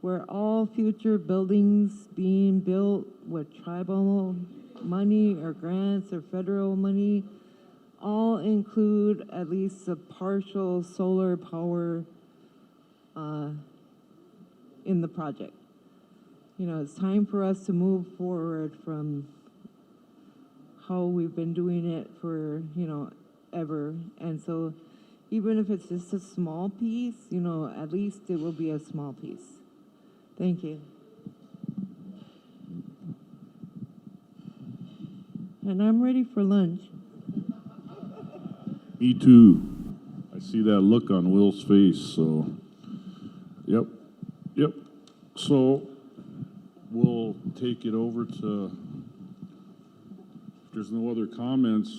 where all future buildings being built with tribal money or grants or federal money all include at least a partial solar power in the project? You know, it's time for us to move forward from how we've been doing it for, you know, ever. And so even if it's just a small piece, you know, at least it will be a small piece. Thank you. And I'm ready for lunch. Me too. I see that look on Will's face, so, yep. So, we'll take it over to, if there's no other comments,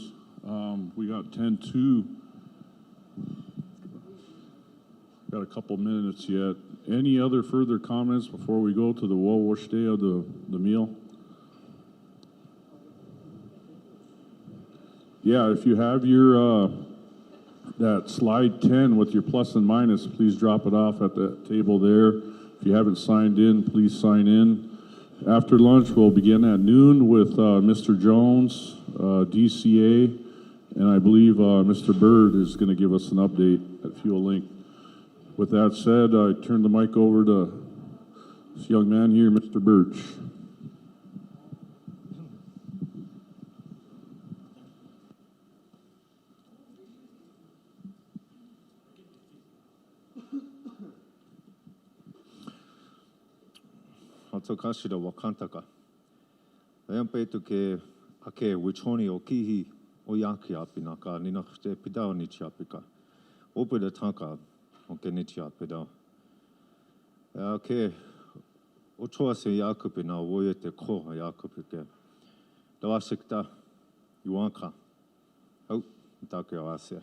we got 10:02. Got a couple minutes yet. Any other further comments before we go to the wash day of the meal? Yeah, if you have your, that slide 10 with your plus and minus, please drop it off at the table there. If you haven't signed in, please sign in. After lunch, we'll begin at noon with Mr. Jones, DCA, and I believe Mr. Bird is going to give us an update at Fuel Link. With that said, I turn the mic over to this young man here, Mr. Birch. Hatsukashira wakantaka. Ayampetu ke ake wichoni okihi oyaki apinaka ninakte pidao nichiapika. Opeda tanka oke nichiapida. Ake ochoase yakupina woyete ko yakupike. Dawasikta yuanka. Au, take awase.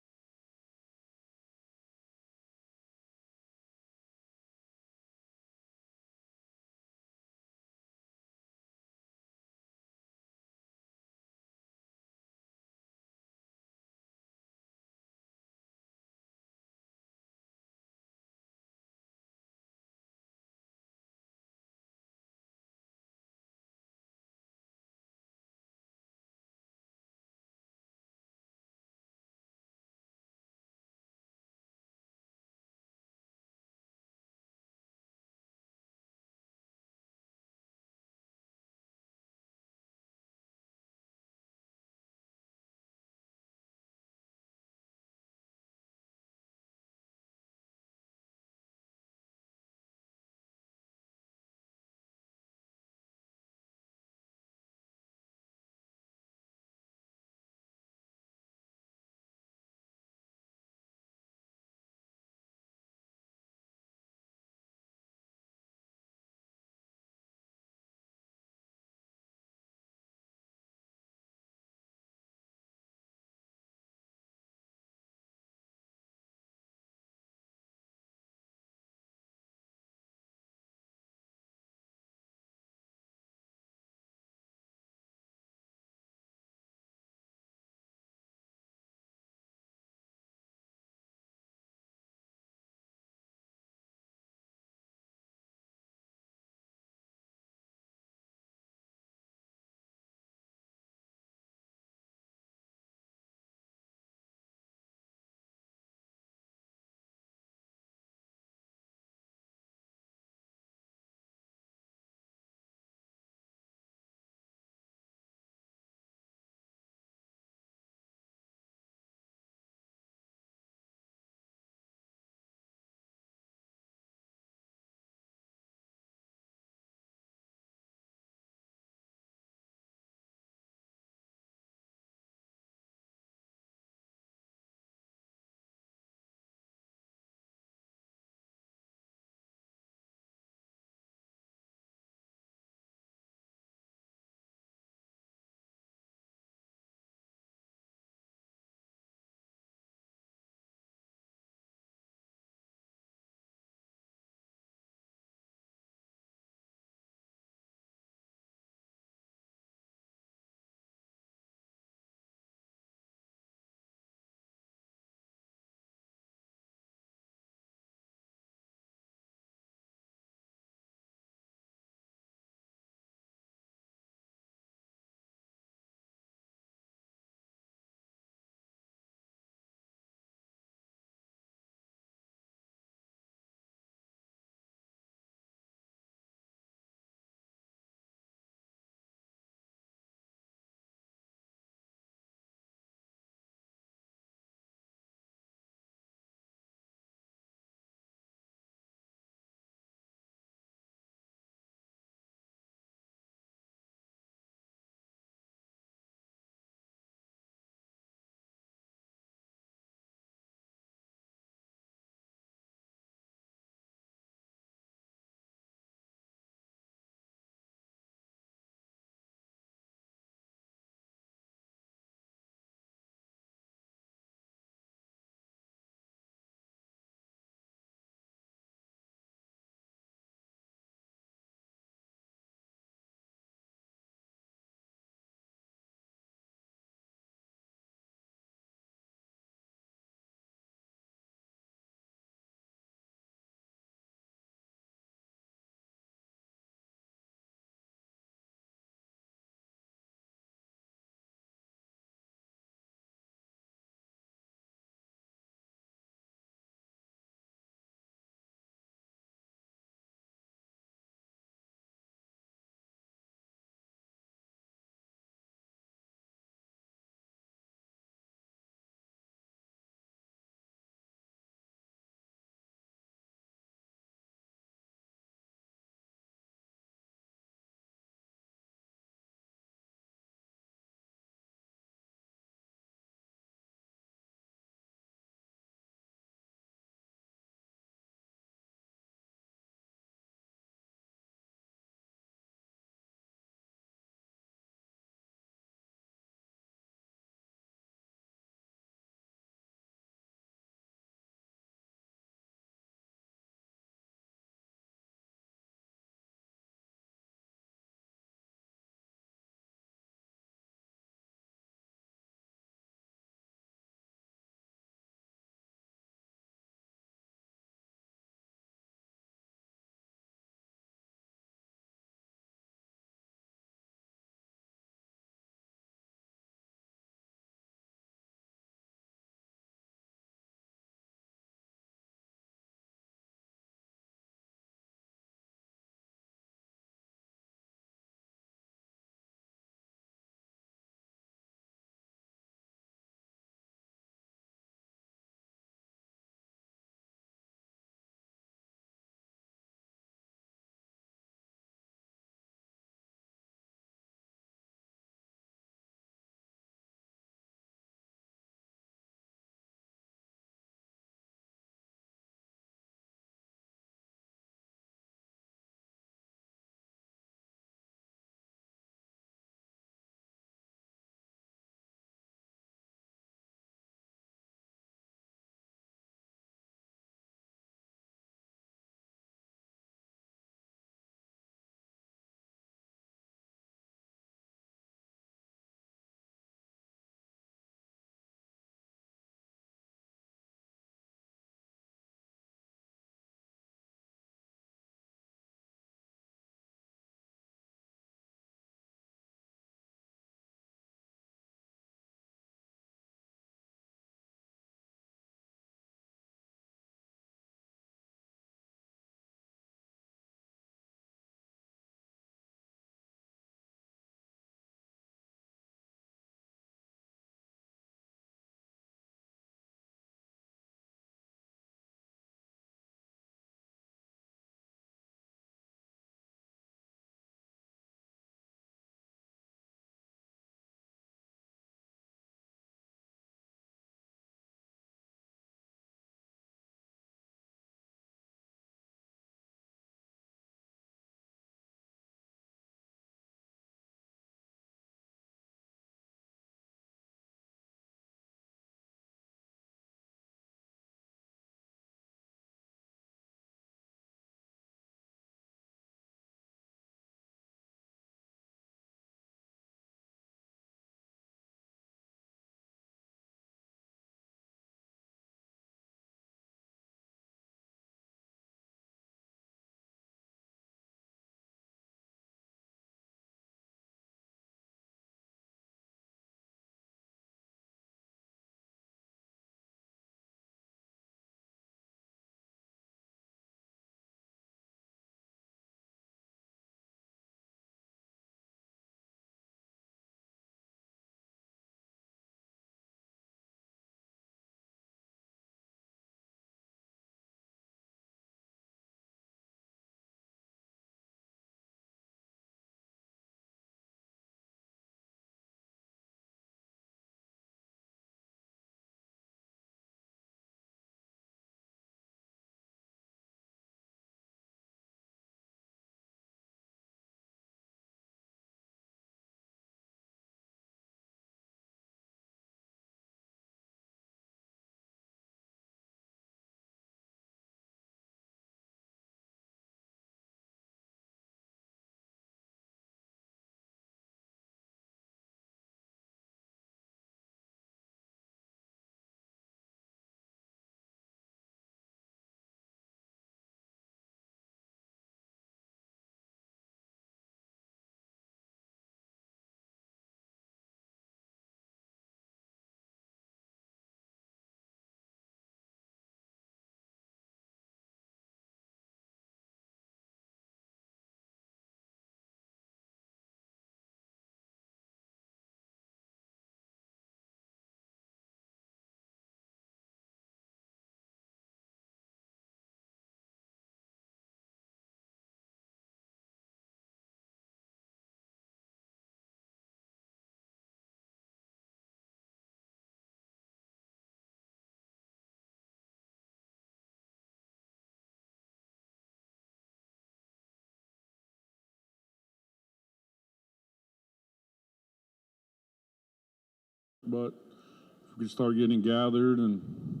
but if we could start getting gathered and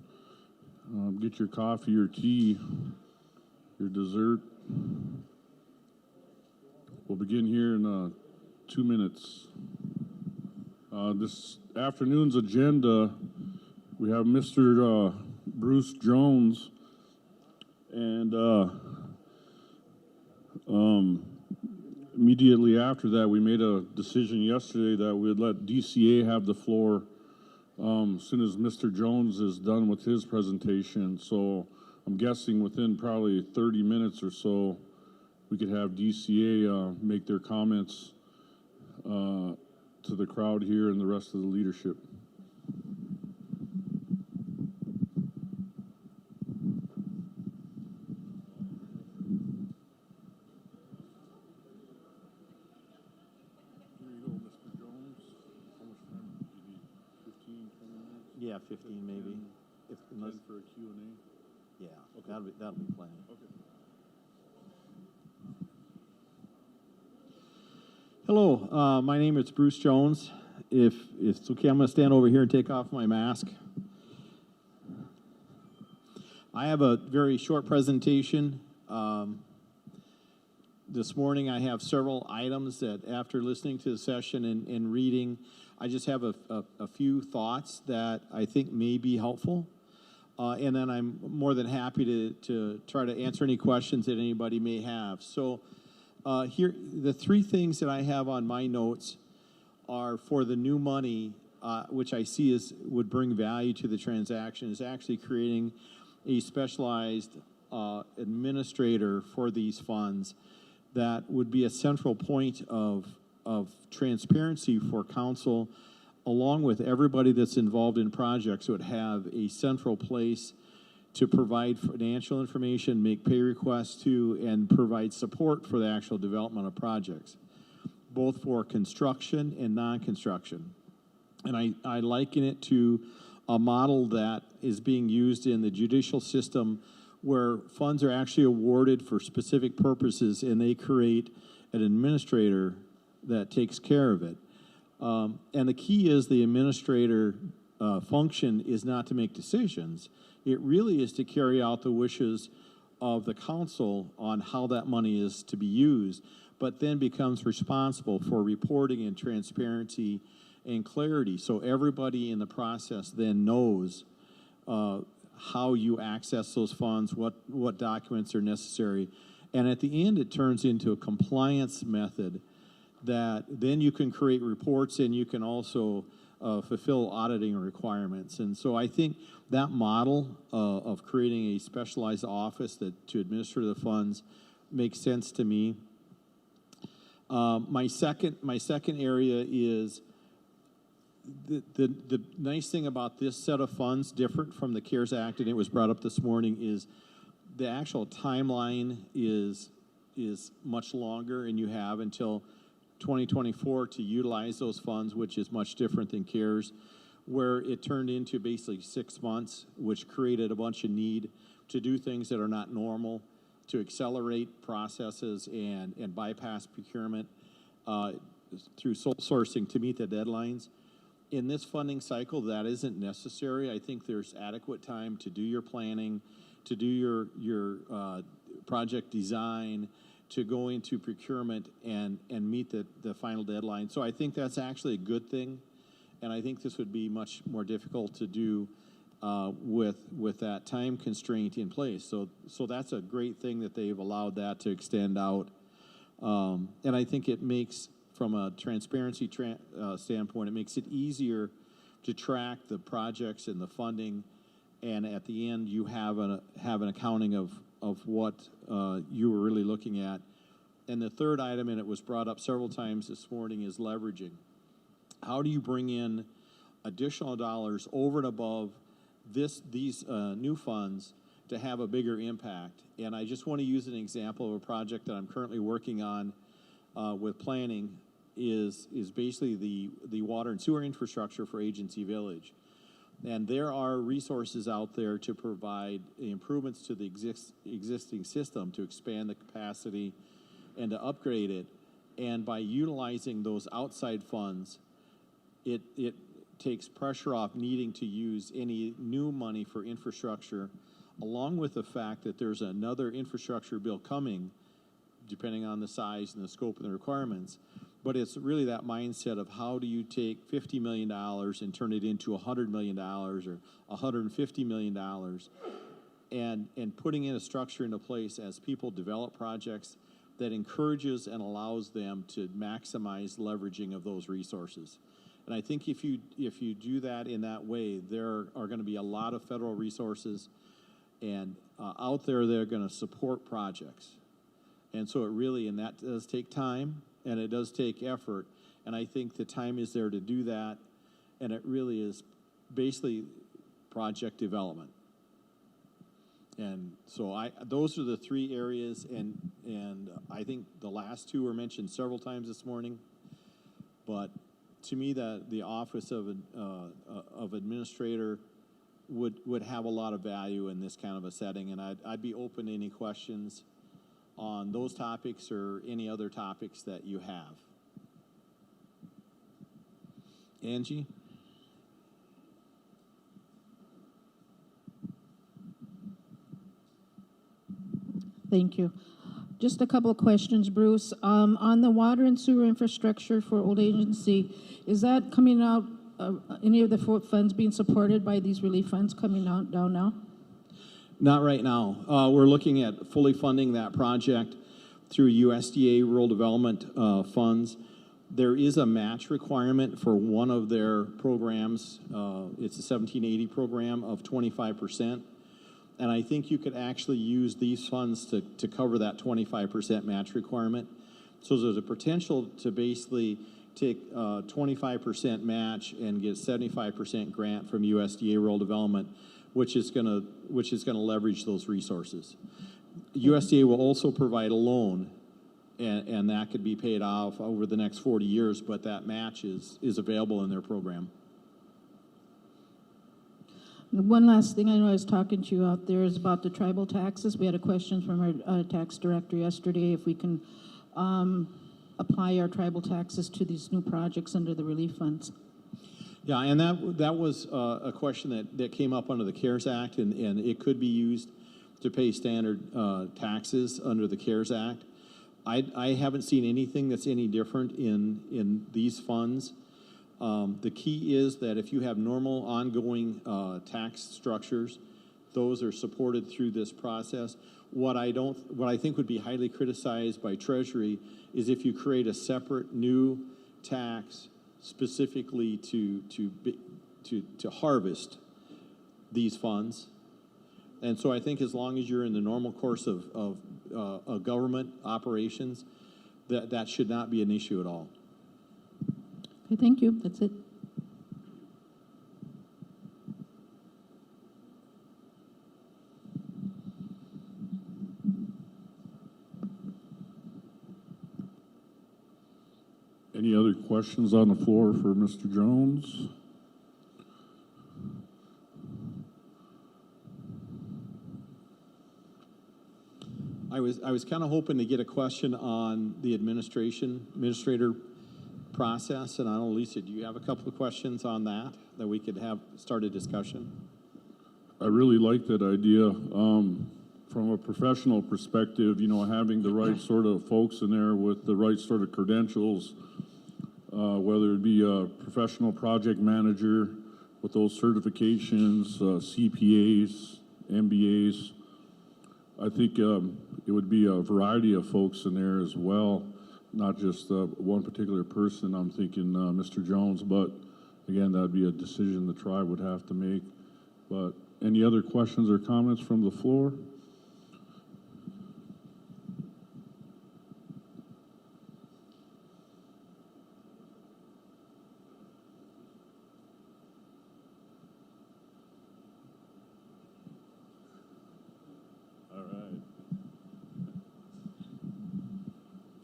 get your coffee, your tea, your dessert. We'll begin here in 2 minutes. This afternoon's agenda, we have Mr. Bruce Jones, and immediately after that, we made a decision yesterday that we'd let DCA have the floor as soon as Mr. Jones is done with his presentation. So I'm guessing within probably 30 minutes or so, we could have DCA make their comments to the crowd here and the rest of the leadership. Yeah, 15 maybe. If unless for a Q&A? Yeah, okay. That'll be plenty. Okay. Hello, my name is Bruce Jones. If it's okay, I'm going to stand over here and take off my mask. I have a very short presentation. This morning I have several items that after listening to the session and reading, I just have a few thoughts that I think may be helpful. And then I'm more than happy to try to answer any questions that anybody may have. So here, the three things that I have on my notes are for the new money, which I see would bring value to the transaction, is actually creating a specialized administrator for these funds that would be a central point of transparency for council, along with everybody that's involved in projects would have a central place to provide financial information, make pay requests to, and provide support for the actual development of projects, both for construction and non-construction. And I liken it to a model that is being used in the judicial system where funds are actually awarded for specific purposes and they create an administrator that takes care of it. And the key is the administrator function is not to make decisions. It really is to carry out the wishes of the council on how that money is to be used, but then becomes responsible for reporting and transparency and clarity. So everybody in the process then knows how you access those funds, what documents are necessary. And at the end, it turns into a compliance method that then you can create reports and you can also fulfill auditing requirements. And so I think that model of creating a specialized office to administer the funds makes sense to me. My second area is the nice thing about this set of funds, different from the CARES Act, and it was brought up this morning, is the actual timeline is much longer, and you have until 2024 to utilize those funds, which is much different than CARES, where it turned into basically 6 months, which created a bunch of need to do things that are not normal, to accelerate processes and bypass procurement through sole sourcing to meet the deadlines. In this funding cycle, that isn't necessary. I think there's adequate time to do your planning, to do your project design, to go into procurement and meet the final deadline. So I think that's actually a good thing, and I think this would be much more difficult to do with that time constraint in place. So that's a great thing that they've allowed that to extend out, and I think it makes, from a transparency standpoint, it makes it easier to track the projects and the funding, and at the end you have an accounting of what you were really looking at. And the third item, and it was brought up several times this morning, is leveraging. How do you bring in additional dollars over and above these new funds to have a bigger impact? And I just want to use an example of a project that I'm currently working on with planning, is basically the water and sewer infrastructure for Agency Village. And there are resources out there to provide improvements to the existing system, to expand the capacity and to upgrade it. And by utilizing those outside funds, it takes pressure off needing to use any new money for infrastructure, along with the fact that there's another infrastructure bill coming, depending on the size and the scope and the requirements. But it's really that mindset of how do you take $50 million and turn it into $100 million or $150 million, and putting in a structure into place as people develop projects that encourages and allows them to maximize leveraging of those resources. And I think if you do that in that way, there are going to be a lot of federal resources and out there that are going to support projects. And so it really, and that does take time and it does take effort. And I think the time is there to do that. And it really is basically project development. And so those are the three areas, and I think the last two were mentioned several times this morning. But to me, the office of administrator would have a lot of value in this kind of a setting, and I'd be open to any questions on those topics or any other topics that you have. Angie? Thank you. Just a couple of questions, Bruce. On the water and sewer infrastructure for old agency, is that coming out, any of the funds being supported by these relief funds coming out down now? Not right now. We're looking at fully funding that project through USDA rural development funds. There is a match requirement for one of their programs. It's a 1780 program of 25%. And I think you could actually use these funds to cover that 25% match requirement. So there's a potential to basically take 25% match and get 75% grant from USDA rural development, which is gonna leverage those resources. USDA will also provide a loan, and that could be paid off over the next 40 years, but that match is available in their program. One last thing, I know I was talking to you out there, is about the tribal taxes. We had a question from our tax director yesterday, if we can apply our tribal taxes to these new projects under the relief funds. Yeah, and that was a question that came up under the CARES Act, and it could be used to pay standard taxes under the CARES Act. I haven't seen anything that's any different in these funds. The key is that if you have normal ongoing tax structures, those are supported through this process. What I think would be highly criticized by Treasury is if you create a separate new tax specifically to harvest these funds. And so I think as long as you're in the normal course of government operations, that should not be an issue at all. Okay, thank you. That's it. Any other questions on the floor for Mr. Jones? I was kind of hoping to get a question on the administrator process, and I don't know, Lisa, do you have a couple of questions on that we could have start a discussion? I really like that idea. From a professional perspective, you know, having the right sort of folks in there with the right sort of credentials, whether it be a professional project manager with those certifications, CPAs, MBAs. I think it would be a variety of folks in there as well, not just one particular person. I'm thinking Mr. Jones, but again, that'd be a decision the tribe would have to make. But any other questions or comments from the floor?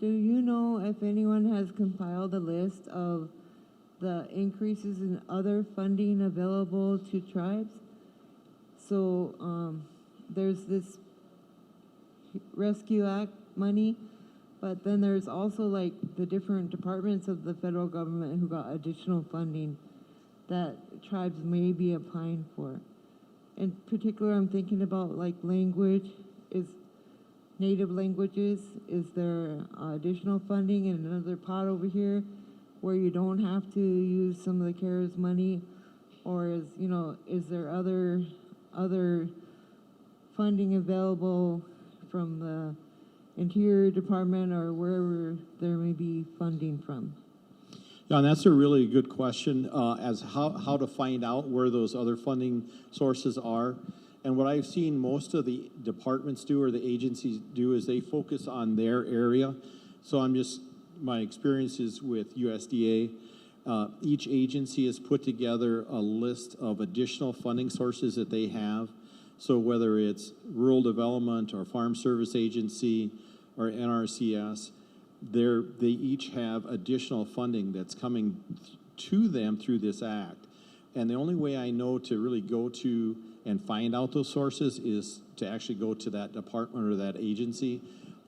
Do you know if anyone has compiled a list of the increases in other funding available to tribes? So there's this Rescue Act money, but then there's also like the different departments of the federal government who got additional funding that tribes may be applying for. In particular, I'm thinking about like language, is native languages, is there additional funding in another pot over here where you don't have to use some of the CARES money? Or is there other funding available from the Interior Department or wherever there may be funding from? Yeah, and that's a really good question as how to find out where those other funding sources are. And what I've seen most of the departments do or the agencies do is they focus on their area. So my experiences with USDA, each agency has put together a list of additional funding sources that they have. So whether it's rural development or farm service agency or NRCS, they each have additional funding that's coming to them through this act. And the only way I know to really go to and find out those sources is to actually go to that department or that agency.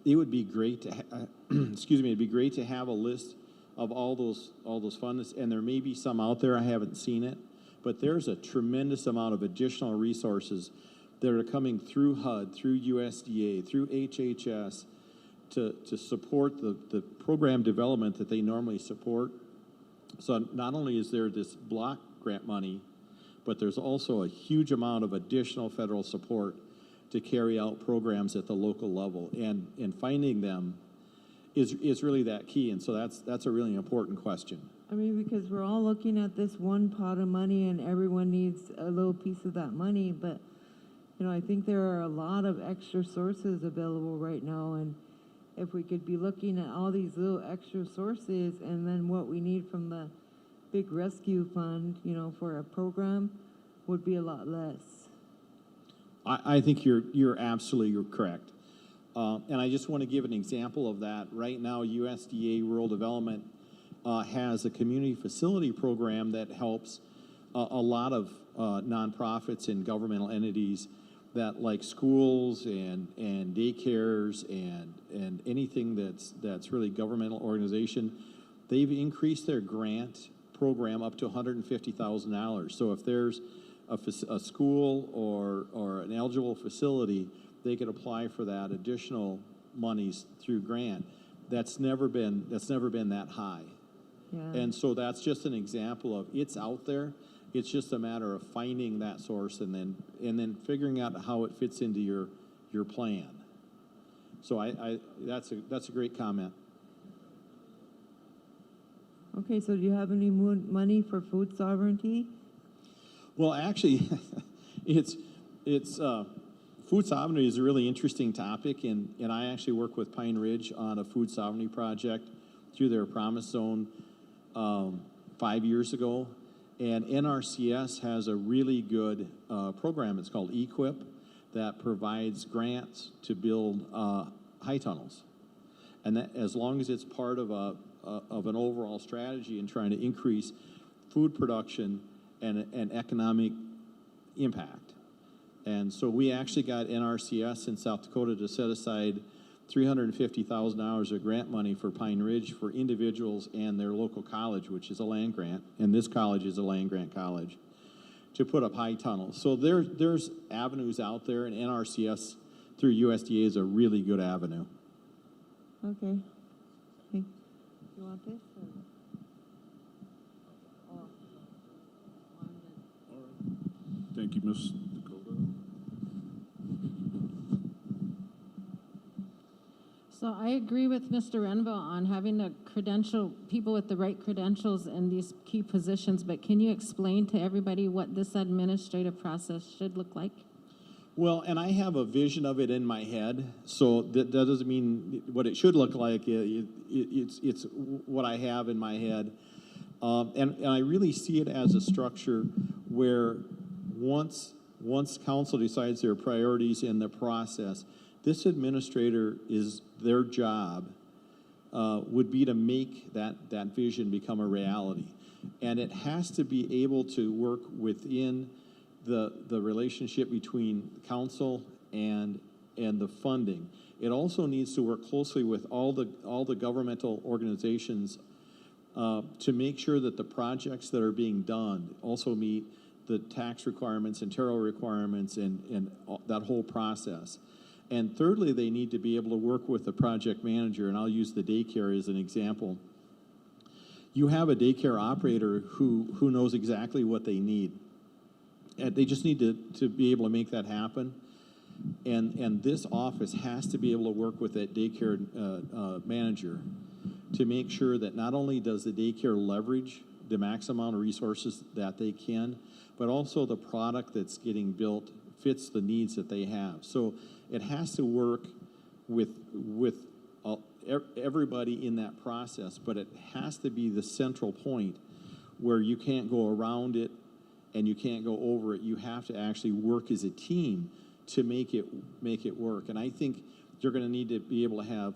It would be great to it'd be great to have a list of all those funds, and there may be some out there, I haven't seen it, but there's a tremendous amount of additional resources that are coming through HUD, through USDA, through HHS to support the program development that they normally support. So not only is there this block grant money, but there's also a huge amount of additional federal support to carry out programs at the local level, and finding them is really that key. And so that's a really important question. I mean, because we're all looking at this one pot of money and everyone needs a little piece of that money, but I think there are a lot of extra sources available right now, and if we could be looking at all these little extra sources and then what we need from the big rescue fund, for a program would be a lot less. I think you're absolutely correct. And I just want to give an example of that. Right now, USDA Rural Development has a community facility program that helps a lot of nonprofits and governmental entities that like schools and daycares and anything that's really governmental organization. They've increased their grant program up to $150,000. So if there's a school or an eligible facility, they could apply for that additional monies through grant. That's never been that high. Yeah. And so that's just an example of it's out there. It's just a matter of finding that source and then figuring out how it fits into your plan. So that's a great comment. Okay, so do you have any money for food sovereignty? Well, actually, it's food sovereignty is a really interesting topic, and I actually work with Pine Ridge on a food sovereignty project through their Promise Zone 5 years ago. And NRCS has a really good program. It's called EQIP that provides grants to build high tunnels. And that, as long as it's part of an overall strategy in trying to increase food production and economic impact. And so we actually got NRCS in South Dakota to set aside $350,000 of grant money for Pine Ridge for individuals and their local college, which is a land grant, and this college is a land grant college, to put up high tunnels. So there's avenues out there, and NRCS through USDA is a really good avenue. Okay. You want this? Thank you, Ms. Dakota. So I agree with Mr. Renville on having the people with the right credentials in these key positions, but can you explain to everybody what this administrative process should look like? Well, and I have a vision of it in my head, so that doesn't mean what it should look like. It's what I have in my head. And I really see it as a structure where once council decides their priorities in the process, this administrator their job would be to make that vision become a reality. And it has to be able to work within the relationship between council and the funding. It also needs to work closely with all the governmental organizations to make sure that the projects that are being done also meet the tax requirements and TARO requirements and that whole process. And thirdly, they need to be able to work with the project manager, and I'll use the daycare as an example. You have a daycare operator who knows exactly what they need. And they just need to be able to make that happen. And this office has to be able to work with that daycare manager to make sure that not only does the daycare leverage the max amount of resources that they can, but also the product that's getting built fits the needs that they have. So it has to work with everybody in that process, but it has to be the central point where you can't go around it and you can't go over it. You have to actually work as a team to make it work. And I think you're going to need to be able to have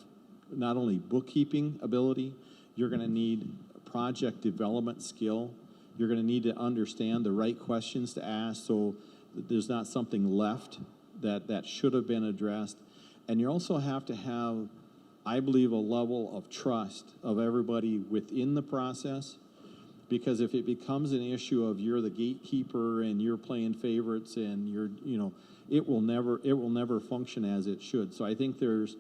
not only bookkeeping ability, you're going to need project development skill. You're going to need to understand the right questions to ask so that there's not something left that should have been addressed. And you also have to have, I believe, a level of trust of everybody within the process, because if it becomes an issue of you're the gatekeeper and you're playing favorites and you're, it will never function as it should. So I think there's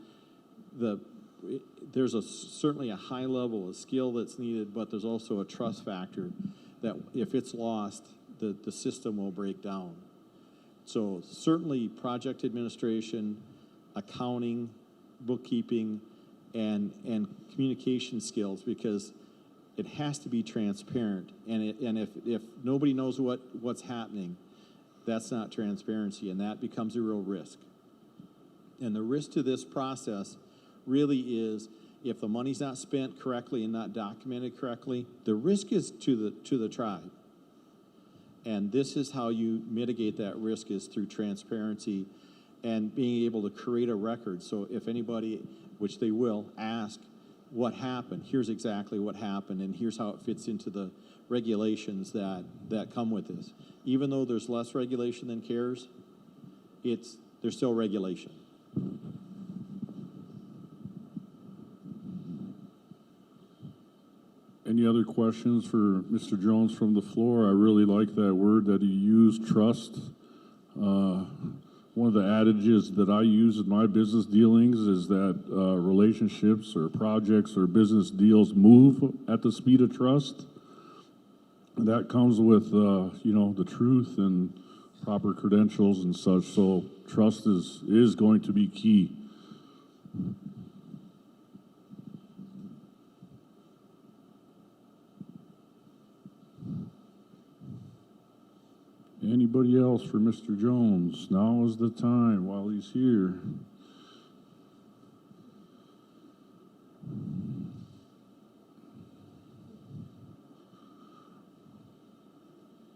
certainly a high level of skill that's needed, but there's also a trust factor that if it's lost, the system will break down. So certainly project administration, accounting, bookkeeping, and communication skills, because it has to be transparent. And if nobody knows what's happening, that's not transparency, and that becomes a real risk. And the risk to this process really is if the money's not spent correctly and not documented correctly, the risk is to the tribe. And this is how you mitigate that risk, is through transparency and being able to create a record. So if anybody, which they will, ask what happened, here's exactly what happened, and here's how it fits into the regulations that come with this. Even though there's less regulation than CARES, there's still regulation. Any other questions for Mr. Jones from the floor? I really like that word that he used, trust. One of the adages that I use in my business dealings is that relationships or projects or business deals move at the speed of trust. And that comes with, the truth and proper credentials and such. So trust is going to be key. Anybody else for Mr. Jones? Now is the time while he's here.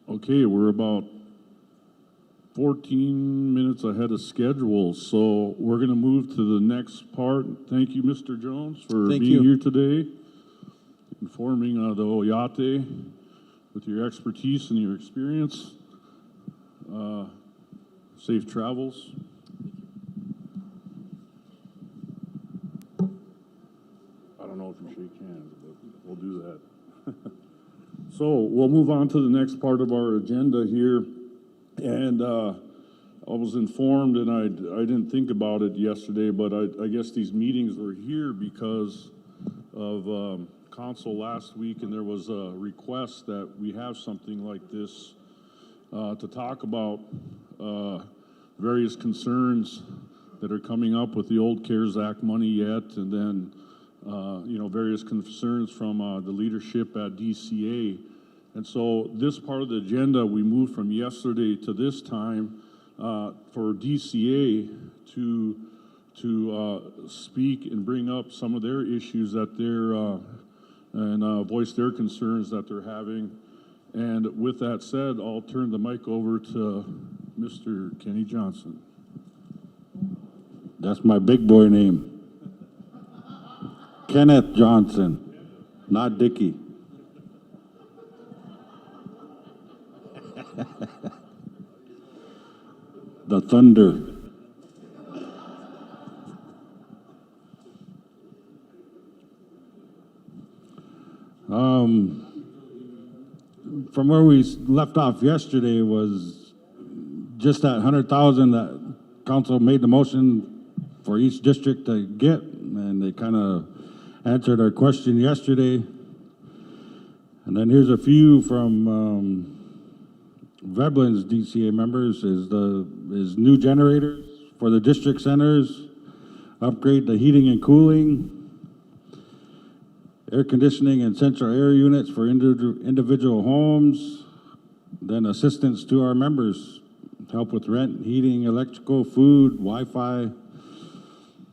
Okay, we're about 14 minutes ahead of schedule, so we're going to move to the next part. Thank you, Mr. Jones, for being here today, informing the Oyate with your expertise and your experience. Safe travels. I don't know if you shake hands, but we'll do that. So we'll move on to the next part of our agenda here. And I was informed, and I didn't think about it yesterday, but I guess these meetings were here because of council last week, and there was a request that we have something like this to talk about various concerns that are coming up with the old CARES Act money yet, and then various concerns from the leadership at DCA. And so this part of the agenda, we moved from yesterday to this time for DCA to speak and bring up some of their issues that and voice their concerns that they're having. And with that said, I'll turn the mic over to Mr. Kenny Johnson. That's my big boy name. Kenneth Johnson, not Dickie. The Thunder. From where we left off yesterday was just that 100,000 that council made the motion for each district to get, and they kind of answered our question yesterday. And then here's a few from Veblen's DCA members is new generators for the district centers, upgrade the heating and cooling, air conditioning and central air units for individual homes, then assistance to our members, help with rent, heating, electrical, food, Wi-Fi,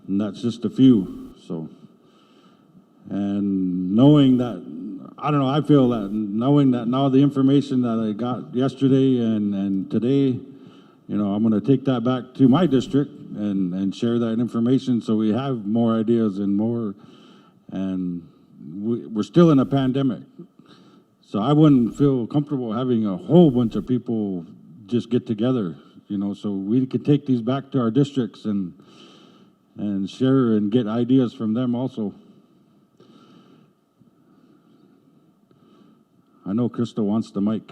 and that's just a few. So, and knowing that, I don't know, I feel that knowing that now the information that I got yesterday and today, you know, I'm going to take that back to my district and share that information so we have more ideas and more, and we're still in a pandemic. So I wouldn't feel comfortable having a whole bunch of people just get together, you know, so we could take these back to our districts and share and get ideas from them also. I know Crystal wants the mic.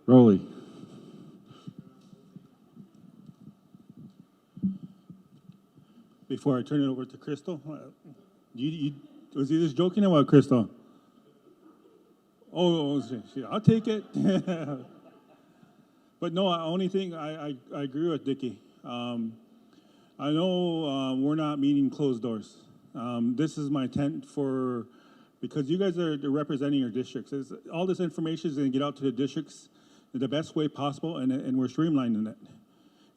Rolly. Before I turn it over to Crystal, was he just joking about Crystal? Oh, I'll take it. But no, only thing I agree with Dickie. I know we're not meeting closed doors. This is my intent for, because you guys are representing your districts. All this information is going to get out to the districts in the best way possible, and we're streamlining it.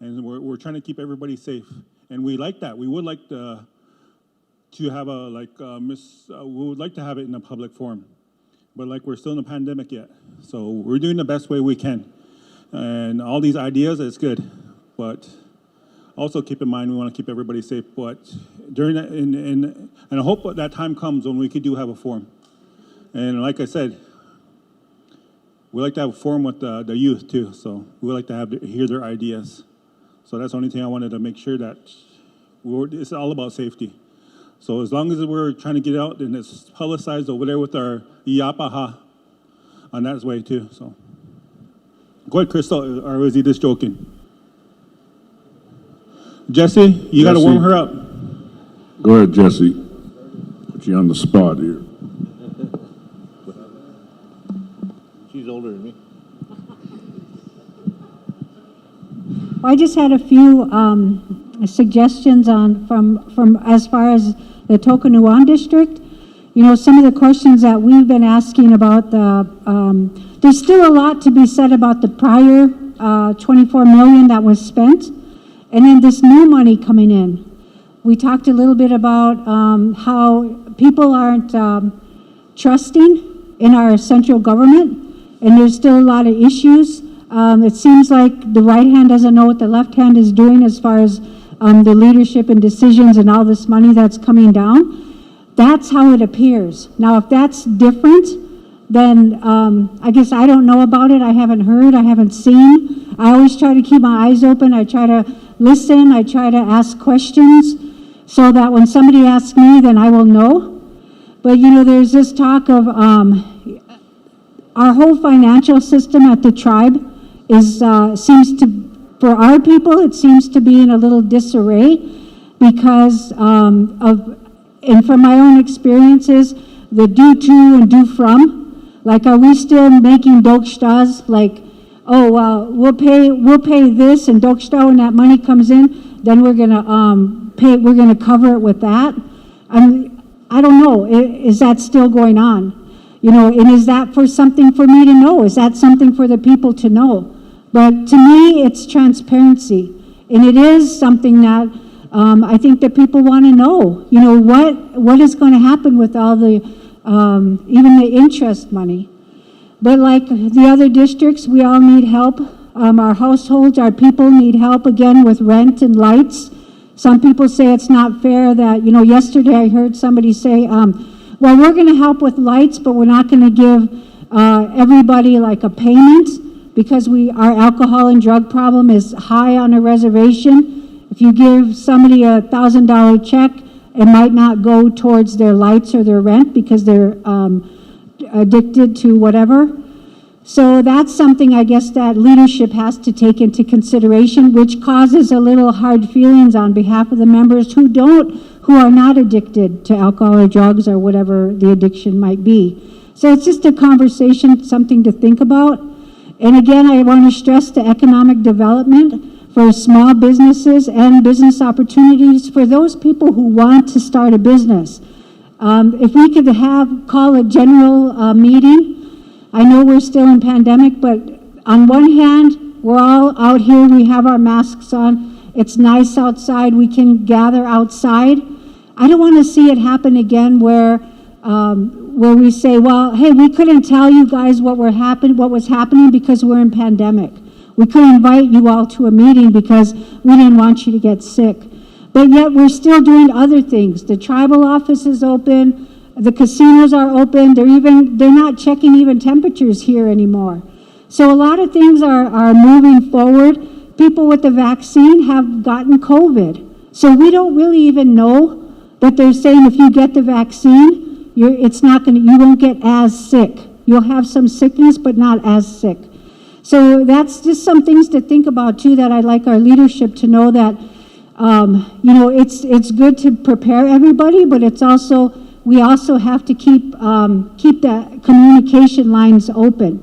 And we're trying to keep everybody safe. And we like that. We would like to have we would like to have it in a public forum. But like we're still in a pandemic yet. So we're doing the best way we can. And all these ideas, it's good. But also keep in mind, we want to keep everybody safe. But during that, and I hope that time comes when we do have a forum. And like I said, we like to have a forum with the youth too. So we like to hear their ideas. So that's the only thing I wanted to make sure that it's all about safety. So as long as we're trying to get out and it's publicized over there with our Iapaha on that way too. So go ahead, Crystal, or was he just joking? Jesse, you got to warm her up. Go ahead, Jesse. Put you on the spot here. She's older than me. I just had a few suggestions from as far as the Tokanuan district. You know, some of the questions that we've been asking about there's still a lot to be said about the prior 24 million that was spent, and then this new money coming in. We talked a little bit about how people aren't trusting in our central government, and there's still a lot of issues. It seems like the right hand doesn't know what the left hand is doing as far as the leadership and decisions and all this money that's coming down. That's how it appears. Now, if that's different, then I guess I don't know about it. I haven't heard, I haven't seen. I always try to keep my eyes open. I try to listen. I try to ask questions so that when somebody asks me, then I will know. But, you know, there's this talk of our whole financial system at the tribe seems to, for our people, it seems to be in a little disarray because and from my own experiences, the due to and due from, like, are we still making dokshtas? Like, oh, well, we'll pay this, and dokshta, when that money comes in, then we're gonna cover it with that. I don't know. Is that still going on? You know, and is that for something for me to know? Is that something for the people to know? But to me, it's transparency. And it is something that I think that people want to know. You know, what is going to happen with all the, even the interest money. But like the other districts, we all need help. Our households, our people need help again with rent and lights. Some people say it's not fair that, you know, yesterday I heard somebody say, well, we're going to help with lights, but we're not going to give everybody like a payment because our alcohol and drug problem is high on a reservation. If you give somebody $1,000 check It might not go towards their lights or their rent because they're addicted to whatever. So that's something I guess that leadership has to take into consideration, which causes a little hard feelings on behalf of the members who are not addicted to alcohol or drugs or whatever the addiction might be. So it's just a conversation, something to think about. And again, I want to stress the economic development for small businesses and business opportunities for those people who want to start a business. If we could call a general meeting. I know we're still in pandemic, but on one hand, we're all out here, we have our masks on, it's nice outside, we can gather outside. I don't want to see it happen again where we say, well, hey, we couldn't tell you guys what was happening because we're in pandemic. We couldn't invite you all to a meeting because we didn't want you to get sick. But yet we're still doing other things. The tribal office is open. The casinos are open. They're not checking even temperatures here anymore. So a lot of things are moving forward. People with the vaccine have gotten COVID. So we don't really even know that they're saying if you get the vaccine, you won't get as sick. You'll have some sickness, but not as sick. So that's just some things to think about too, that I'd like our leadership to know that, it's good to prepare everybody, but we also have to keep the communication lines open.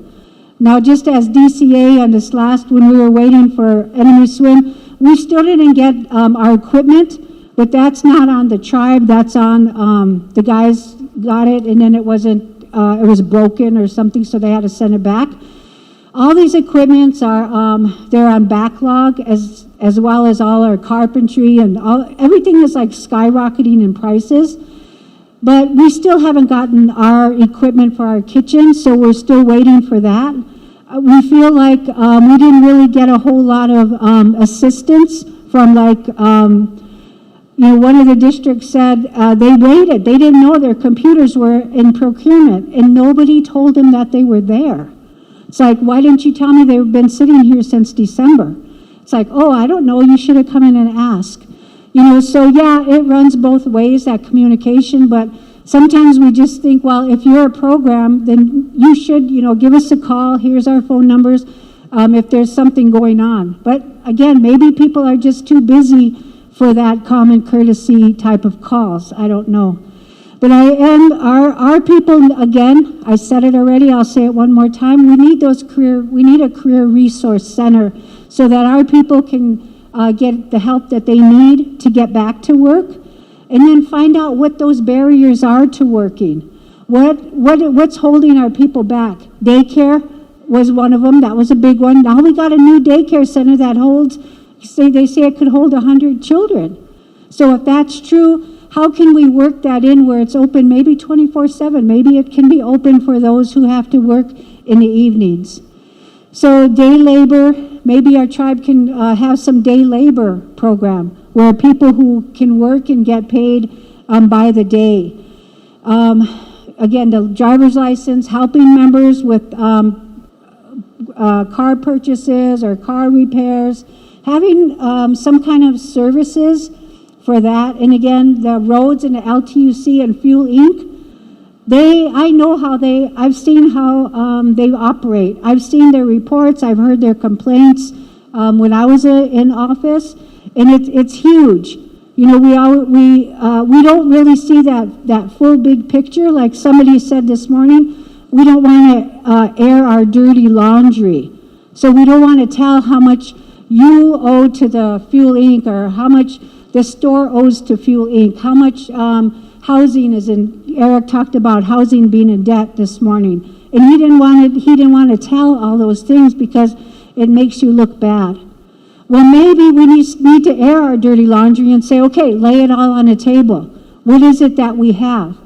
Now, just as DCA on this when we were waiting for enemy swim, we still didn't get our equipment, but that's not on the tribe, that's on, the guys got it and then it was broken or something, so they had to send it back. All these equipments are, they're on backlog as well as all our carpentry and everything is like skyrocketing in prices. But we still haven't gotten our equipment for our kitchen, so we're still waiting for that. We feel like we didn't really get a whole lot of assistance from one of the districts said they waited. They didn't know their computers were in procurement, and nobody told them that they were there. It's like, why didn't you tell me they've been sitting here since December? It's like, oh, I don't know, you should have come in and asked. So yeah, it runs both ways, that communication, but sometimes we just think, well, if you're a program, then you should, give us a call, here's our phone numbers, if there's something going on. But again, maybe people are just too busy for that common courtesy type of calls, I don't know. But our people, again, I said it already, I'll say it one more time, we need a career resource center so that our people can get the help that they need to get back to work, and then find out what those barriers are to working. What's holding our people back? Daycare was one of them. That was a big one. Now we got a new daycare center that they say it could hold 100 children. So if that's true, how can we work that in where it's open maybe 24/7? Maybe it can be open for those who have to work in the evenings. So day labor, maybe our tribe can have some day labor program where people who can work and get paid by the day. Again, the driver's license, helping members with car purchases or car repairs, having some kind of services for that. And again, the roads and the LTUC and Fuel Inc., I've seen how they operate. I've seen their reports, I've heard their complaints when I was in office, and it's huge. We don't really see that full big picture. Like somebody said this morning, we don't want to air our dirty laundry. So we don't want to tell how much you owe to the Fuel Inc. or how much the store owes to Fuel Inc., how much housing is in. Eric talked about housing being in debt this morning, and he didn't want to tell all those things because it makes you look bad. Well, maybe we need to air our dirty laundry and say, okay, lay it all on the table. What is it that we have?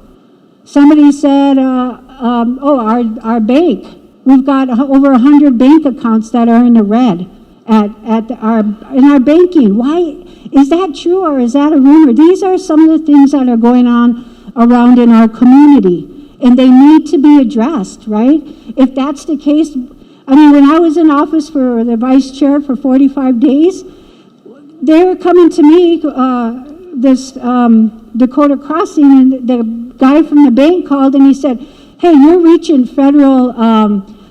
Somebody said, our bank. We've got over 100 bank accounts that are in the red in our banking. Why? Is that true or is that a rumor? These are some of the things that are going on around in our community, and they need to be addressed, right? If that's the case, when I was in office for the vice chair for 45 days, they were coming to me, Dakota Crossing, and the guy from the bank called and he said, hey, you're reaching federal,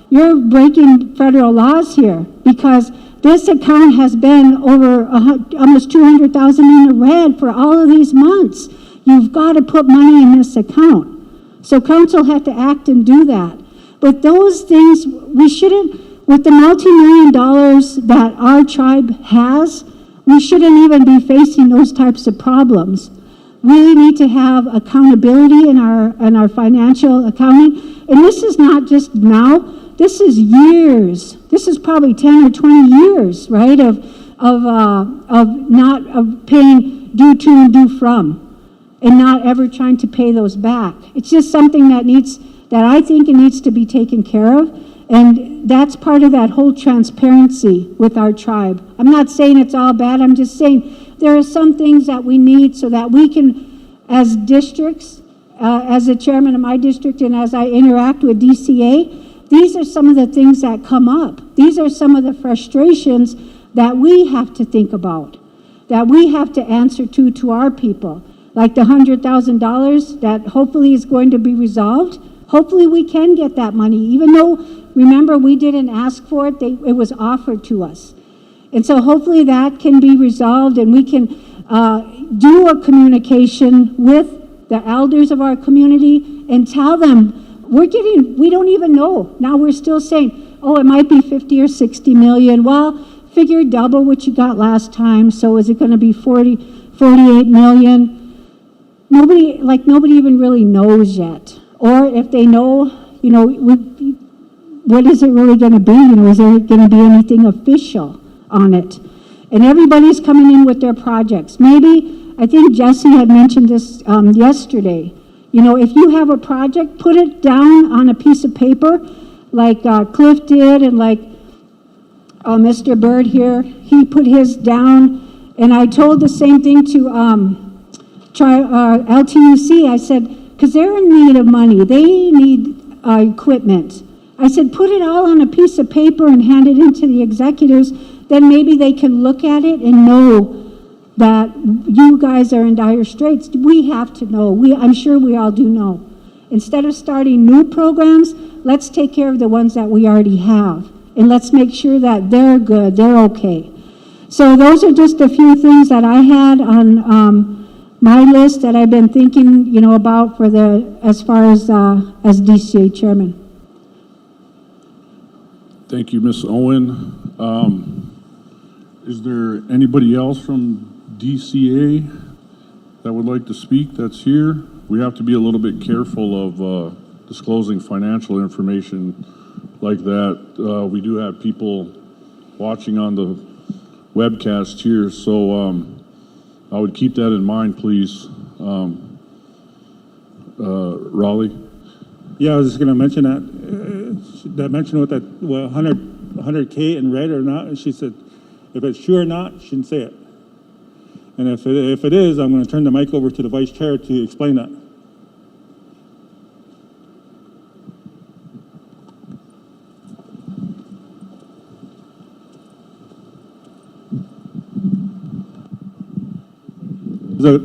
you're breaking federal laws here because this account has been over almost 200,000 in the red for all of these months. You've got to put money in this account. So council had to act and do that. But those things, we shouldn't, with the multi-million dollars that our tribe has, we shouldn't even be facing those types of problems. We need to have accountability in our financial accounting. And this is not just now, this is years. This is probably 10 or 20 years, right, of paying due to and due from, and not ever trying to pay those back. It's just something that I think it needs to be taken care of, and that's part of that whole transparency with our tribe. I'm not saying it's all bad, I'm just saying there are some things that we need so that we can, as districts, as the chairman of my district and as I interact with DCA, these are some of the things that come up. These are some of the frustrations that we have to think about, that we have to answer to our people. Like the $100,000 that hopefully is going to be resolved. Hopefully we can get that money, even though, remember, we didn't ask for it, it was offered to us. And so hopefully that can be resolved and we can do a communication with the elders of our community and tell them, we don't even know. Now we're still saying, oh, it might be 50 or 60 million. Well, figure double what you got last time. So is it going to be 48 million? Nobody even really knows yet. Or if they know, what is it really going to be? Is there going to be anything official on it? And everybody's coming in with their projects. Maybe, I think Jesse had mentioned this yesterday. If you have a project, put it down on a piece of paper like Cliff did and like Mr. Bird here. He put his down. And I told the same thing to LTUC. I said, because they're in need of money. They need equipment. I said, put it all on a piece of paper and hand it into the executives. Then maybe they can look at it and know that you guys are in dire straits. We have to know. I'm sure we all do know. Instead of starting new programs, let's take care of the ones that we already have. And let's make sure that they're good, they're okay. So those are just a few things that I had on my list that I've been thinking, about as far as DCA chairman. Thank you, Ms. Owen. Is there anybody else from DCA that would like to speak that's here? We have to be a little bit careful of disclosing financial information like that. We do have people watching on the webcast here, so I would keep that in mind, please. Raleigh? Yeah, I was just going to mention that mention with that 100K in red or not, and she said, if it's true or not, she didn't say it. And if it is, I'm going to turn the mic over to the vice chair to explain that.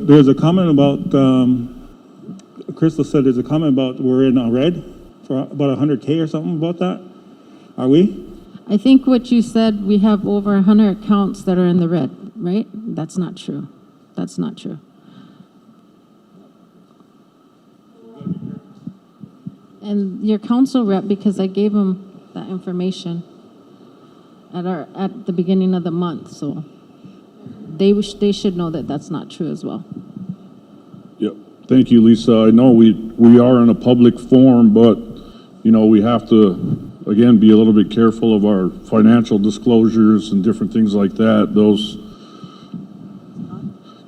There's a comment about, Crystal said there's a comment about we're in red for about 100K or something about that. Are we? I think what you said, we have over 100 accounts that are in the red, right? That's not true. That's not true. And your council rep, because I gave him that information at the beginning of the month, so they should know that that's not true as well. Yep. Thank you, Lisa. I know we are in a public forum, but we have to again be a little bit careful of our financial disclosures and different things like that.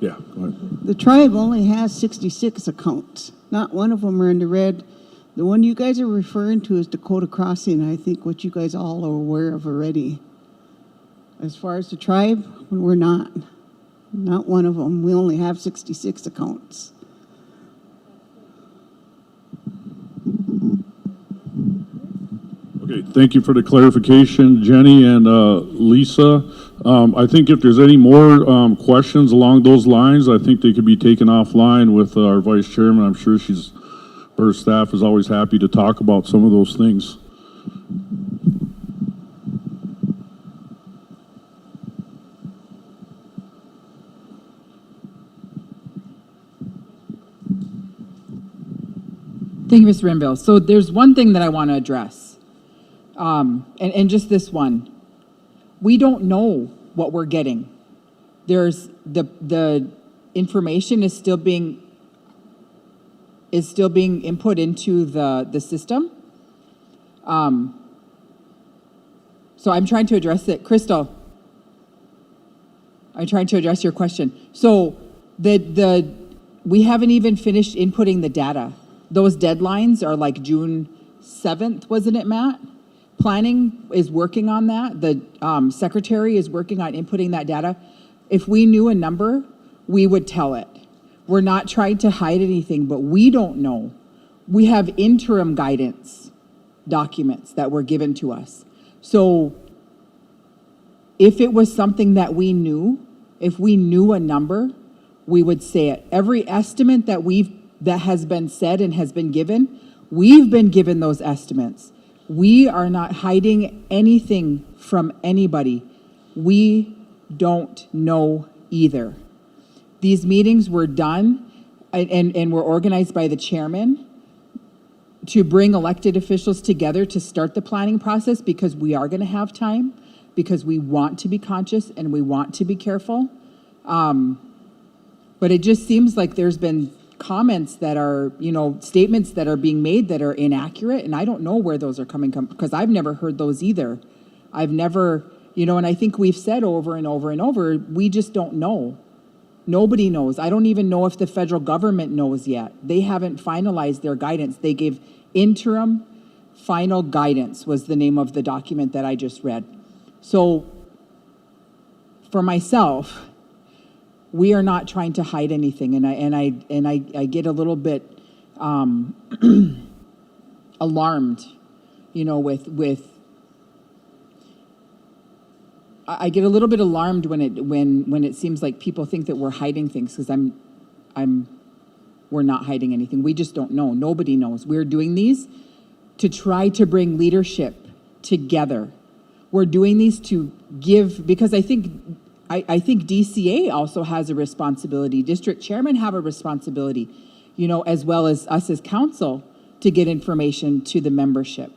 Yeah, go ahead. The tribe only has 66 accounts. Not one of them are in the red. The one you guys are referring to is Dakota Crossing, I think, what you guys all are aware of already. As far as the tribe, we're not. Not one of them. We only have 66 accounts. Okay, thank you for the clarification, Jenny and Lisa. I think if there's any more questions along those lines, I think they could be taken offline with our vice chairman. I'm sure her staff is always happy to talk about some of those things. Thank you, Mr. Renville. So there's one thing that I want to address, and just this one. We don't know what we're getting. There's the information is still being input into the system. So I'm trying to address it. Crystal, I'm trying to address your question. So we haven't even finished inputting the data. Those deadlines are like June 7th, wasn't it, Matt? Planning is working on that. The secretary is working on inputting that data. If we knew a number, we would tell it. We're not trying to hide anything, but we don't know. We have interim guidance documents that were given to us. So if it was something that we knew, if we knew a number, we would say it. Every estimate that has been said and has been given, we've been given those estimates. We are not hiding anything from anybody. We don't know either. These meetings were done and were organized by the chairman to bring elected officials together to start the planning process, because we are going to have time, because we want to be conscious and we want to be careful. But it just seems like there's been comments that are, statements that are being made that are inaccurate, and I don't know where those are coming from, because I've never heard those either. I've never, and I think we've said over and over and over, we just don't know. Nobody knows. I don't even know if the federal government knows yet. They haven't finalized their guidance. They gave interim final guidance was the name of the document that I just read. So for myself, we are not trying to hide anything, and I get a little bit alarmed, I get a little bit alarmed when it seems like people think that we're hiding things, because we're not hiding anything. We just don't know. Nobody knows. We're doing these to try to bring leadership together. We're doing these to give, because I think DCA also has a responsibility. District chairmen have a responsibility, as well as us as council, to get information to the membership.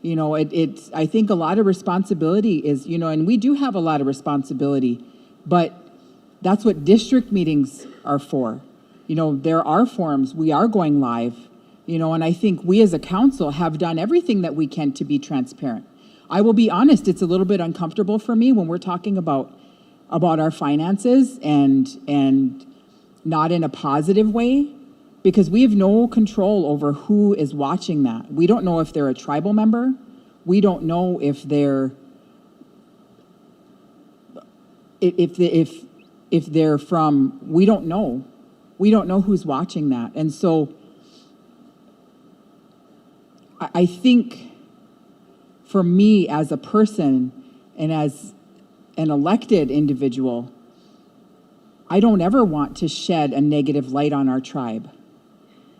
I think a lot of responsibility is, and we do have a lot of responsibility, but that's what district meetings are for. There are forums, we are going live, and I think we as a council have done everything that we can to be transparent. I will be honest, it's a little bit uncomfortable for me when we're talking about our finances and not in a positive way, because we have no control over who is watching that. We don't know if they're a tribal member. We don't know if they're from, we don't know. We don't know who's watching that. And so I think for me as a person and as an elected individual, I don't ever want to shed a negative light on our tribe.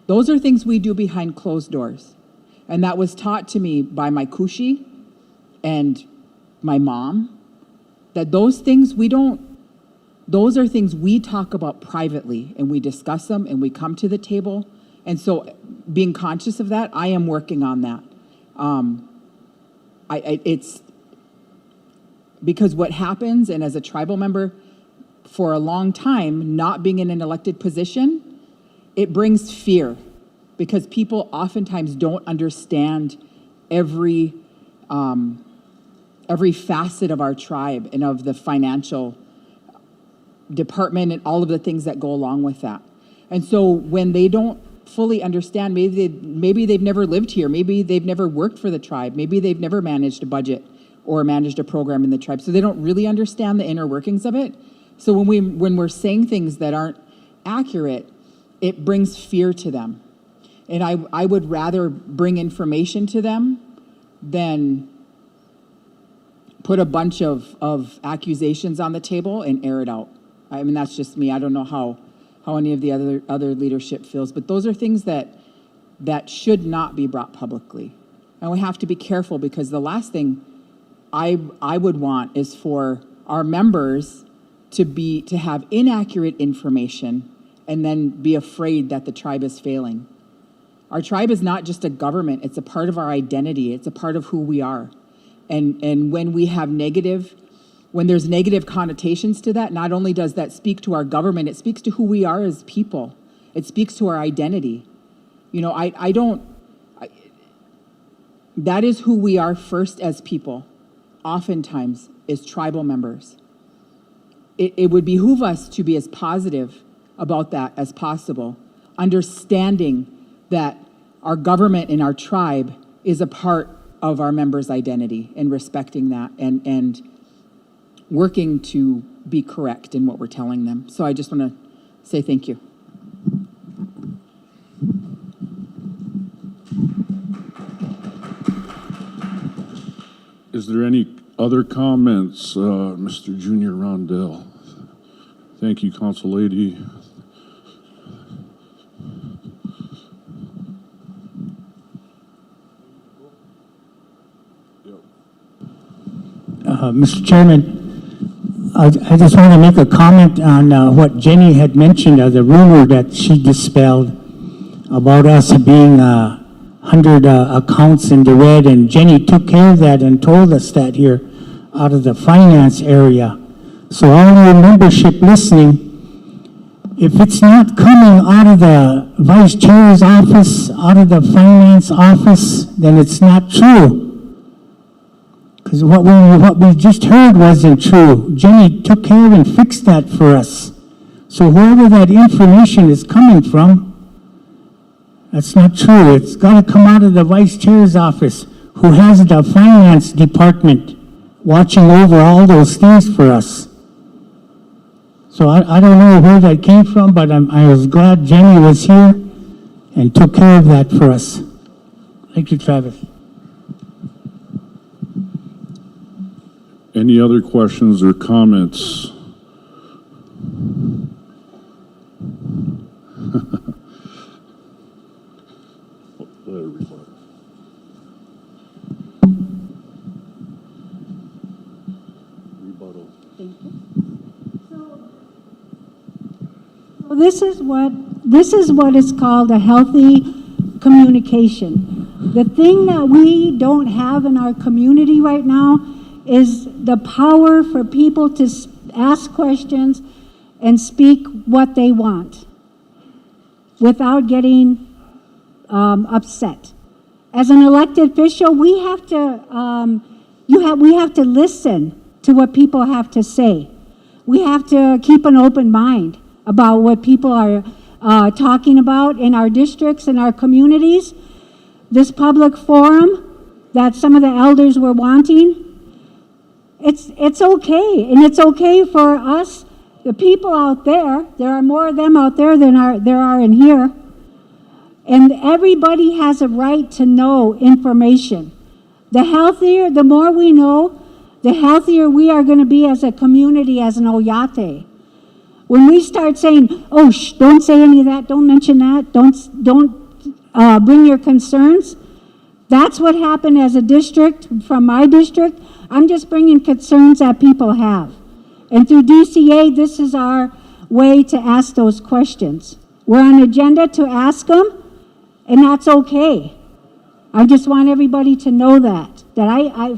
Those are things we do behind closed doors. And that was taught to me by my Kushi and my mom, that those things those are things we talk about privately, and we discuss them and we come to the table. And so being conscious of that, I am working on that. It's because what happens, and as a tribal member for a long time, not being in an elected position, it brings fear, because people oftentimes don't understand every facet of our tribe and of the financial department and all of the things that go along with that. And so when they don't fully understand, maybe they've never lived here, maybe they've never worked for the tribe, maybe they've never managed a budget or managed a program in the tribe, so they don't really understand the inner workings of it. So when we're saying things that aren't accurate, it brings fear to them. And I would rather bring information to them than put a bunch of accusations on the table and air it out. I mean, that's just me. I don't know how any of the other leadership feels, but those are things that should not be brought publicly. And we have to be careful, because the last thing I would want is for our members to have inaccurate information and then be afraid that the tribe is failing. Our tribe is not just a government, it's a part of our identity, it's a part of who we are. And when we have when there's negative connotations to that, not only does that speak to our government, it speaks to who we are as people. It speaks to our identity. You know, that is who we are first as people, oftentimes, is tribal members. It would behoove us to be as positive about that as possible, understanding that our government and our tribe is a part of our members' identity, and respecting that and working to be correct in what we're telling them. So I just want to say thank you. Is there any other comments, Mr. Junior Rondell? Thank you, Council Lady. Mr. Chairman, I just want to make a comment on what Jenny had mentioned, the rumor that she dispelled about us being 100 accounts in the red, and Jenny took care of that and told us that here out of the finance area. So all your membership listening, if it's not coming out of the vice chair's office, out of the finance office, then it's not true. Because what we just heard wasn't true. Jenny took care and fixed that for us. So wherever that information is coming from, that's not true. It's got to come out of the vice chair's office, who has the finance department watching over all those things for us. So I don't know where that came from, but I was glad Jenny was here and took care of that for us. Thank you, Travis. Any other questions or comments? Rebuttal. Thank you. So this is what is called a healthy communication. The thing that we don't have in our community right now is the power for people to ask questions and speak what they want without getting upset. As an elected official, we have to listen to what people have to say. We have to keep an open mind about what people are talking about in our districts and our communities. This public forum that some of the elders were wanting, it's okay, and it's okay for us, the people out there. There are more of them out there than there are in here. And everybody has a right to know information. The more we know, the healthier we are going to be as a community, as an Oyate. When we start saying, oh, don't say any of that, don't mention that, don't bring your concerns, that's what happened as a district, from my district. I'm just bringing concerns that people have. And through DCA, this is our way to ask those questions. We're on agenda to ask them, and that's okay. I just want everybody to know that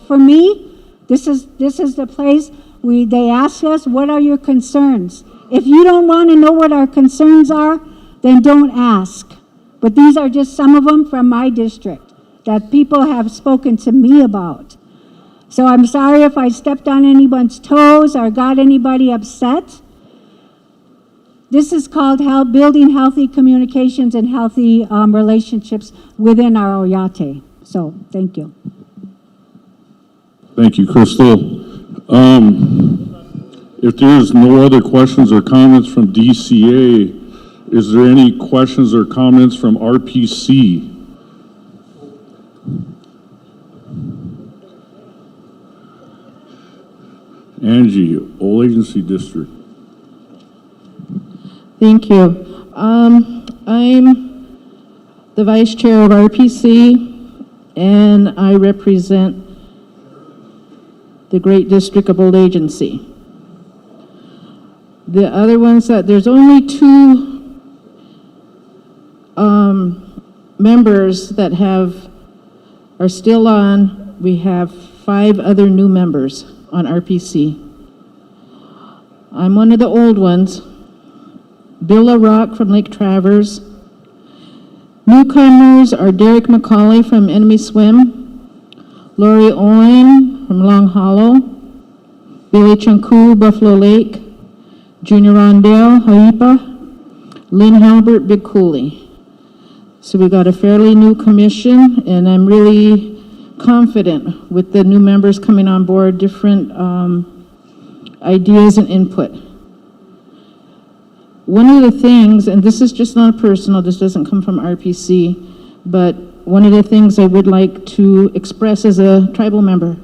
for me, this is the place they ask us, what are your concerns? If you don't want to know what our concerns are, then don't ask. But these are just some of them from my district that people have spoken to me about. So I'm sorry if I stepped on anyone's toes or got anybody upset. This is called building healthy communications and healthy relationships within our Oyate. So, thank you. Thank you, Crystal. If there's no other questions or comments from DCA, is there any questions or comments from RPC? Angie, Old Agency District. Thank you. I'm the vice chair of RPC, and I represent the Great District of Old Agency. The other ones that there's only two members that are still on. We have 5 other new members on RPC. I'm one of the old ones. Bill LaRock from Lake Traverse. Newcomers are Derek McCauley from Enemy Swim, Lori Owen from Long Hollow, Billy Chunku, Buffalo Lake, Junior Rondell, Haipa, Lynn Halbert, Big Coulee. So we got a fairly new commission, and I'm really confident with the new members coming on board, different ideas and input. One of the things, and this is just not personal, this doesn't come from RPC, but one of the things I would like to express as a tribal member.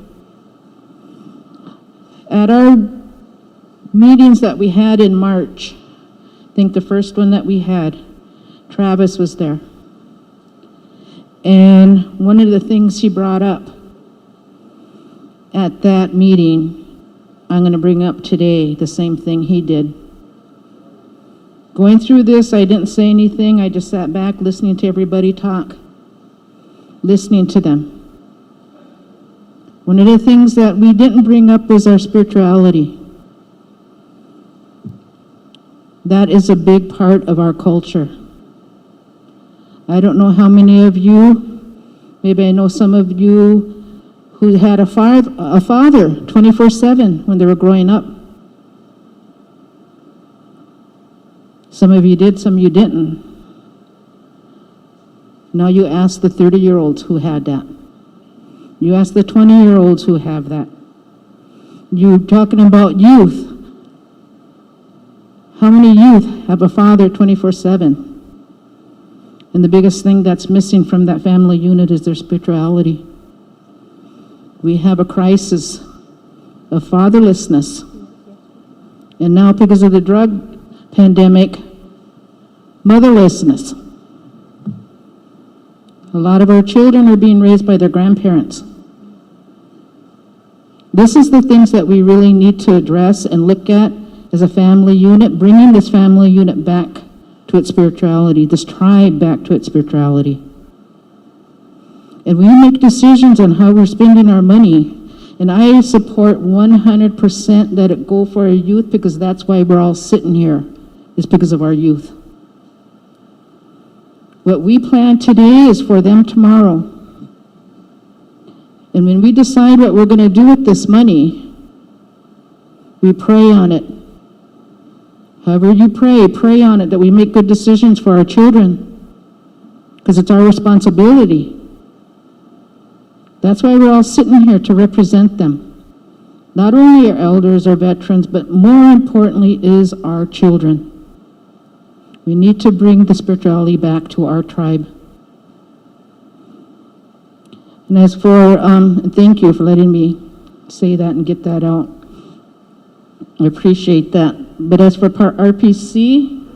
At our meetings that we had in March, I think the first one that we had, Travis was there. And one of the things he brought up at that meeting, I'm going to bring up today, the same thing he did. Going through this, I didn't say anything. I just sat back listening to everybody talk, listening to them. One of the things that we didn't bring up was our spirituality. That is a big part of our culture. I don't know how many of you, maybe I know some of you who had a father 24/7 when they were growing up. Some of you did, some of you didn't. Now you ask the 30-year-olds who had that. You ask the 20-year-olds who have that. You're talking about youth. How many youth have a father 24/7? And the biggest thing that's missing from that family unit is their spirituality. We have a crisis of fatherlessness. And now because of the drug pandemic, motherlessness. A lot of our children are being raised by their grandparents. This is the things that we really need to address and look at as a family unit, bringing this family unit back to its spirituality, this tribe back to its spirituality. And we make decisions on how we're spending our money. And I support 100% that it go for our youth, because that's why we're all sitting here, is because of our youth. What we plan today is for them tomorrow. And when we decide what we're going to do with this money, we pray on it. However you pray on it, that we make good decisions for our children, because it's our responsibility. That's why we're all sitting here, to represent them. Not only our elders, our veterans, but more importantly is our children. We need to bring the spirituality back to our tribe. And as for, thank you for letting me say that and get that out. I appreciate that. But as for RPC,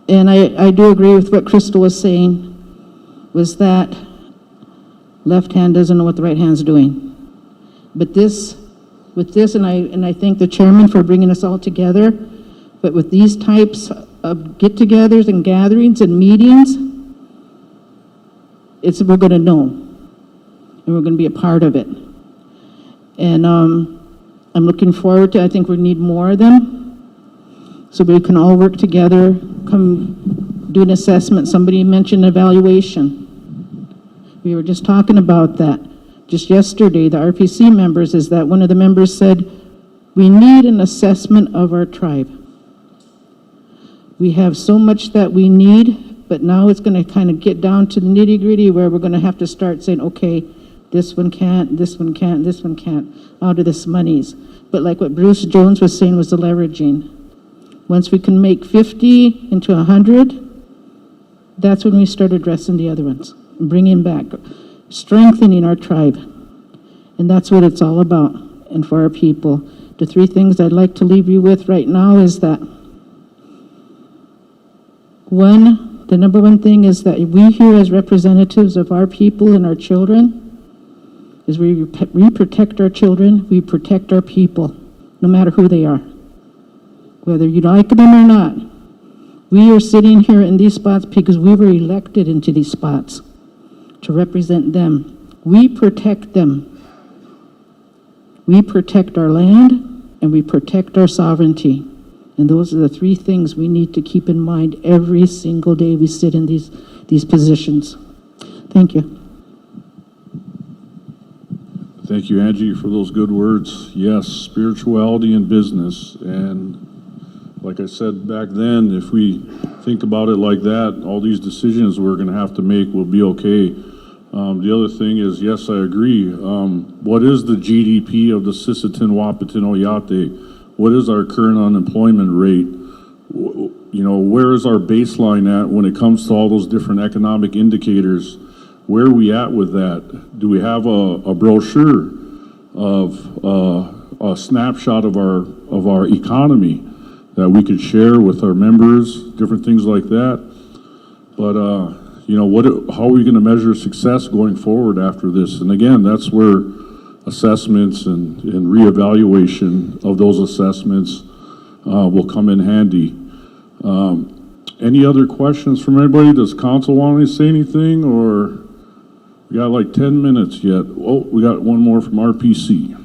and I do agree with what Crystal was saying, was that left hand doesn't know what the right hand's doing. But with this, and I thank the chairman for bringing us all together, but with these types of get-togethers and gatherings and meetings, we're going to know, and we're going to be a part of it. And I'm looking forward to, I think we need more of them, so we can all work together, come do an assessment. Somebody mentioned evaluation. We were just talking about that just yesterday, the RPC members, is that one of the members said, we need an assessment of our tribe. We have so much that we need, but now it's going to kind of get down to the nitty-gritty, where we're going to have to start saying, okay, this one can't, this one can't, this one can't, out of this monies. But like what Bruce Jones was saying, was the leveraging. Once we can make 50 into 100, that's when we start addressing the other ones, bringing back, strengthening our tribe. And that's what it's all about. and for our people. The three things I'd like to leave you with right now is that, one, the number one thing is that we here as representatives of our people and our children is we protect our children, we protect our people, no matter who they are. Whether you like them or not, we are sitting here in these spots because we were elected into these spots to represent them. We protect them. We protect our land and we protect our sovereignty. And those are the three things we need to keep in mind every single day we sit in these positions. Thank you. Thank you, Angie, for those good words. Yes, spirituality and business. And like I said back then, if we think about it like that, all these decisions we're going to have to make will be okay. The other thing is, yes, I agree. What is the GDP of the Sisseton, Wahpeton, Oyate? What is our current unemployment rate? You know, where is our baseline at when it comes to all those different economic indicators? Where are we at with that? Do we have a brochure of a snapshot of our economy that we could share with our members, different things like that? But you know, how are we going to measure success going forward after this? And again, that's where assessments and reevaluation of those assessments will come in handy. Any other questions from anybody? Does council want to say anything, or we got like 10 minutes yet? Oh, we got one more from RPC.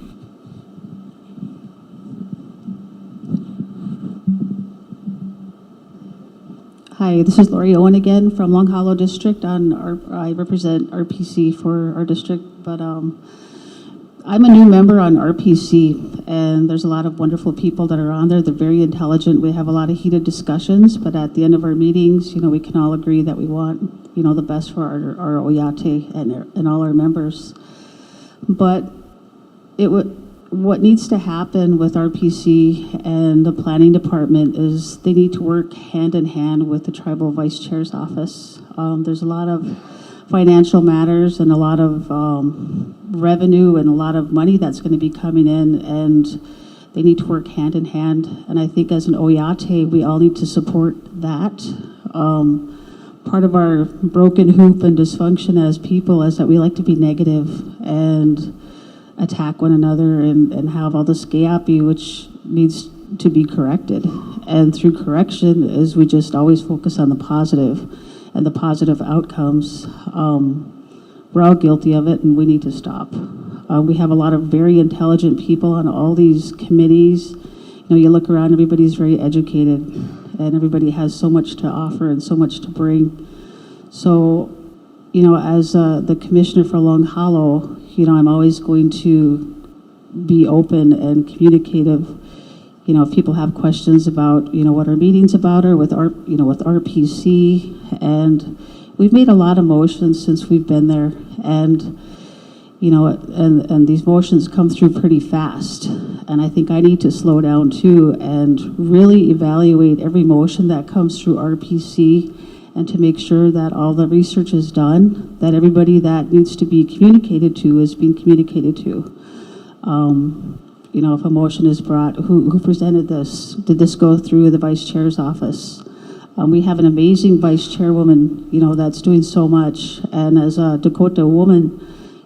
Hi, this is Lori Owen again from Long Hollow District. I represent RPC for our district, but I'm a new member on RPC, and there's a lot of wonderful people that are on there. They're very intelligent. We have a lot of heated discussions, but at the end of our meetings, you know, we can all agree that we want, you know, the best for our Oyate and all our members. But what needs to happen with RPC and the planning department is they need to work hand in hand with the tribal vice chair's office. There's a lot of financial matters and a lot of revenue and a lot of money that's going to be coming in, and they need to work hand in hand. And I think as an Oyate, we all need to support that. Part of our broken hoop and dysfunction as people is that we like to be negative and attack one another and have all this gappy, which needs to be corrected. And through correction is we just always focus on the positive and the positive outcomes. We're all guilty of it, and we need to stop. We have a lot of very intelligent people on all these committees. You know, you look around, everybody's very educated, and everybody has so much to offer and so much to bring. So, you know, as the commissioner for Long Hollow, you know, I'm always going to be open and communicative. You know, if people have questions about, you know, what our meeting's about or with with RPC, and we've made a lot of motions since we've been there, and you know, and these motions come through pretty fast. And I think I need to slow down too and really evaluate every motion that comes through RPC, and to make sure that all the research is done, that everybody that needs to be communicated to is being communicated to. You know, if a motion is brought, who presented this? Did this go through the vice chair's office? We have an amazing vice chairwoman, you know, that's doing so much. And as a Dakota woman,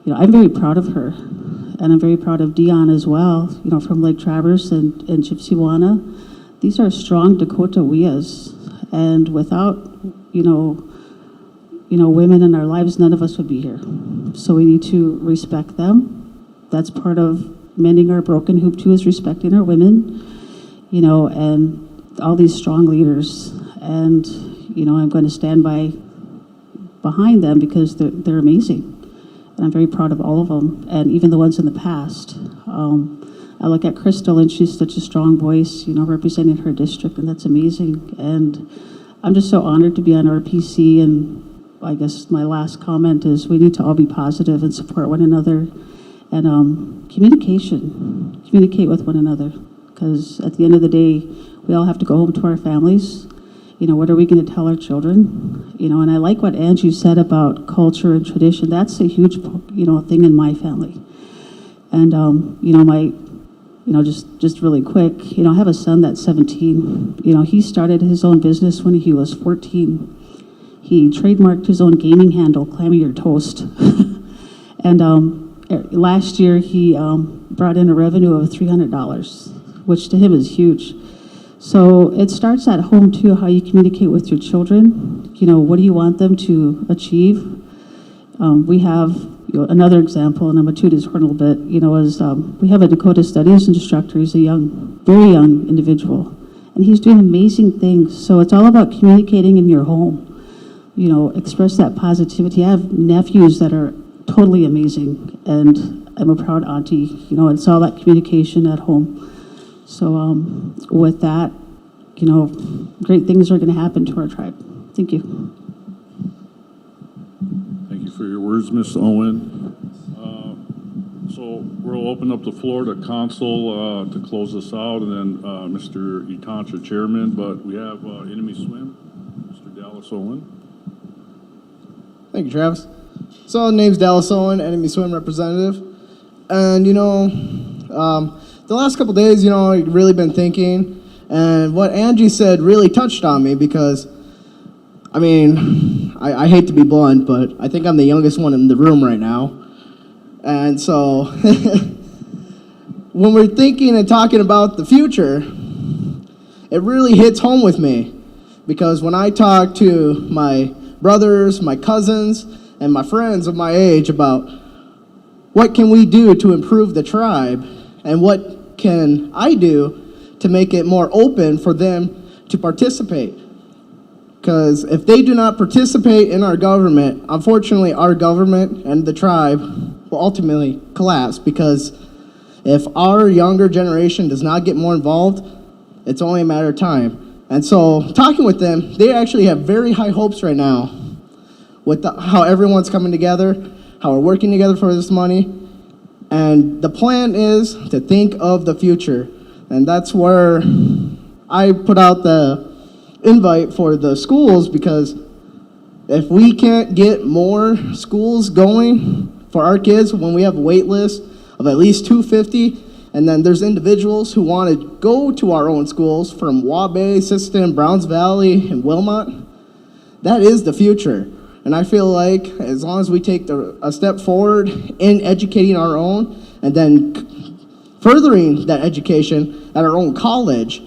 you know, I'm very proud of her. And I'm very proud of Dion as well, you know, from Lake Traverse and Chipsiwana. These are strong Dakota Weas. And without, you know, women in our lives, none of us would be here. So we need to respect them. That's part of mending our broken hoop too, is respecting our women, you know, and all these strong leaders. And, you know, I'm going to stand behind them because they're amazing. And I'm very proud of all of them, and even the ones in the past. I look at Crystal, and she's such a strong voice, you know, representing her district, and that's amazing. And I'm just so honored to be on RPC, and I guess my last comment is we need to all be positive and support one another. And communicate with one another, because at the end of the day, we all have to go home to our families. You know, what are we going to tell our children? You know, and I like what Angie said about culture and tradition. That's a huge, you know, thing in my family. And, just really quick, I have a son that's 17. He started his own business when he was 14. He trademarked his own gaming handle, Clammy Your Toast. And last year, he brought in a revenue of $300, which to him is huge. So it starts at home, too, how you communicate with your children. What do you want them to achieve? We have another example, and I'm going to toot his horn a little bit, is we have a Dakota Studies instructor. He's a very young individual, and he's doing amazing things. So it's all about communicating in your home. Express that positivity. I have nephews that are totally amazing, and I'm a proud auntie. It's all that communication at home. So with that, great things are going to happen to our tribe. Thank you. Thank you for your words, Ms. Owen. So we'll open up the floor to council to close this out, and then Mr. Etancha, chairman, but we have enemy swim, Mr. Dallas Owen. Thank you, Travis. So, name's Dallas Owen, enemy swim representative. And, the last couple days, I've really been thinking, and what Angie said really touched on me because, I hate to be blunt, but I think I'm the youngest one in the room right now. And so, when we're thinking and talking about the future, it really hits home with me. Because when I talk to my brothers, my cousins, and my friends of my age about what can we do to improve the tribe, and what can I do to make it more open for them to participate. Because if they do not participate in our government, unfortunately our government and the tribe will ultimately collapse, because if our younger generation does not get more involved, it's only a matter of time. And so talking with them, they actually have very high hopes right now with how everyone's coming together, how we're working together for this money. And the plan is to think of the future. And that's where I put out the invite for the schools, because if we can't get more schools going for our kids when we have a wait list of at least 250, and then there's individuals who want to go to our own schools from Wabae, Siston, Browns Valley, and Wilmot, that is the future. And I feel like as long as we take a step forward in educating our own, and then furthering that education at our own college,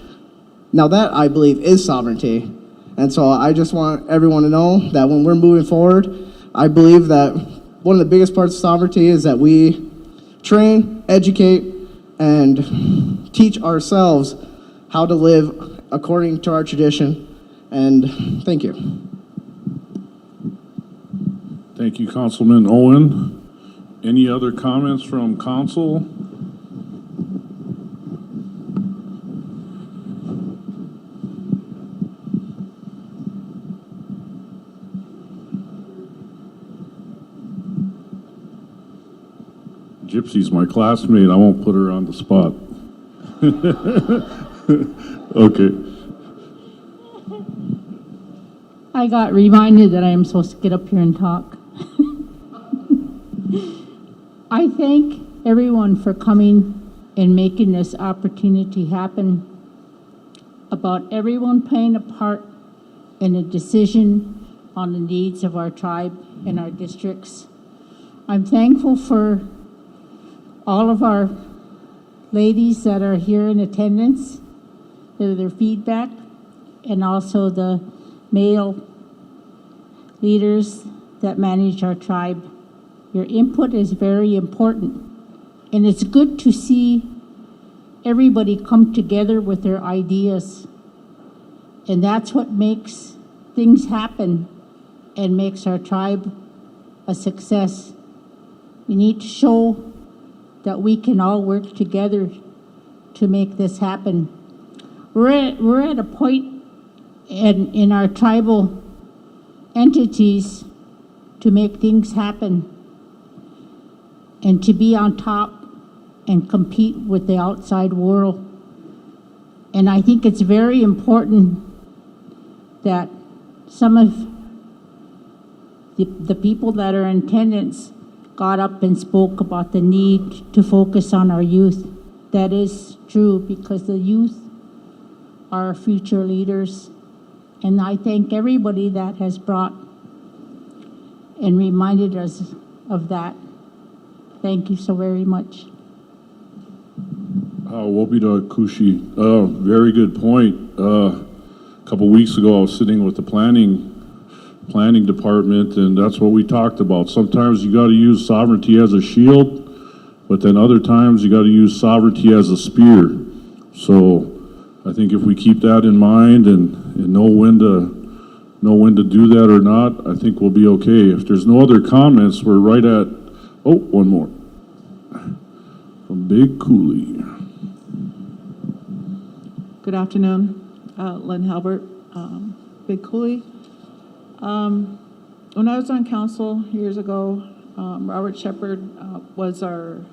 now that I believe is sovereignty. And so I just want everyone to know that when we're moving forward, I believe that one of the biggest parts of sovereignty is that we train, educate, and teach ourselves how to live according to our tradition. And thank you. Thank you, Councilman Owen. Any other comments from council? Gypsy's my classmate. I won't put her on the spot. Okay. I got reminded that I am supposed to get up here and talk. I thank everyone for coming and making this opportunity happen, about everyone playing a part in a decision on the needs of our tribe and our districts. I'm thankful for all of our ladies that are here in attendance, for their feedback, and also the male leaders that manage our tribe. Your input is very important, and it's good to see everybody come together with their ideas, and that's what makes things happen and makes our tribe a success. We need to show that we can all work together to make this happen. We're at a point in our tribal entities to make things happen and to be on top and compete with the outside world. And I think it's very important that some of the people that are in attendance got up and spoke about the need to focus on our youth. That is true because the youth are our future leaders. And I thank everybody that has brought and reminded us of that. Thank you so very much. Wobida Kushi, very good point. A couple weeks ago, I was sitting with the planning department, and that's what we talked about. Sometimes you got to use sovereignty as a shield, but then other times you got to use sovereignty as a spear. So I think if we keep that in mind and know when to do that or not, I think we'll be okay. If there's no other comments, we're right at, one more. From Big Cooley. Good afternoon, Lynn Halbert, Big Cooley. When I was on council years ago, Robert Shepherd was our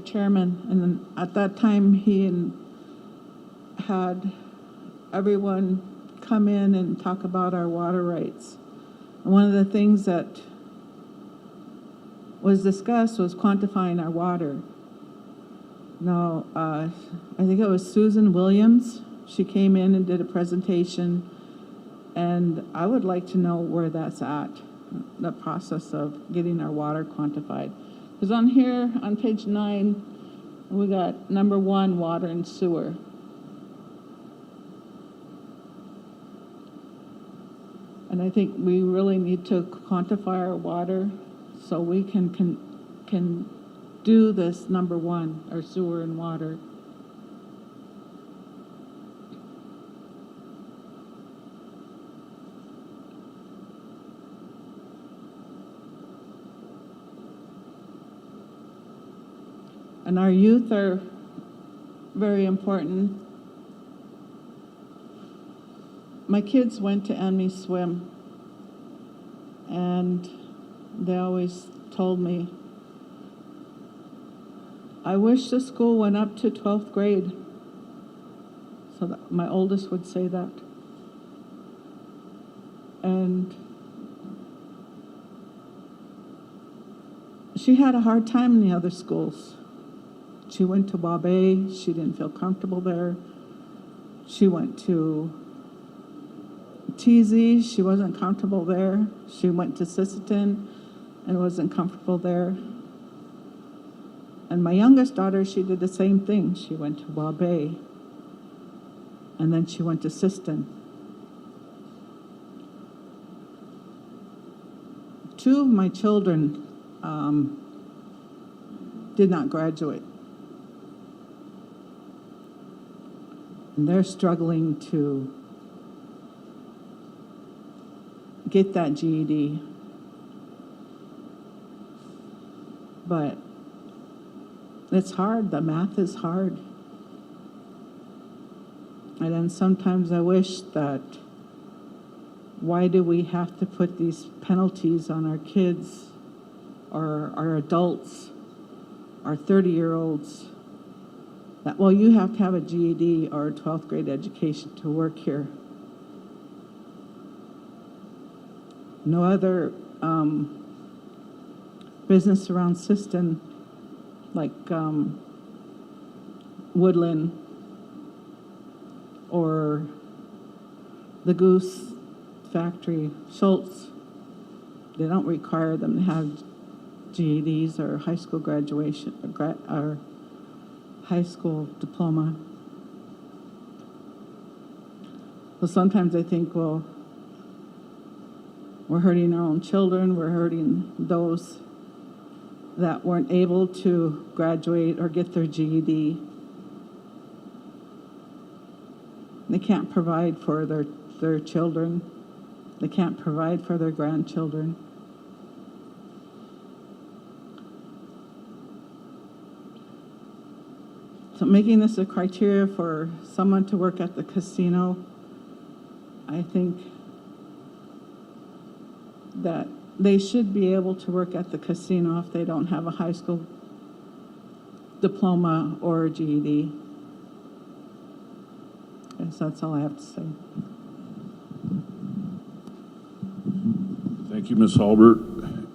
chairman, and then at that time he had everyone come in and talk about our water rights. And one of the things that was discussed was quantifying our water. Now, I think it was Susan Williams. She came in and did a presentation, and I would like to know where that's at, the process of getting our water quantified. Because on here, on page 9, we got number 1, water and sewer. And I think we really need to quantify our water so we can do this number 1, our sewer and water. And our youth are very important. My kids went to Enemy Swim, and they always told me, I wish the school went up to 12th grade. So that my oldest would say that. And she had a hard time in the other schools. She went to Wabe, she didn't feel comfortable there. She went to TZ, she wasn't comfortable there. She went to Sisseton and wasn't comfortable there. And my youngest daughter, she did the same thing. She went to Wabe, and then she went to Sisseton. 2 of my children did not graduate. And they're struggling to get that GED. But it's hard, the math is hard. And then sometimes I wish that, why do we have to put these penalties on our kids or our adults, our 30-year-olds, that, well, you have to have a GED or a 12th grade education to work here. No other business around Sisseton, like Woodland or the Goose Factory, Schultz, they don't require them to have GEDs or high school graduation or high school diploma. So sometimes I think, well, we're hurting our own children, we're hurting those that weren't able to graduate or get their GED. They can't provide for their children. They can't provide for their grandchildren. So making this a criteria for someone to work at the casino, I think that they should be able to work at the casino if they don't have a high school diploma or a GED. I guess that's all I have to say. Thank you, Ms. Halbert.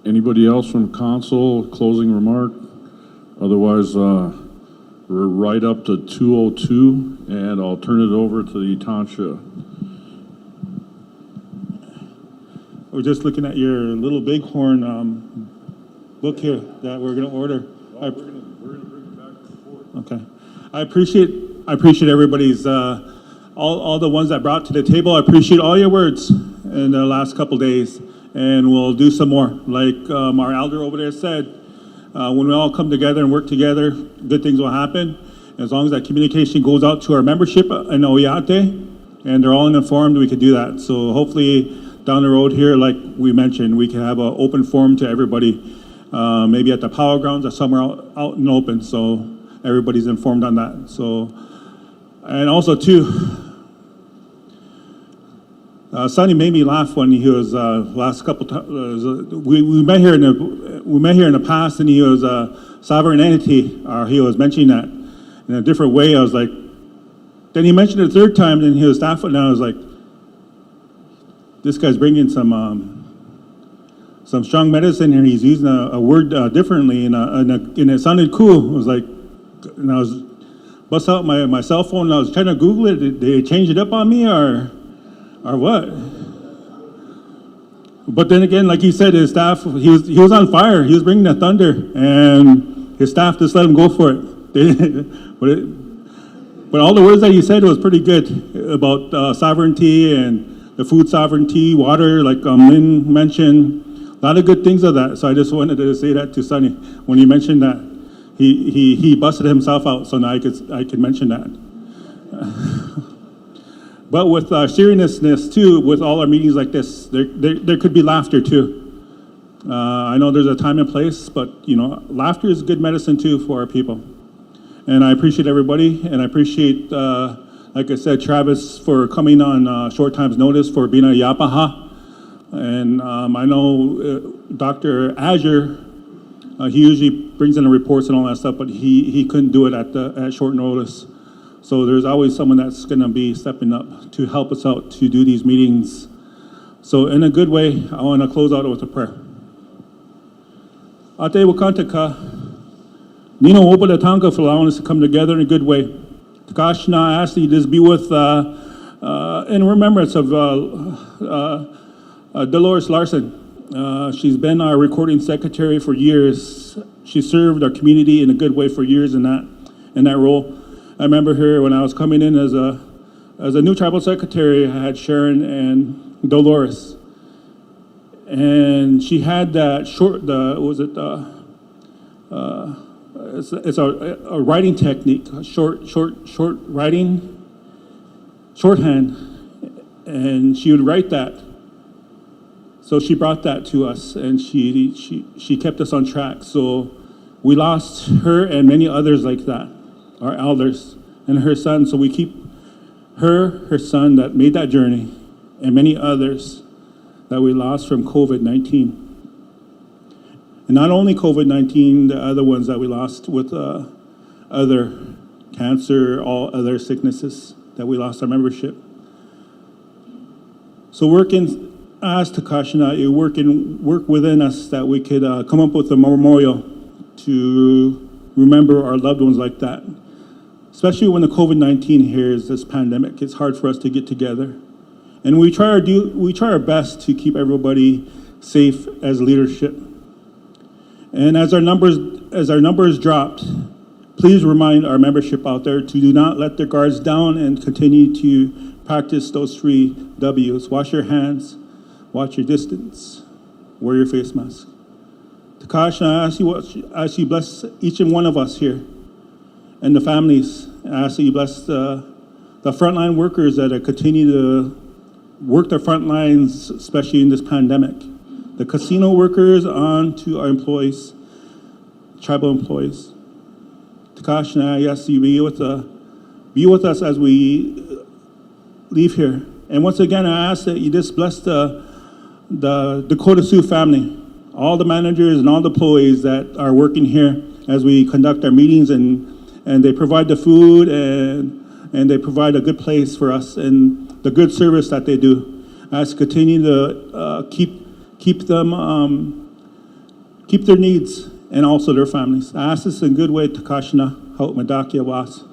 Anybody else from council, closing remark? Otherwise, we're right up to 2:02, and I'll turn it over to the township. We're just looking at your little bighorn book here that we're going to order. We're gonna bring it back to the board. Okay. I appreciate everybody's, all the ones that brought to the table. I appreciate all your words in the last couple days, and we'll do some more. Like our elder over there said, when we all come together and work together, good things will happen. As long as that communication goes out to our membership in Oyate, and they're all informed, we could do that. So hopefully down the road here, like we mentioned, we can have an open forum to everybody, maybe at the power grounds or somewhere out in the open, so everybody's informed on that. So, and also too, Sonny made me laugh when he was last couple times. We met here in the past, and he was sovereign entity, or he was mentioning that in a different way. I was like, then he mentioned it a third time, and he was staff, and I was like, this guy's bringing some strong medicine here. He's using a word differently, and it sounded cool. I was like, and I was bust out my cell phone, and I was trying to Google it. Did they change it up on me, or what? But then again, like he said, his staff, he was on fire. He was bringing the thunder, and his staff just let him go for it. But all the words that he said was pretty good about sovereignty and the food sovereignty, water, like Lynn mentioned. A lot of good things of that. So I just wanted to say that to Sonny when he mentioned that. He busted himself out, so now I could mention that. But with seriousness too, with all our meetings like this, there could be laughter too. I know there's a time and place, but laughter is good medicine too for our people. And I appreciate everybody, and I appreciate, like I said, Travis for coming on short time's notice for being a Yapaha. And I know Dr. Azure, he usually brings in the reports and all that stuff, but he couldn't do it at short notice. So there's always someone that's going to be stepping up to help us out to do these meetings. So in a good way, I want to close out with a prayer. Ate wakanta ka, Nino opa the tanka for allowing us to come together in a good way. Takashna, I ask that you just be with, in remembrance of Dolores Larson. She's been our recording secretary for years. She served our community in a good way for years in that role. I remember her when I was coming in as a new tribal secretary. I had Sharon and Dolores, and she had that it's a writing technique, short writing, shorthand, and she would write that. So she brought that to us, and she kept us on track. So we lost her and many others like that, our elders and her son. So we keep her son that made that journey, and many others that we lost from COVID-19. And not only COVID-19, the other ones that we lost with other cancer, all other sicknesses that we lost our membership. So ask Takashina, you work within us that we could come up with a memorial to remember our loved ones like that. Especially when the COVID-19 here is this pandemic, it's hard for us to get together. And we try our best to keep everybody safe as leadership. And as our numbers dropped, please remind our membership out there to do not let their guards down and continue to practice those 3 W's. Wash your hands, watch your distance, wear your face mask. Takash, I ask you bless each and one of us here and the families. I ask that you bless the frontline workers that continue to work their front lines, especially in this pandemic. The casino workers on to our employees, tribal employees. Takash, I ask you be with us as we leave here. And once again, I ask that you just bless the Dakota Sioux family, all the managers and all the employees that are working here as we conduct our meetings, and they provide the food and they provide a good place for us and the good service that they do. I ask continue to keep them keep their needs and also their families. I ask this in good way, Takashna, Haut Madakia Was.